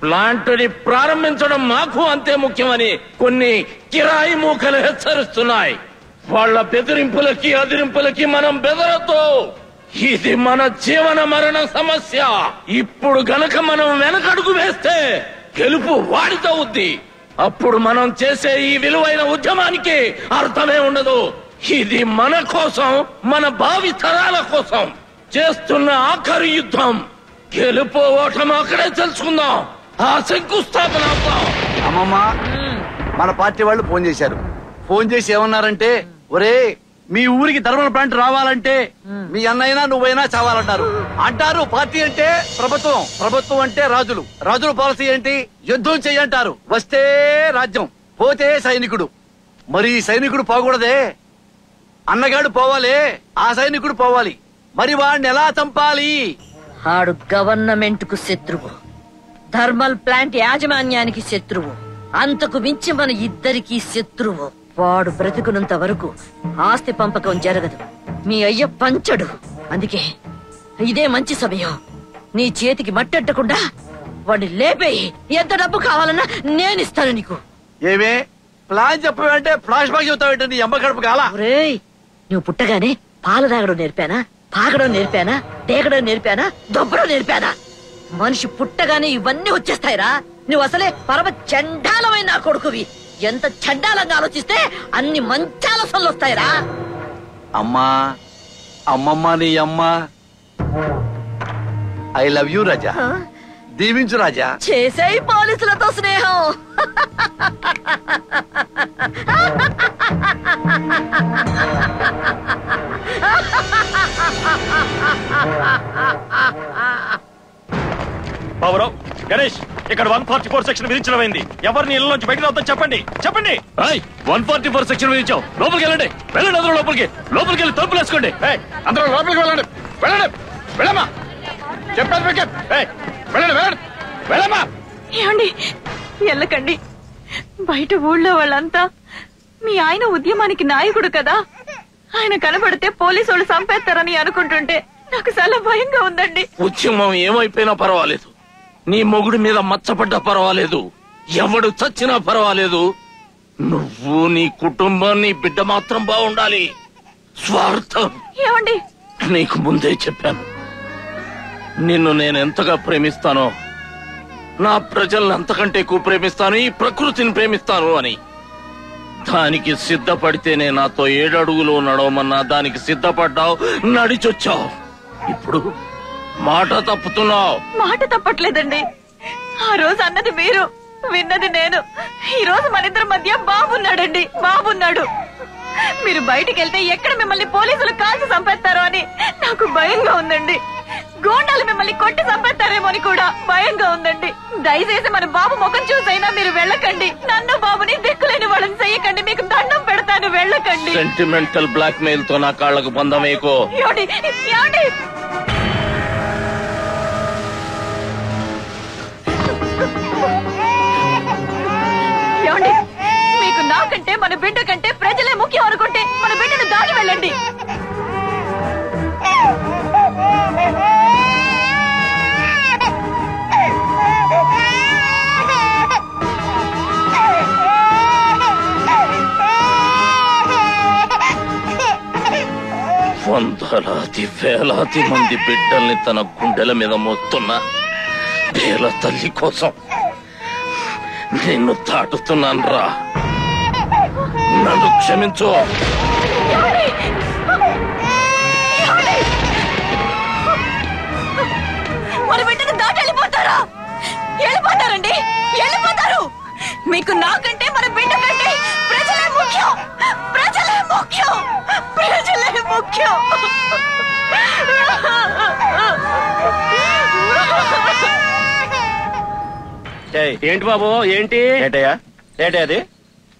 ప్లాంట్ ని ప్రారంభించడం మాకు అంతే ముఖ్యమని కొన్ని కిరాయి మూకలు హెచ్చరిస్తున్నాయి. వాళ్ళ బెదిరింపులకి అదిరింపులకి మనం బెదరతో. ఇది మన జీవన మరణ సమస్య. ఇప్పుడు గనక మనం వెనకడుగు వేస్తే గెలుపు వాడితవుద్ది. అప్పుడు మనం చేసే ఈ విలువైన ఉద్యమానికి అర్థమే ఉండదు. ఇది మన కోసం, మన భావి తరాల కోసం చేస్తున్న ఆఖరి యుద్ధం. గెలుపు ఓటమి అక్కడే తెలుసుకుందాం. ఆ శంకుస్థాపన అమ్మమ్మ, మన పార్టీ వాళ్ళు ఫోన్ చేశారు. ఫోన్ చేసి ఏమన్నారంటే, ఒరే మీ ఊరికి థర్మల్ ప్లాంట్ రావాలంటే మీ అన్నైనా నువ్వైనా చావాలంటారు. అంటారు పార్టీ అంటే ప్రభుత్వం, ప్రభుత్వం అంటే రాజులు, రాజుల పాలసీ ఏంటి యుద్ధం చెయ్యంటారు. వస్తే రాజ్యం, పోతే సైనికుడు. మరి సైనికుడు పోకూడదే, అన్నగాడు పోవాలే, ఆ సైనికుడు పోవాలి. మరి వాడిని ఎలా చంపాలి? ఆడు గవర్నమెంట్ కు శత్రువు, థర్మల్ ప్లాంట్ యాజమాన్యానికి శత్రువు, అంతకు మించి మన ఇద్దరికి శత్రువు. వాడు బ్రతుకున్నంత వరకు ఆస్తి పంపకం జరగదు. మీ అయ్య పంచడు. అందుకే ఇదే మంచి సమయం. నీ చేతికి మట్టెట్టకుండా వాడిని లేపేయి. ఎంత డబ్బు కావాలన్నా నేనిస్తాను నీకు. ఏమే ప్లాన్ చెప్పావంటే ఫ్లాష్ బ్యాక్ చెబుతావేంటే నీ అమ్మ కడుపు కాలా? నువ్వు పుట్టగానే పాలు తాగడం నేర్పానా, పాకడం నేర్పానా, టేకడం నేర్పానా, దొబ్బడం నేర్పానా? మనిషి పుట్టగానే ఇవన్నీ వచ్చేస్తాయిరా. నువ్వు అసలే పరమ చండాలమైన నా కొడుకువి. ఎంత చండాలంగా ఆలోచిస్తే అన్ని మంచి ఆలోచనలు వస్తాయిరా. అమ్మా, అమ్మమ్మ నీ అమ్మ. ఐ లవ్ యూ రాజా. దీవించు రాజా. చేసేయి పోలీసులతో స్నేహం. బాబురావు, గణేష్, ఇక్కడ 144 సెక్షన్ విధించడమైంది. ఎవరిని ఇళ్లలోంచి బయటకు రావద్దని చెప్పండి. చెప్పండి. 144 సెక్షన్ విధించావు. లోపలికి వెళ్ళండి, వెళ్ళండి. అందరూ లోపలికి వెళ్ళి తలుపులు వేసుకోండి. అందరూ లోపలికి వెళ్ళండి, వెళ్ళండి, వెళ్ళమ్మా. చెప్పండి, వెళ్ళండి, వెళ్ళండి, వెళ్ళమ్మా. ఏమండి, వెళ్ళకండి. బయట ఊళ్ళో వాళ్ళంతా మీ ఆయన ఉద్యమానికి నాయకుడు కదా, ఆయన కనబడితే పోలీసు వాళ్ళు చంపేస్తారని అనుకుంటుంటే నాకు చాలా భయంగా ఉందండి. ఉద్యమం ఏమైపోయినా పర్వాలేదు, నీ మొగుడి మీద మచ్చపడ్డా పర్వాలేదు, ఎవడు చచ్చినా పర్వాలేదు, నువ్వు, నీ కుటుంబం, నీ బిడ్డ మాత్రం బాగుండాలి. స్వార్థం. ఏమండి, నీకు ముందే చెప్పాను, నిన్ను నేను ఎంతగా ప్రేమిస్తానో, నా ప్రజల్ని అంతకంటే ఎక్కువ ప్రేమిస్తాను, ఈ ప్రకృతిని ప్రేమిస్తాను అని. దానికి సిద్ధపడితేనే నాతో 7 అడుగులు నడవమన్నా దానికి సిద్ధపడ్డావు, నడిచొచ్చావు. ఇప్పుడు మాట తప్పుతున్నావు. మాట తప్పట్లేదండి. ఆ రోజు అన్నది మీరు, విన్నది నేను. ఈ రోజు మన ఇద్దరి మధ్య బాబున్నాడండి, బాబున్నాడు. మీరు బయటికి వెళ్తే ఎక్కడ మిమ్మల్ని పోలీసులు కాల్చి చంపేస్తారో అని నాకు భయంగా ఉందండి. గోండాలు మిమ్మల్ని కొట్టి చంపేస్తారేమో అని కూడా భయంగా ఉందండి. దయచేసి మన బాబు ముఖం చూసైనా మీరు వెళ్ళకండి. నన్ను బాబుని దిక్కులేని వాళ్ళని చెయ్యకండి. మీకు దండం పెడతాను, వెళ్ళకండి. సెంటిమెంటల్ బ్లాక్ మెయిల్ తో నా కాళ్లకు బంధమేకో. ఏమండి, ఏమండి? ఏమండి, మీకు నాకంటే మన బిడ్డ కంటే ప్రజలే ముఖ్యం అనుకుంటే మన బిడ్డను దాగి వెళ్ళండి. వందలాది వేలాది మంది బిడ్డల్ని తన గుండెల మీద మోస్తున్న పేల తల్లి కోసం నిన్ను దాటుతున్నాను రా. నన్ను క్షమించు. మన బిడ్డను దాటి వెళ్ళిపోతారా? వెళ్ళిపోతారండి, వెళ్ళిపోతారు. మీకు నాకంటే మన బిడ్డ కంటే ప్రజలే ముఖ్యం, ప్రజలే ముఖ్యం, ప్రజలే ముఖ్యం. ఏంటి బాబు ఏంటి ఏంటయ్యా ఏంటి అది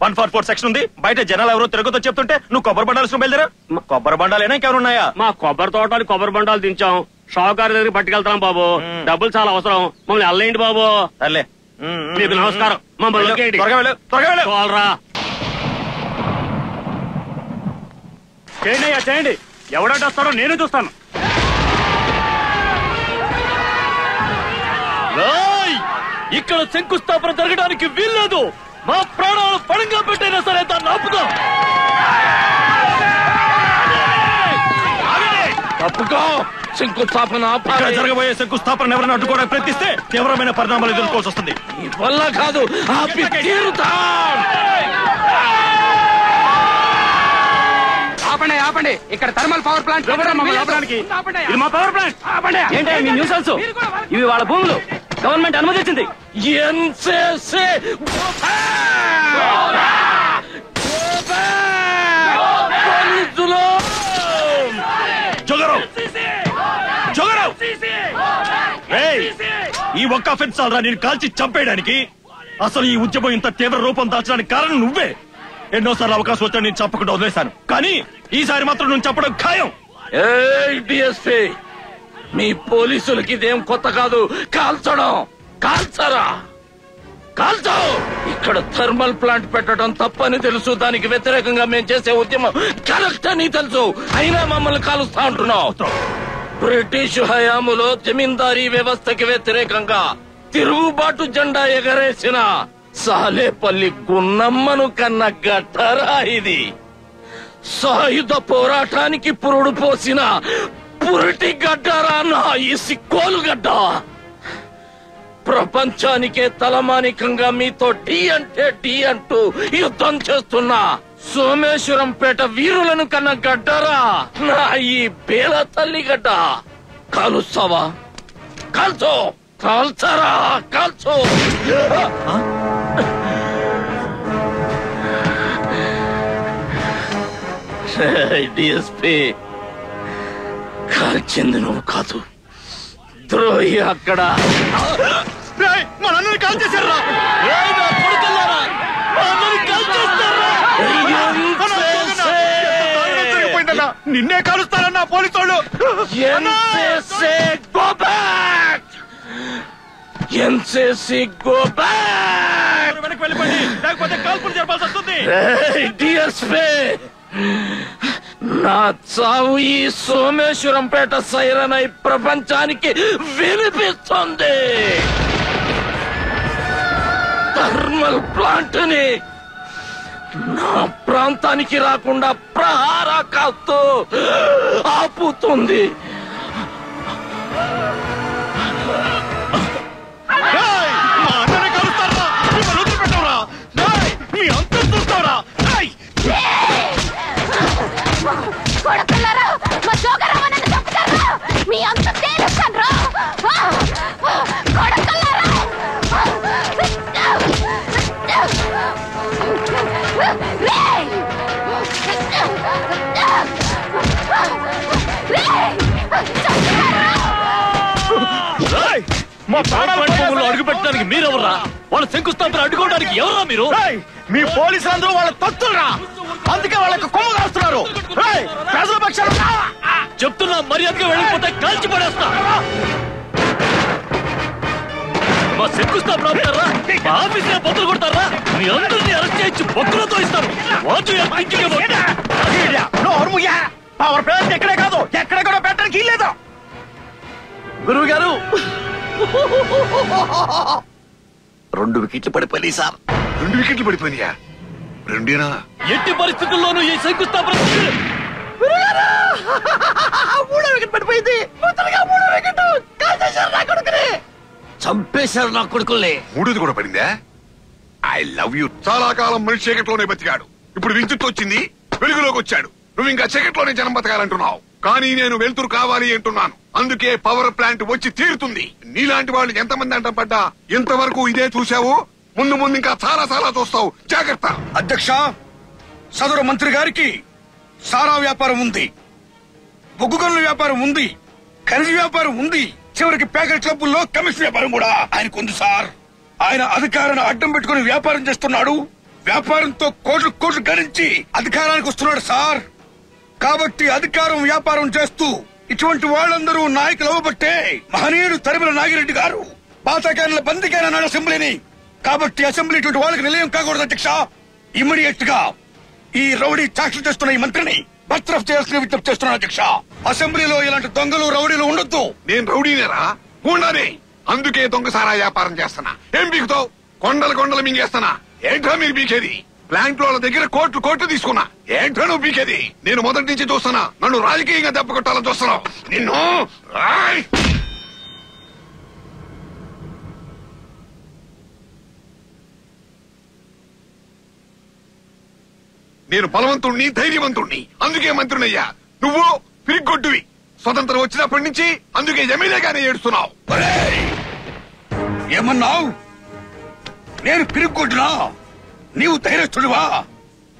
144 సెక్షన్ ఉంది. బయట జనాలు ఎవరో తిరుగుతో చెప్తుంటే నువ్వు కొబ్బరి బండాలు బయలుదేరా. కొబ్బరి బండాలేనా ఇంకెవరున్నాయా? మా కొబ్బరి తోటలు కొబ్బరి బండాలు దించాం. షావుకారు దగ్గరికి పట్టుకెళ్తాం బాబు. డబ్బులు చాలా అవసరం. మమ్మల్ని అల్లేండి బాబు. అల్లే మీకు నమస్కారం. మమ్మల్ని త్వరగా చేయండి అయ్యా చేయండి. ఎవడంటే వస్తారో నేను చూస్తాను. ఇక్కడ శంకుస్థాపన జరగడానికి వీల్లేదు. మా ప్రాణాలు పణంగా పెట్టైనా సరే దాన్ని ఆపుదాం. తప్పుకో. శంకుస్థాపన జరగబోయే శంకుస్థాపన ఎవరైనా అడ్డుకోవడానికి ప్రయత్నిస్తే తీవ్రమైన పరిణామాలు ఎదుర్కోవాల్సి వస్తుంది. ఈ వల్ల కాదు, ఆపి తీరుతాం. ఆపండి ఆపండి. ఇక్కడ థర్మల్ పవర్ ప్లాంట్ ఇది మా పవర్ ప్లాంట్. ఏంటి మీ న్యూసెన్స్? ఇవి వాళ్ళ భూములు. గవర్నమెంట్ అనుమతించింది. ఈ ఒక్క అఫెన్స్ చాలరా నేను కాల్చి చంపేయడానికి. అసలు ఈ ఉద్యమం ఇంత తీవ్ర రూపం దాల్చడానికి కారణం నువ్వే. ఎన్నోసార్లు అవకాశం వచ్చా నేను చంపకుండా వదిలేశాను, కానీ ఈసారి మాత్రం నువ్వు చెప్పడం ఖాయం. డిఎస్పీ, మీ పోలీసులకి ఇదేం కొత్త కాదు. కాల్చడం. కాల్చరా, కాల్చావు. ఇక్కడ థర్మల్ ప్లాంట్ పెట్టడం తప్పని తెలుసు. దానికి వ్యతిరేకంగా మేము చేసే ఉద్యమం కరెక్ట్ అని తెలుసు. అయినా మమ్మల్ని కాలుస్తా ఉంటున్నావు. బ్రిటిష్ హయాములో జమీందారీ వ్యవస్థకి వ్యతిరేకంగా తిరుగుబాటు జెండా ఎగరేసిన సాలేపల్లి గున్నమ్మను కన్న గట్టరా ఇది. సాయుధ పోరాటానికి పురుడు పోసిన పురిటి గడ్డరా నా ఈ సిక్కోలు గడ్డ. ప్రపంచానికే తలమానికంగా మీతో డి అంటే డి అంటూ యుద్ధం చేస్తున్నా సోమేశ్వరంపేట వీరులను కన్న గడ్డరా నా ఈ బేల తల్లి గడ్డ. కాలుస్తావా? కాల్చో. కాల్చరా, కాల్చో. డిఎస్పీ, కాల్చింది నువ్వు కాదు, ద్రోహి. అక్కడ మనందరినీ కాల్ చేశారా? నిన్నే కాలుస్తారన్నా పోలీసు వాళ్ళు. వెనక్కి వెళ్ళిపోండి, లేకపోతే కాల్పులు జరపాల్సి వస్తుంది. డిఎస్పీ, నా చావు ఈ సోమేశ్వరంపేట సైరన్ అయి ప్రపంచానికి వినిపిస్తుంది. థర్మల్ ప్లాంట్ ని నా ప్రాంతానికి రాకుండా ప్రహార కాస్తూ ఆపుతుంది. కొడుకులారా, మా జోగరావు నన్ను చంపుతారా? మీ అంత తేలుస్తాన్రా కొడుకులారా. మా ప్రాణాలు అడుగు పెట్టడానికి మీరెవరా? వాళ్ళ శంకుస్థాపన అడ్డుకోవడానికి ఎవరా మీరు? మీ పోలీసులందరూ వాళ్ళ తొత్తులరా, అందుకే వాళ్ళకు కొమ్ము కాస్తున్నారు. ప్రజల పక్షాలు చెప్తున్నా, మర్యాదగా వెళ్ళిపోతే కాల్చి పడేస్తా. మా శంకుస్థాపన ఆపుతారా? మా ఆఫీస్ బొత్తులు కొడతారా? మీ అందరినీ అరెస్ట్ చేయించి బొత్తులతో ఇస్తారు. పవర్ ప్లాంట్ ఎక్కడే కాదు, ఎక్కడ కూడా పెట్టడానికి లేదు. గురువు గారు 2 వికెట్లు పడిపోయి సార్. 2 వికెట్లు పడిపోయినాయా? 2 ఎట్టి పరిస్థితుల్లోనూ ఈ శంకుస్థాపన అయిపోయింది. చంపేశారు నా కొడుకుల్ని. మూడోది కూడా పడిందా? I love you. చాలా కాలం మనిషి చీకట్లోనే బతికాడు. ఇప్పుడు విద్యుత్ వచ్చింది, వెలుగులోకి వచ్చాడు. నువ్వు ఇంకా చీకట్లోనే జనం బతకాలంటున్నావు. కానీ నేను వెలుతురు కావాలి అంటున్నాను. అందుకే పవర్ ప్లాంట్ వచ్చి తీరుతుంది. నీలాంటి వాళ్ళు ఎంతమంది అంట పడ్డా ఇంతవరకు ఇదే చూసావు. ముందు ముందు ఇంకా చాలా చాలా చూస్తావు. జాగ్రత్త. అధ్యక్ష, సదరు మంత్రి గారికి సారా వ్యాపారం ఉంది, బొగ్గు గనుల వ్యాపారం ఉంది, ఖనిజ వ్యాపారం ఉంది, చివరికి ప్యాకెట్ క్లబ్బుల్లో కమిషన్ వ్యాపారం కూడా ఆయనకు ఉంది సార్. ఆయన అధికారాన్ని అడ్డం పెట్టుకుని వ్యాపారం చేస్తున్నాడు. వ్యాపారంతో కోట్లు కోట్లు గడించి అధికారానికి వస్తున్నాడు సార్. కాబట్టి అధికారం వ్యాపారం చేస్తూ ఇటువంటి వాళ్ళందరూ నాయకులు అవ్వబట్టే మహనీయుడు తరిమిల నాగిరెడ్డి గారు పాతకాయల బందికాయన అన్నాడు అసెంబ్లీని. కాబట్టి అసెంబ్లీ ఇటువంటి వాళ్ళకి నిలయం కాకూడదు అధ్యక్ష. ఇమ్మీడియట్ గా ఈ రౌడీ చాక్షలు చేస్తున్న ఈ మంత్రిని బర్తరఫ్ చేయాల్సిన విజ్ఞప్తి చేస్తున్నాను అధ్యక్ష. అసెంబ్లీలో ఇలాంటి దొంగలు రౌడీలు ఉండొద్దు. నేను రౌడీనేరా? ఉండానే. అందుకే దొంగసారా వ్యాపారం చేస్తున్నా. ఏం బీకుతావు? కొండలు కొండలు మింగేస్తానా? ఏంట్రా మీరు బీకేది? ప్లాంట్ వాళ్ళ దగ్గర కోట్లు కోట్లు తీసుకున్నా. ఏంట్రా నువ్వు బీకేది? నేను మొదటి నుంచి చూస్తున్నా. నన్ను రాజకీయంగా దెబ్బ కొట్టాలని చూస్తున్నావు. నిన్ను నేను బలవంతుణ్ణి, ధైర్యవంతుణ్ణి. అందుకే మంత్రినయ్యా. నువ్వు పిరిగొడ్డువి. స్వతంత్రం వచ్చినప్పటి నుంచి అందుకే ఎమ్మెల్యేగానే ఏడుస్తున్నావు. ఏమన్నావు? నేను పిరిగొడ్డునా? నీవు ధైర్యస్తుడివా?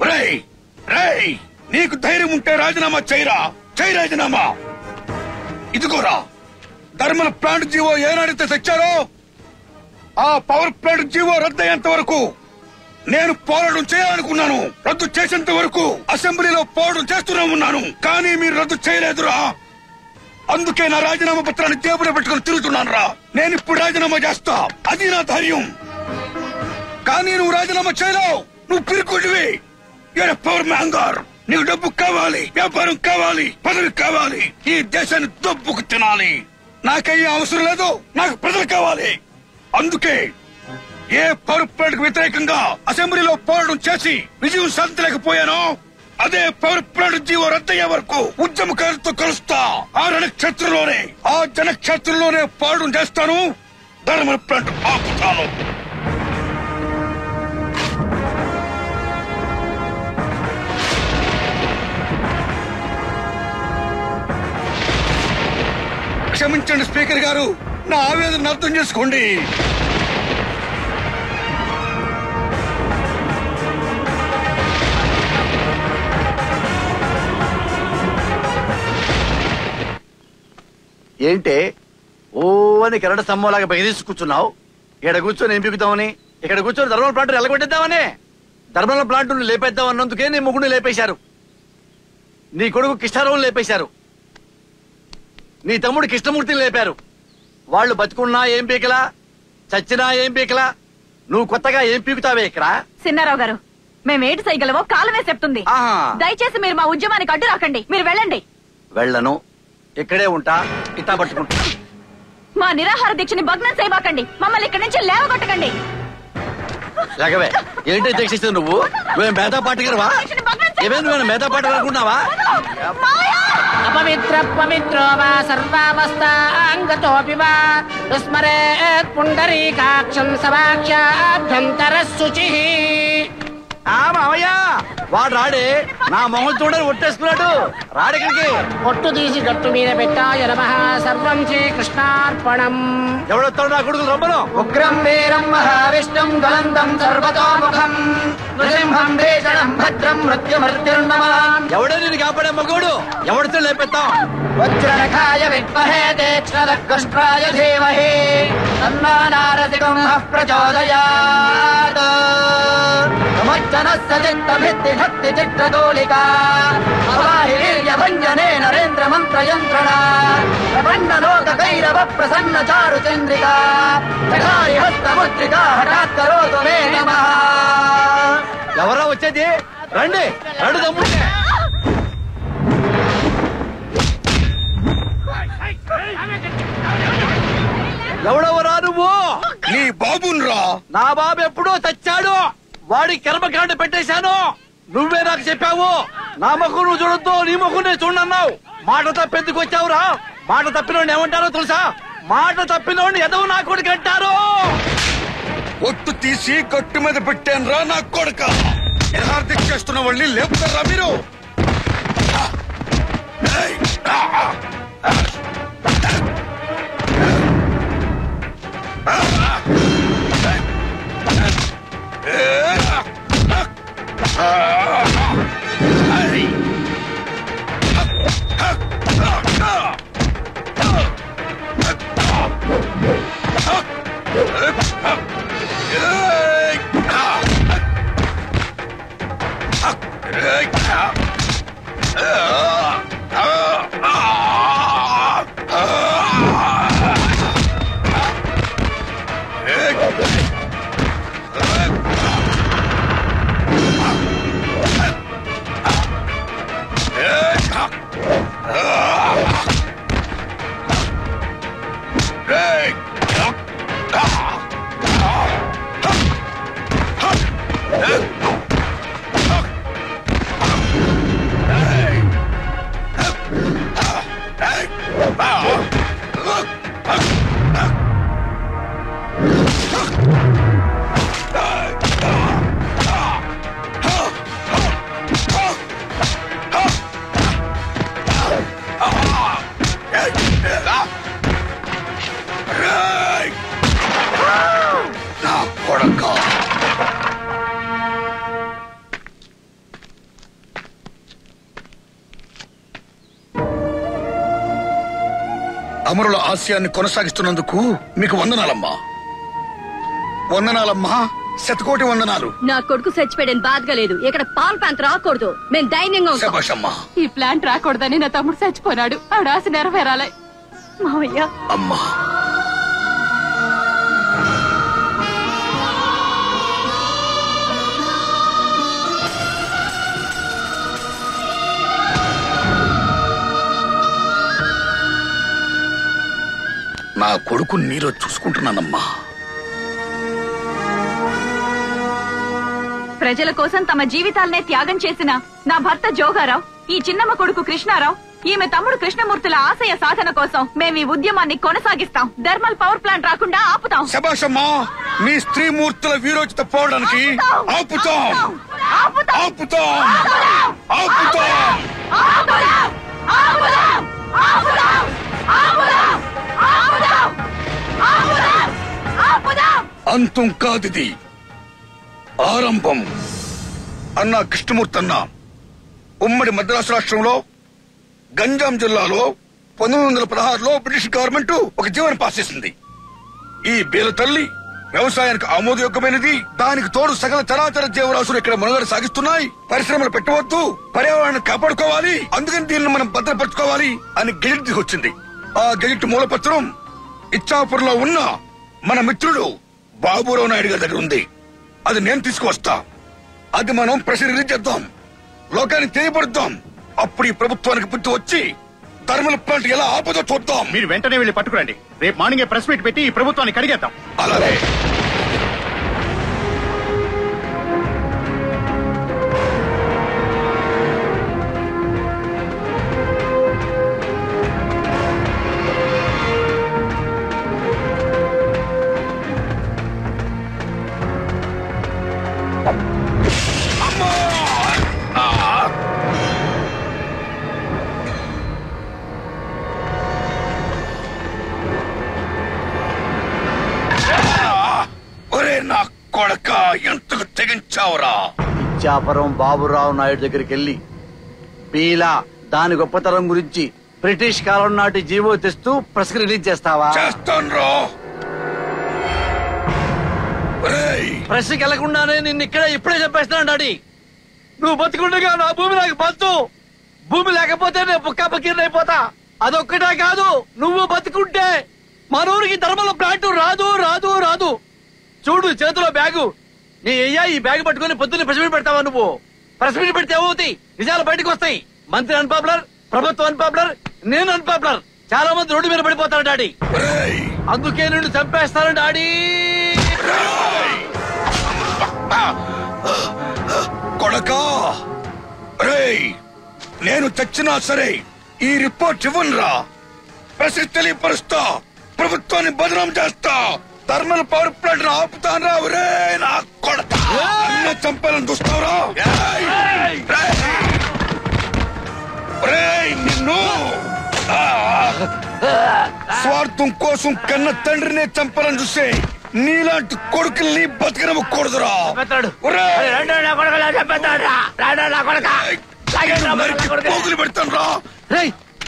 రేయ్ రేయ్, నీకు ధైర్యం ఉంటే రాజీనామా చేయరా. చేయి రాజీనామా. ఇదిగోరా, ధర్మల ప్లాంట్ జీవో ఏనాడైతే తెచ్చారో ఆ పవర్ ప్లాంట్ జీవో రద్దయ్యేంత వరకు నేను పోరాటం చేయాలనుకున్నాను. రద్దు చేసేంత వరకు అసెంబ్లీలో పోరాటం చేస్తూనే ఉన్నాను. కానీ మీరు రద్దు చేయలేదురా. అందుకే నా రాజీనామా పత్రాన్ని జేబులో పెట్టుకుని తిరుగుతున్నాను రా. నేను ఇప్పుడు రాజీనామా చేస్తా. అది నా ధైర్యం. కానీ నువ్వు రాజీనామా చేయలేవు. నువ్వు పిరుకుడివి. పవర్ మ్యాంగర్. నీకు డబ్బు కావాలి, వ్యాపారం కావాలి, పదవి కావాలి. ఈ దేశాన్ని దబ్బుకు తినాలి. నాకయ్యే అవసరం లేదు. నాకు ప్రజలు కావాలి. అందుకే ఏ పవర్ ప్లాంట్ కు వ్యతిరేకంగా అసెంబ్లీలో పోరాటం చేసి విజయం సాధించలేకపోయానో అదే పవర్ ప్లాంట్ జీవో రద్దయ్యే వరకు ఉద్యమకారులతో కలుస్తా. ఆ రణక్షేత్రంలోనే, ఆ జనక్షేత్రంలోనే పోరాటం చేస్తాను. ధర్మ ప్లాంట్ ఆపుతాను. క్షమించండి స్పీకర్ గారు, నా ఆవేదన అర్థం చేసుకోండి. ఏంటే ఓ అని కరెంట్ స్తంభంలాగా బెదిరిసి కూర్చున్నావు? ఇక్కడ కూర్చొని ఏం పీకుతామని, ఇక్కడ కూర్చొని ధర్మల ప్లాంట్ ఎలగొట్టేద్దామని. ధర్మల ప్లాంట్ లేపేద్దాం అన్నందుకే నీ ముగ్గురు లేపేశారు. నీ కొడుకు కృష్ణారావుని లేపేశారు. నీ తమ్ముడు కృష్ణమూర్తిని లేపారు. వాళ్ళు బతుకున్నా ఏం పీకలా, చచ్చినా ఏం పీకలా. నువ్వు కొత్తగా ఏం పీకుతావే ఇక్కడ? సిన్నారావు గారు, మేమేటి చేయగలవో కాలమే చెప్తుంది. దయచేసి మీరు మా ఉద్యమానికి అడ్డు రాకండి. మీరు వెళ్ళండి. వెళ్ళను, ఇక్కడే ఉంటా. ఇట్టా పట్టుకుంటా. మా నిరాహార దీక్షని భగ్నం చేయబాకండి. మమ్మల్ని ఇక్కడి నుంచి లేవగొట్టకండి. లేకవే, ఏంటి దీక్షిస్తు నువ్వు? నువ్వేం మేధా పాటగారువా? ఏమేం నువ్వు మేధా పాట అనుకున్నావా? అపవిత్ర పవిత్రో వా సర్వావస్థాంగతోపి వా విస్మరేత్ పుండరీకాక్షం సవాక్షాభ్యంతర శుచిః. మామయ్య, వాడు రాడే. నా మొహం చూడని ఒట్టేసుకున్నాడు. రాడికి పొట్టు తీసి గట్టు మీద పెట్టాయ నమః. సర్వం శ్రీకృష్ణార్పణం. ఎవడొస్తాడు నా కొడుకులు రమ్మను. ఉగ్రం వీరం మహావిష్ణుం జ్వలంతం సర్వతోముఖం నృసింహం భీషణం భద్రం మృత్యుమృత్యుర్నమాం. ఎవడే నేను కాపాడే మగోడు? ఎవడితో లేపెత్తాం? వజ్రనఖాయ విద్మహే తీక్ష్ణరక్తస్త్రాయ ధీమహి తన్నో నారసింహః ప్రచోదయాత్. నమజ్జనస్య చిత్తభిత్తి భక్తి చిత్రతూలికా అవాహి వీర్యభంజనే నరేంద్ర మంత్రయంత్రణ ప్రపన్నలోక కైరవ ప్రసన్న చారు చంద్రికా చకారి హస్తముద్రికా హఠాత్ కరోతు మే నమః. ఎవరా వచ్చేది? రండి, రెండు తమ్ముడే. ఎవడెవరా నువ్వు? నీ బాబున్రా. నా బాబు ఎప్పుడో చచ్చాడు. వాడి కర్మకాండ పెట్టేశాను. నువ్వే నాకు చెప్పావు. నా ముఖం నువ్వు చూడొద్దు, నీ ముఖం నేను చూడన్నావు. మాట తప్పెందుకు వచ్చావురా? మాట తప్పినోడిని ఏమంటారో తెలుసా? మాట తప్పినోడిని ఎదవు నా కొడుకు అంటారు. ఒట్టు తీసి కట్టు మీద పెట్టాను రా నా కొడుక. యథార్థం చేస్తున్న వాళ్ళని లేపుతారా మీరు? అమరుల ఆశయాన్ని కొనసాగిస్తున్నందుకు మీకు వందనాలమ్మా. వందనాలమ్మా, శతకోటి వందనాలు. నా కొడుకు చచ్చిపోయాడని బాధగా లేదు. ఇక్కడ పాల్ ప్యాంట్ రాకూడదు. మేము ధైర్యంగా శభాషమ్మా. ఈ ప్లాంట్ రాకూడదని నా తమ్ముడు చచ్చిపోనాడు. ఆడ ఆశ నెరవేరాలి మావయ్య. అమ్మా, నా కొడుకు నీలో చూసుకుంటున్నానమ్మా. ప్రజల కోసం తమ జీవితాలనే త్యాగం చేసిన నా భర్త జోగారావు, ఈ చిన్నమ్మ కొడుకు కృష్ణారావు, ఈమె తమ్ముడు కృష్ణమూర్తుల ఆశయ సాధన కోసం మేము ఈ ఉద్యమాన్ని కొనసాగిస్తాం. థర్మల్ పవర్ ప్లాంట్ రాకుండా ఆపుతాం. శభాషమ్మా, మీ స్త్రీ మూర్తుల వీరోచిత పోవడానికి ఆపుతాం. ఆపుతాం. అంతం కాదిది, ఆరంభం. అన్నా కృష్ణమూర్తి అన్న ఉమ్మడి మద్రాసు రాష్ట్రంలో గంజాం జిల్లాలో 1916లో బ్రిటిష్ గవర్నమెంట్ ఒక జీవన పాస్ చేసింది. ఈ బేల తల్లి వ్యవసాయానికి ఆమోదయోగ్యమైనది. దానికి తోడు సకల చరాచర జీవరాశులు ఇక్కడ మనుగడ సాగిస్తున్నాయి. పరిశ్రమలు పెట్టవద్దు, పర్యావరణాన్ని కాపాడుకోవాలి, అందుకని దీన్ని మనం భద్రపరచుకోవాలి అని గెజిట్ తీసుకొచ్చింది. ఆ గెజిట్ మూలపత్రం ఇచ్చాపురంలో ఉన్న మన మిత్రుడు బాబురావు నాయుడు గారి దగ్గర ఉంది. అది నేను తీసుకువస్తా. అది మనం ప్రెస్ రిలీజ్ చేద్దాం, లోకానికి తెలియపడుద్దాం. అప్పుడు ఈ ప్రభుత్వానికి బుద్ధి వచ్చి థర్మల్ ప్లాంట్ ఎలా ఆపదో చూద్దాం. మీరు వెంటనే వెళ్ళి పట్టుకురండి. రేపు మార్నింగ్ ప్రెస్ మీట్ పెట్టి ఈ ప్రభుత్వాన్ని కడిగేద్దాం. అలాగే. ఎంతకు తెగించావురా? ఇచ్చాపురం బాబురావు నాయుడు దగ్గరికి వెళ్ళి పీలా దాని గొప్పతనం గురించి బ్రిటిష్ కాలం నాటి జీవో తెస్తూ ప్రెస్ రిలీజ్ చేస్తావా? చేస్తాను. ప్రెస్కి వెళ్లకుండానే నిన్ను ఇక్కడే ఇప్పుడే చెప్పేస్తున్నాను డాడీ. నువ్వు బతుకుండగా నా భూమి నాకు పంచు. భూమి లేకపోతే నేను పుక్కా పకీర్నైపోతా. అదొక్కటే కాదు, నువ్వు బతుకుంటే మన ఊరికి ధర్మల ప్లాంట్ రాదు రాదు రాదు. చూడు చేతిలో బ్యాగు. నీ అయ్యా ఈ బ్యాగ్ పట్టుకుని పొద్దున్నే ప్రెస్ మీట్ పెడతావా? నువ్వు ప్రెస్ మీట్ పెడితే ఏమవుతాయి? నిజాలు బయటకు వస్తాయి. మంత్రి అన్పాపులర్, ప్రభుత్వం అన్పాపులర్, నేను అన్పాపులర్. చాలా మంది రోడ్డు మీద పడిపోతారు డాడీ. అందుకే నిన్ను చంపేస్తాను డాడీ. కొడకా రేయ్, నేను చచ్చినా సరే ఈ రిపోర్ట్ ఇవ్వనురా. ప్రసిద్ధి తెలియపరుస్తా, ప్రభుత్వాన్ని బదనాం చేస్తా, థర్మల్ పవర్ ప్లాంట్ ఆపుతాను రా. ఒరే నా కొడక, చంపాలని చూస్తావురా? నిన్ను స్వార్థం కోసం కన్న తండ్రినే చంపాలని చూసే నీలాంటి కొడుకుల్ని బతకనమ్మకూడదురా. పోగులు పెడతాను రా.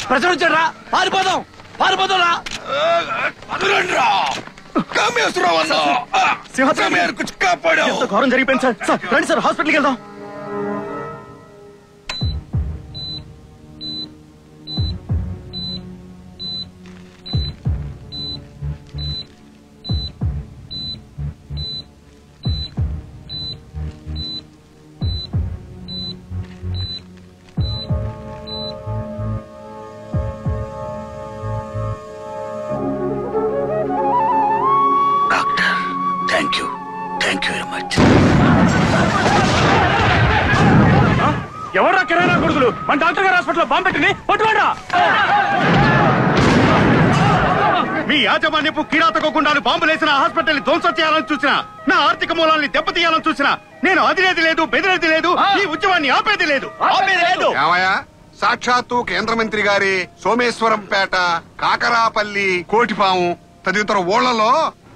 ప్రజలు వచ్చాడు రా, పారిపోదాం పారిపోదాం రా. కామేశ్వరరావు అన్న సింహస్వామి కాపాడా. ఘోరం జరిగిపోయింది సార్. సార్ రండి సార్, హాస్పిటల్కి వెళ్దాం. ఎవరా కిరాణా కొడుకులు మన డాక్టర్ గారు హాస్పిటల్లో బాంబు పెట్టింది? పట్టుకోండిరా. మీ యాజమాన్యపు కిరాతకోకుండా బాంబులేసిన హాస్పిటల్ ధ్వంసం చేయాలని చూసినా, నా ఆర్థిక మూలాన్ని దెబ్బతీయాలని చూసినా నేను అదిరేది లేదు, బెదిరేది లేదు, ఈ ఉద్యమాన్ని ఆపేది లేదు. సాక్షాత్తు కేంద్ర మంత్రి గారి సోమేశ్వరంపేట, కాకరాపల్లి, కోటిపాము తదితర ఊళ్ళలో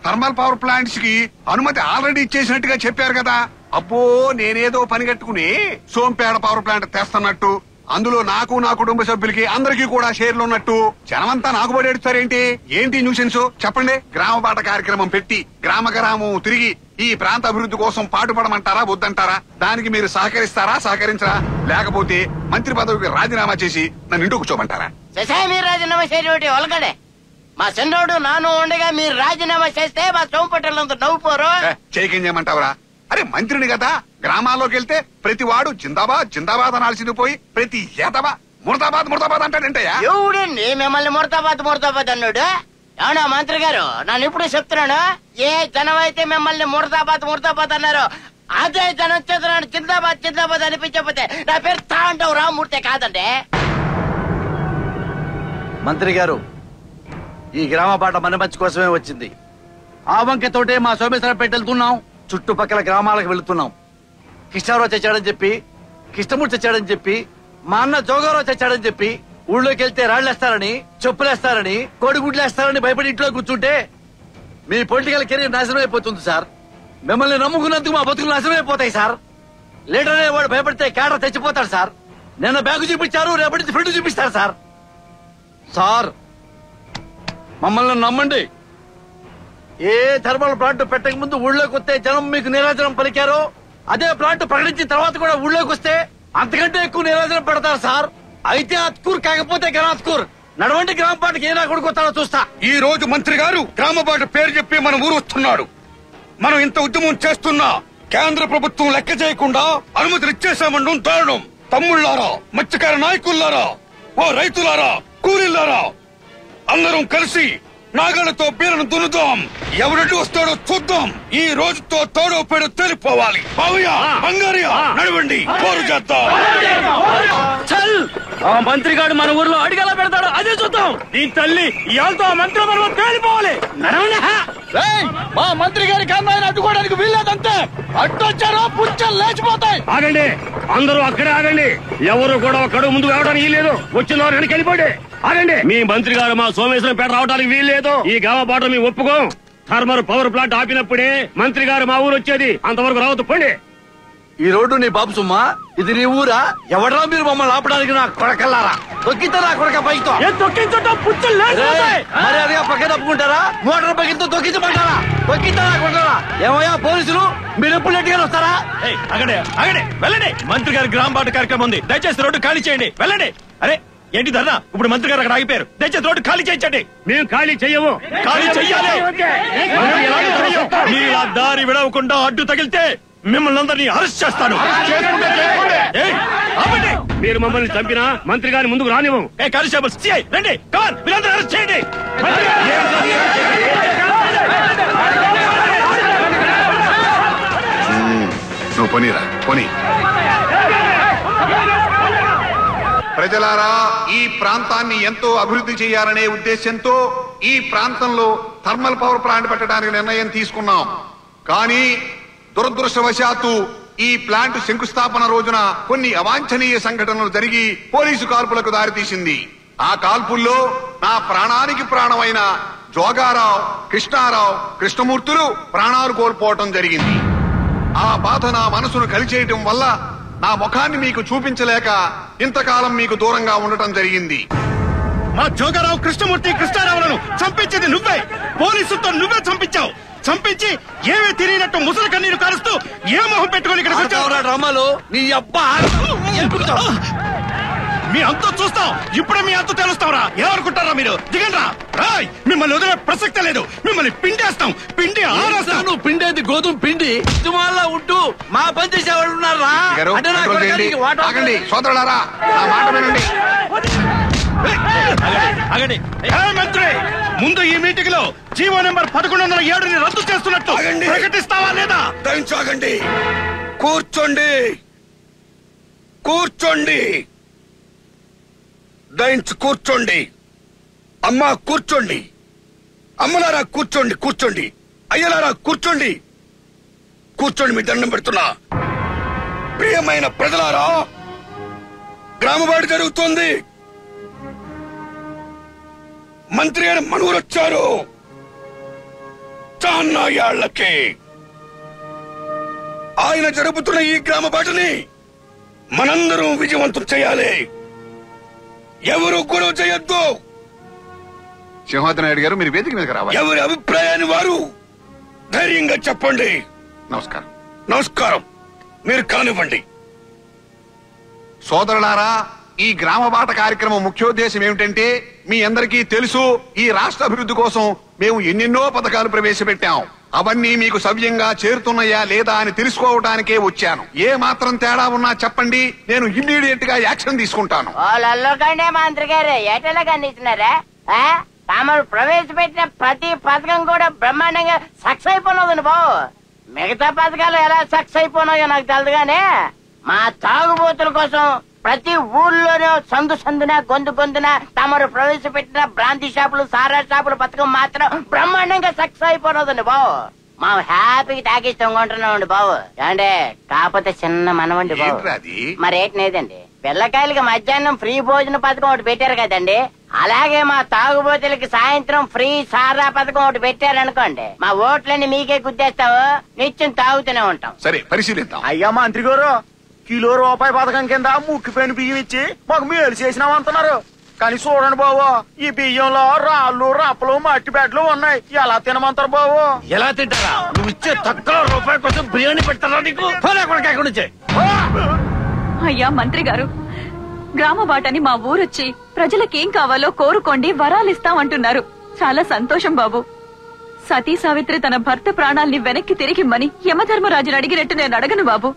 థర్మల్ పవర్ ప్లాంట్స్ కి అనుమతి ఆల్రెడీ ఇచ్చేసినట్టుగా చెప్పారు కదా. అబ్బో, నేనేదో పని కట్టుకుని సోంపేట పవర్ ప్లాంట్ తెస్తున్నట్టు, అందులో నాకు, నా కుటుంబ సభ్యులకి అందరికీ కూడా షేర్లు ఉన్నట్టు జనమంతా నాకు పడేడుతారేంటి? ఏంటి న్యూసెన్స్ చెప్పండి. గ్రామ బాట కార్యక్రమం పెట్టి గ్రామ గ్రామం తిరిగి ఈ ప్రాంత అభివృద్ధి కోసం పాటుపడమంటారా, వద్దంటారా? దానికి మీరు సహకరిస్తారా, సహకరించరా? లేకపోతే మంత్రి పదవికి రాజీనామా చేసి నన్ను ఇంటికి కూర్చోమంటారా? మీరు రాజీనామా చేయడం ఒలగడే. మా చిన్నోడు నాను ఉండగా మీరు రాజీనామా చేస్తే మా సోంపట్టలంతా నవ్వుపోరు. చేయకేం చేయమంటావరా? అరే మంత్రిని కదా, గ్రామాల్లోకి వెళ్తే ప్రతి వాడు జిందాబాద్ జిందాబాద్ అనాల్సింది పోయి ప్రతి ఏతబా ముర్దాబాద్ ముర్దాబాద్ అంటాడంటయ్యా. ఎవడండి మిమ్మల్ని ముర్దాబాద్ ముర్దాబాద్ అన్నాడు? అవునా మంత్రి గారు, నన్ను ఇప్పుడు చెప్తున్నాను, ఏ జనం అయితే మిమ్మల్ని ముర్దాబాద్ ముర్దాబాద్ అన్నారు అదే జనం చేస్తున్నాడు జిందాబాద్ జిందాబాద్ అనిపించకపోతే నా పేరు తాండవ రామూర్తే కాదండి. మంత్రి గారు, ఈ గ్రామ పాట మన మంచి కోసమే వచ్చింది. ఆ వంకతోటే మా సోమేశ్వరపేట వెళ్తున్నాం, చుట్టుపక్కల గ్రామాలకు వెళుతున్నాం. కృష్ణారావు చచ్చాడని చెప్పి, కృష్ణమూర్తి చచ్చాడని చెప్పి, మా అన్న జోగారావు చచ్చాడని చెప్పి ఊళ్ళోకి వెళ్తే రాళ్లేస్తారని, చెప్పులేస్తారని, కోడిగుడ్లేస్తారని భయపడి ఇంట్లో కూర్చుంటే మీ పొలిటికల్ కెరీర్ నాశనం అయిపోతుంది సార్. మిమ్మల్ని నమ్ముకున్నందుకు మా బతుకులు నాశనం అయిపోతాయి సార్. లీడర్ అనేవాడు భయపడితే కేడర్ తెచ్చిపోతాడు సార్. నిన్న బ్యాగు చూపించారు, రేపటి నుంచి ఫ్రంట్ చూపిస్తారు సార్. సార్ మమ్మల్ని నమ్మండి. ఏ థర్మల్ ప్లాంట్ పెట్టక ముందు ఊళ్ళోకి వస్తే జనం మీకు నీరాజనం పలికారో, అదే ప్లాంట్ ప్రకటించిన తర్వాత కూడా ఊళ్ళోకి వస్తే అంతకంటే ఎక్కువ నీరాజనం పెడతారు సార్. అయితే అత్కూర్ కాకపోతే గనాత్కూర్. నడవండి గ్రామ పాటకి ఏనా కొడుకొస్తాడో చూస్తా. ఈ రోజు మంత్రి గారు గ్రామ పాట పేరు చెప్పి మన ఊరు వస్తున్నాడు. మనం ఇంత ఉద్యమం చేస్తున్నా కేంద్ర ప్రభుత్వం లెక్క చేయకుండా అనుమతులు ఇచ్చేసామండం దారుణం. తమ్ముళ్ళారా, మత్స్యకార నాయకుల్లారా, ఓ రైతులారా, కూలీలారా, అందరం కలిసి నాగళ్లతో బీరను దున్నుదాం. ఎవరెడ్డి వస్తాడో చూద్దాం. ఈ రోజుతో తోడో పేడో తేలిపోవాలి. నడవండి, పోరు చేద్దాం. ఆ మంత్రి గారు మన ఊర్లో అడిగేలా పెడతాడు, అదే చూద్దాం. నీ తల్లి ఇవాళతో ఆ మంత్రి మనం తేలిపోవాలి. మా మంత్రి గారికి అమ్మాయిని అడ్డుకోవడానికి వీల్లేదంతే. అడ్డొచ్చారో పుచ్చలు లేచిపోతాయి. ఆగండి, అందరూ అక్కడే ఆగండి. ఎవరు కూడా ఒక్కడు ముందు రావడానికి వీల్లేదు. వచ్చిన వారు వెనక్కి వెళ్ళిపోండి. ఆగండి. మీ మంత్రి గారు మా సోమేశ్వరంపేట రావడానికి వీల్లేదు. ఈ గ్రామ పాట మేము ఒప్పుకోం. థర్మల్ పవర్ ప్లాంట్ ఆపినప్పుడే మంత్రి గారు మా ఊరు వచ్చేది. అంతవరకు రావద్దు, పోండి. ఈ రోడ్డు నీ బాబు సుమ్మా, ఇది నీ ఊరా? ఎవడరా మీరు మమ్మల్ని ఆపడానికి? నా కొడకల్లారా, తొక్కితే నా కొడక పైతో మరి అదిగా పక్క తప్పుకుంటారా? మోటార్ పైకితో తొక్కించమంటారా? తొక్కితే నా కొడకరా. ఏమయ్యా పోలీసులు, మీరు ఎప్పుడు ఎట్టుగా వస్తారా? అగడే అగడే వెళ్ళండి. మంత్రి గారి గ్రామ పాట కార్యక్రమం ఉంది, దయచేసి రోడ్డు ఖాళీ చేయండి. వెళ్ళండి. అరే ఏంటి ధర్నా? ఇప్పుడు మంత్రి గారు అక్కడ ఆగిపోయారు. దయచేసి రోడ్డు ఖాళీ చేయించండి. మేము ఖాళీ చెయ్యము. ఖాళీ చెయ్యాలి. మీరు ఆ దారి విడవకుండా అడ్డు తగిలితే మిమ్మల్ని అందరినీ అరెస్ట్ చేస్తాను. మీరు మమ్మల్ని చంపినా మంత్రి గారిని ముందుకు రానివ్వం. కానిస్టేబుల్స్ రండి, మీరందరూ అరెస్ట్ చేయండి. నువ్వు పోనీరా, పోనీ. ప్రజలారా, ఈ ప్రాంతాన్ని ఎంతో అభివృద్ధి చేయాలనే ఉద్దేశంతో ఈ ప్రాంతంలో థర్మల్ పవర్ ప్లాంట్ పెట్టడానికి నిర్ణయం తీసుకున్నాం. కానీ దురదృష్టవశాత్తు ఈ ప్లాంట్ శంకుస్థాపన రోజున కొన్ని అవాంఛనీయ సంఘటనలు జరిగి పోలీసు కాల్పులకు దారితీసింది. ఆ కాల్పుల్లో నా ప్రాణానికి ప్రాణమైన జోగారావు, కృష్ణారావు, కృష్ణమూర్తులు ప్రాణాలు కోల్పోవటం జరిగింది. ఆ బాధ నా మనసును కలిచేయటం వల్ల నా ముఖాన్ని మీకు చూపించలేక ఇంతకాలం మీకు దూరంగా ఉండటం జరిగింది. మా జోగారావు, కృష్ణమూర్తి, కృష్ణారావులను చంపించేది నువ్వే. పోలీసులతో నువ్వే చంపించావు. చంపించి ఏమీ తెలియనట్టు ముసలి కన్నీరు కారుస్తూ ఏ మొహం పెట్టుకుని ఇక్కడికి వచ్చావు? డ్రామాలు నీ అబ్బా మీ అంతా చూస్తాం. ఇప్పుడే మీ అంతా తెలుస్తావురా. ఏమనుకుంటారా మీరు? దిగండ్రా. రాయ్, మిమ్మల్ని వదిలే ప్రసక్తే లేదు. మిమ్మల్ని పిండేస్తాం. పిండి ఆరేస్తాం. నువ్వు పిండేది గోధుమ పిండి. తుమాలా ఉంటూ మా పని చేసేవాళ్ళు ఉన్నారా? ఆగండి సోదరులారా, నా మాట వినండి. మంత్రి, ముందు ఈ మీటింగ్ లో జీవో నెంబర్ 1107ని రద్దు చేస్తున్నట్టు ప్రకటిస్తావా లేదా? దయించాగండి. కూర్చోండి, కూర్చోండి, దయించి కూర్చోండి. అమ్మా కూర్చోండి. అమ్మలారా కూర్చోండి, కూర్చోండి. అయ్యలారా కూర్చోండి, కూర్చోండి. మీ దండం పెడుతున్నా. ప్రియమైన ప్రజలారా, గ్రామవాడి జరుగుతోంది. మంత్రి గారు మనూరొచ్చారు. చాలా ఏళ్లకి ఆయన జరుపుతున్న ఈ గ్రామ బాటని మనందరం విజయవంతం చేయాలి. ఎవరు గొడవ చేయొద్దు. సింహాద్రి నాయుడు గారు, మీరు వేదిక మీదకి రావాలి. ఎవరి అభిప్రాయాన్ని వారు ధైర్యంగా చెప్పండి. నమస్కారం. నమస్కారం. మీరు కానివ్వండి. సోదరులారా, ఈ గ్రామ బాట కార్యక్రమం ముఖ్యోద్దేశం ఏమిటంటే, మీ అందరికీ తెలుసు, ఈ రాష్ట్ర అభివృద్ధి కోసం మేము ఎన్నెన్నో పథకాలు ప్రవేశపెట్టాం. అవన్నీ మీకు సవ్యంగా చేరుతున్నాయా లేదా అని తెలుసుకోవడానికే వచ్చాను. ఏ మాత్రం తేడా ఉన్నా చెప్పండి, నేను ఇమ్మీడియట్ గా యాక్షన్ తీసుకుంటాను. వాళ్ళకండే మంత్రి గారు ఎటలా కండిస్తున్నారా? తమరు ప్రవేశపెట్టిన ప్రతి పథకం కూడా బ్రహ్మాండంగా సక్సెస్ అయిపోయినదండి బాబు. మిగతా పథకాలు ఎలా సక్సెస్ అయిపోయినాయో నాకు తెలియదు గానీ, మా తాగుబోతుల కోసం ప్రతి ఊర్లోనూ సందు సందున గొంతు గొంతున తమరు ప్రవేశపెట్టిన బ్రాంతి షాపులు, సారా షాపుల పథకం మాత్రం బ్రహ్మాండంగా సక్సెస్ అయిపోయినదండి బాబు. మా హ్యాపీగా తాగిస్తాం కొంటున్నామండి బాబు. అంటే కాకపోతే చిన్న మనవండి బాబు. మరేటి లేదండి, పిల్లకాయలకి మధ్యాహ్నం ఫ్రీ భోజన పథకం ఒకటి పెట్టారు కదండి, అలాగే మా తాగుబోతులకి సాయంత్రం ఫ్రీ సారా పథకం ఒకటి పెట్టారనుకోండి, మా ఓట్లన్నీ మీకే గుద్దేస్తావు, నిత్యం తాగుతూనే ఉంటాం. సరే, పరిశీలిద్దాం. అయ్యా మంత్రి గారు, కిలో రూపాయి పథకం కింద ముక్కిపోయిన బియ్యం ఇచ్చి మాకు మేలు చేసినామంటున్నారు. కానీ చూడండి బాబు, ఈ బియ్యంలో రాళ్ళు, రప్పలు, మట్టి బెడ్లు ఉన్నాయి. ఎలా తినమంటారు బాబు? ఎలా తింటారా? నువ్వు ఇచ్చే తక్కువ రూపాయి కోసం బిర్యానీ పెడతారా నీకు? అయ్యా మంత్రి గారు, గ్రామ బాటని మా ఊరొచ్చి ప్రజలకేం కావాలో కోరుకోండి, వరాలిస్తామంటున్నారు. చాలా సంతోషం బాబు. సతీ సావిత్రి తన భర్త ప్రాణాల్ని వెనక్కి తిరిగిమ్మని యమధర్మరాజుని అడిగినట్టు నేను అడగను బాబు.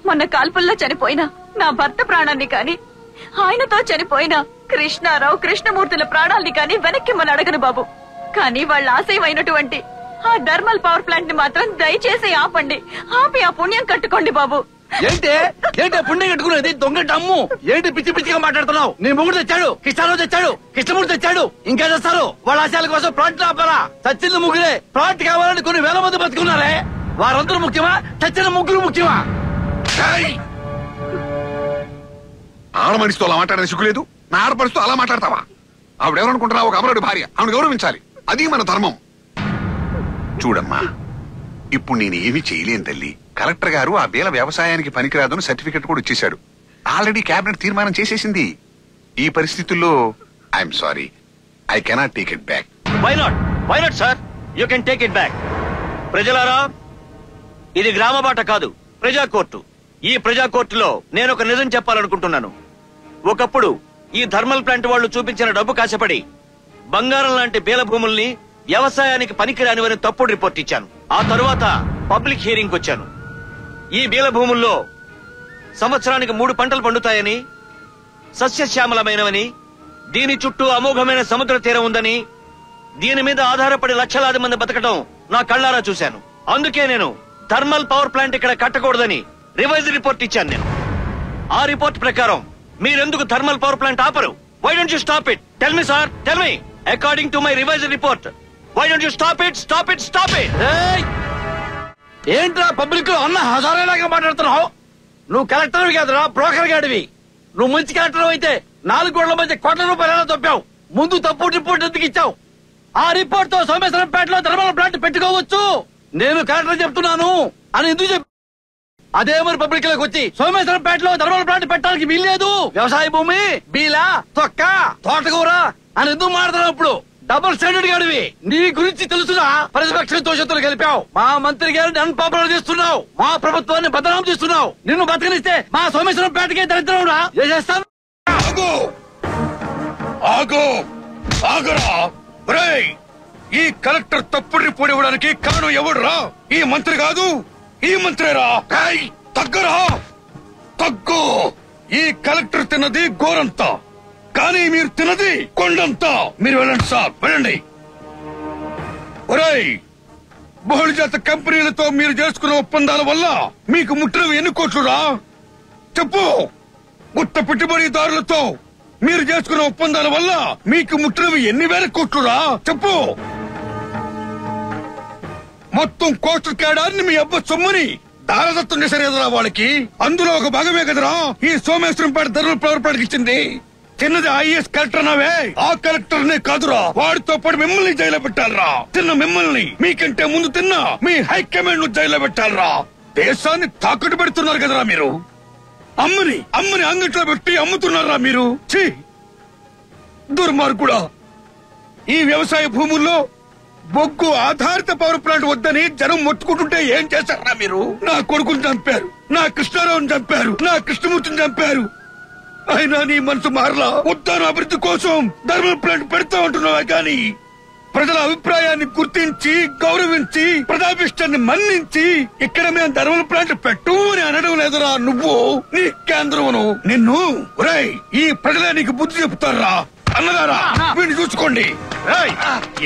మొన్న కాల్పుల్లో చనిపోయిన నా భర్త ప్రాణాన్ని కాని, ఆయనతో చనిపోయిన కృష్ణారావు, కృష్ణమూర్తుల ప్రాణాల్ని కాని వెనక్కిమ్మని అడగను బాబు. కానీ వాళ్ళ ఆశయమైనటువంటి ఆ థర్మల్ పవర్ ప్లాంట్ ని మాత్రం దయచేసి ఆపండి. ఆపి ఆ పుణ్యం కట్టుకోండి బాబు. ఏంటే పుణ్యం కట్టుకునేది? దొంగ డమ్ము. ఏంటి పిచ్చి పిచ్చిగా మాట్లాడుతున్నావు? నీ మొగుడు తెచ్చాడు, కృష్ణారావు తెచ్చాడు, కృష్ణమూర్తి తెచ్చాడు, ఇంకా చేస్తారు. వాళ్ళ ఆశయాల కోసం ప్లాంట్ ఆపారా? చచ్చింది ముగ్గురే. ప్లాంట్ కావాలని కొన్ని వేల మంది బతుకున్నారే. వారందరూ ముఖ్యమా? చచ్చిన ముగ్గురు ముఖ్యమా? ఆడమనిస్తూ అలా మాట్లాడే సిగ్గులేదు? నా ఆడపడుస్తూ అలా మాట్లాడతావా? ఆవిడెవరనుకుంటున్నావు? ఒక అమరుడి భార్య. ఆవిడ గౌరవించాలి. అది మన ధర్మం. చూడమ్మా, ఇప్పుడు నేను ఏమీ చేయలేను తల్లి. కలెక్టర్ గారు ఆ బేల వ్యవసాయానికి పనికిరాదని సర్టిఫికెట్ కూడా ఇచ్చేశాడు. ఆల్రెడీ కేబినెట్ తీర్మానం చేసేసింది. ఈ పరిస్థితుల్లో I'm sorry, I cannot take it back. Why not sir, you can take it back. ప్రజలారా, ఇది గ్రామ బాట కాదు, ప్రజా కోర్టు. ఈ ప్రజా కోర్టులో నేను ఒక నిజం చెప్పాలనుకుంటున్నాను. ఒకప్పుడు ఈ థర్మల్ ప్లాంట్ వాళ్ళు చూపించిన డబ్బు కాశపడి బంగారం లాంటి బేల భూముల్ని వ్యవసాయానికి పనికిరానివని తప్పుడు రిపోర్ట్ ఇచ్చాను. ఆ తరువాత పబ్లిక్ హియరింగ్ వచ్చాను. ఈ బేల భూముల్లో సంవత్సరానికి 3 పంటలు పండుతాయని, సస్యశ్యామలమైనవని, దీని చుట్టూ అమోఘమైన సముద్ర తీరం ఉందని, దీని మీద ఆధారపడి లక్షలాది మంది బతకడం నా కళ్ళారా చూశాను. అందుకే నేను థర్మల్ పవర్ ప్లాంట్ ఇక్కడ కట్టకూడదని రివైజ్ రిపోర్ట్ ఇచ్చాను. నేను ఆ రిపోర్ట్ ప్రకారం మీరెందుకు థర్మల్ పవర్ ప్లాంట్ ఆపరు? Why don't you stop it? Tell me sir, tell me. According to my revised report, why don't you stop it? Stop it, stop it. ఏంట్రా public లో అన్న హజారేలాగా మాట్లాడుతున్నావు? నువ్వు కలెక్టర్ కాదురా, బ్రోకర్ గాడివి. నువ్వు మంచి కలెక్టర్ అయితే 4 కోట్ల మధ్య కోట్ల రూపాయలు ఎలా తప్పావు? ముందు తప్పు రిపోర్ట్ ఎందుకు ఇచ్చావు? ఆ రిపోర్ట్ తో సోమేశ్వరంపేటలో థర్మల్ ప్లాంట్ పెట్టుకోవచ్చు, నేను కలెక్టర్ చెప్తున్నాను అని ఎందుకు చెప్పి అదే మరి పబ్లిక్ లోకి వచ్చి సోమేశ్వరంపేటలో థర్మల్ ప్లాంట్ పెట్టడానికి వీల్లేదు, వ్యవసాయ భూమి బీలా తొక్క తోటకూర అని ఎందుకు మాట్లాడుతున్నావు? ఇప్పుడు డబుల్ స్టాండర్డ్ గాడివి. నీ గురించి తెలుసుగా ప్రతిపక్షంతో చేతులు కలిపావు, మా మంత్రి గారిని అన్పాపులర్ చేస్తున్నావు, మా ప్రభుత్వాన్ని బదనాం చేస్తున్నావు. నిన్ను బతకనిస్తే మా సోమేశ్వరంపేటకే దరిద్రం రా చేస్తాను. ఆగరా ఒరేయ్, ఈ కలెక్టర్ తప్పుడు రిపోర్ట్ ఇవ్వడానికి కారణం ఎవడురా? ఈ మంత్రి కాదు, ఈ మంత్రేరా. తగ్గరా, తగ్గు. ఈ కలెక్టర్ తిన్నది గోరంతా, కానీ మీరు తిన్నది కొండంతా. మీరు వెళ్ళండి సార్, వెళ్ళండి. ఒరేయ్, బహుళజాత కంపెనీలతో మీరు చేసుకున్న ఒప్పందాల వల్ల మీకు ముట్టినవి ఎన్ని కోట్లురా? చెప్పు. గుత్త పెట్టుబడిదారులతో మీరు చేసుకున్న ఒప్పందాల వల్ల మీకు ముట్టినవి ఎన్ని వేల కోట్లురా? చెప్పు. మొత్తం కోట్ల కేడాన్ని మీ అబ్బ సొమ్ముని దారదత్తం చేశారు కదరా వాళ్ళకి. అందులో ఒక భాగమే కదరా ఈ సోమేశ్వరంపేట థర్మల్ పవర్ ప్లాంట్ ఇచ్చింది. చిన్నది ఐఏఎస్ కలెక్టర్ అన్నావే, ఆ కలెక్టర్ నే కాదురా, వాడితో పాటు మిమ్మల్ని జైల్లో పెట్టాలరా. తిన్న మిమ్మల్ని, మీకంటే ముందు తిన్న మీ హైకమాండ్ ను జైల్లో పెట్టాలరా. దేశాన్ని తాకట్టు పెడుతున్నారు కదరా మీరు. అమ్మని అంగట్లో పెట్టి అమ్ముతున్నారా మీరు? ఛీ, దుర్మార్గుడా. ఈ వ్యవసాయ భూముల్లో బొగ్గు ఆధారిత పవర్ ప్లాంట్ వద్దని జనం మొత్తుకుంటుంటే ఏం చేశారా మీరు? నా కొడుకుని చంపారు, నా కృష్ణారావుని చంపారు, నా కృష్ణమూర్తిని చంపారు. అయినా నీ మనసు మారలా. ఉద్దాన అభివృద్ధి కోసం థర్మల్ ప్లాంట్ పెడతా ఉంటున్నావా? కానీ ప్రజల అభిప్రాయాన్ని గుర్తించి గౌరవించి ప్రజాభిష్టాన్ని మన్నించి ఇక్కడ మేము థర్మల్ ప్లాంట్ పెట్టు అని అనడం లేదురా నువ్వు. నీ కేంద్రమును నిన్ను. ఒరేయ్, ఈ ప్రజలే నీకు బుద్ధి చెప్తారా? అన్నగారా, వీడిని చూసుకోండి.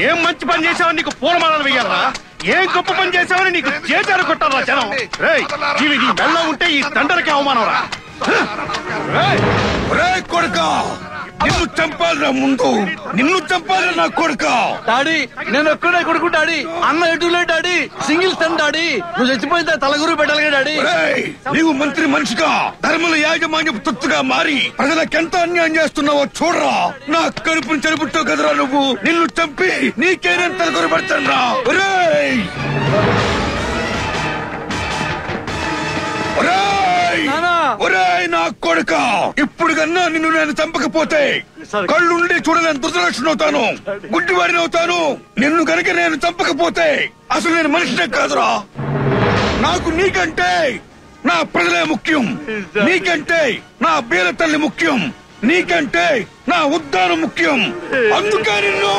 ఏం మంచి పని చేసావని నీకు పూలమాలలు వెయ్యాలరా? ఏం గొప్ప పని చేసావని నీకు చేచారు కొట్టారా జనం? ఇవి నీ మెల్ల ఉంటే ఈ తండ్రికి అవమానం రా. కొడుకా, నిన్ను చంపాలిరా, ముందు నిన్ను చంపాలి నా కొడుకా. డాడీ, నేను ఒక్కడే కొడుకు డాడీ. అన్న ఎటులే డాడీ, సింగిల్ సన్ డాడీ. నువ్వు చచ్చిపోయితే తలగురు పెట్టాలి డాడీ. నీవు మంత్రి మనిషిగా ధర్మల యాజమాన్యపు తొత్తుగా మారి ప్రజలకెంత అన్యాయం చేస్తున్నావో చూడరా. నా కడుపుని చెరుపుట్టావు కదరా నువ్వు. నిన్ను చంపి నీకే నేను తలగురు పెడతాను రా. ఒరేయ్ నా కొడుక, ఇప్పుడు కన్నా నిన్ను నేను చంపకపోతే కళ్ళుండి చూడలేని దురదృష్టం అవుతాను, గుడ్డివాడిని అవుతాను. నిన్ను కనుక నేను చంపకపోతే అసలు నేను మనిషినే కాదురా. నాకు నీకంటే నా ప్రజలే ముఖ్యం, నీకంటే నా బీల తల్లి ముఖ్యం, నీకంటే నా ఉద్దానం ముఖ్యం. అందుకే నిన్ను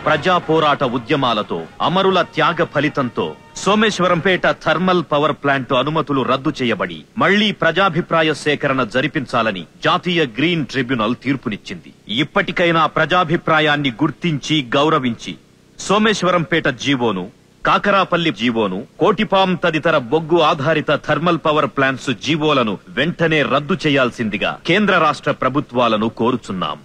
ప్రజా పోరాట ఉద్యమాలతో అమరుల త్యాగ ఫలితంతో సోమేశ్వరంపేట థర్మల్ పవర్ ప్లాంట్ అనుమతులు రద్దు చేయబడి మళ్లీ ప్రజాభిప్రాయ సేకరణ జరిపించాలని జాతీయ గ్రీన్ ట్రిబ్యునల్ తీర్పునిచ్చింది. ఇప్పటికైనా ప్రజాభిప్రాయాన్ని గుర్తించి గౌరవించి సోమేశ్వరంపేట జీవోను, కాకరాపల్లి జీవోను, కోటిపాం తదితర బొగ్గు ఆధారిత థర్మల్ పవర్ ప్లాంట్స్ జీవోలను వెంటనే రద్దు చేయాల్సిందిగా కేంద్ర రాష్ట్ర ప్రభుత్వాలను కోరుచున్నాం.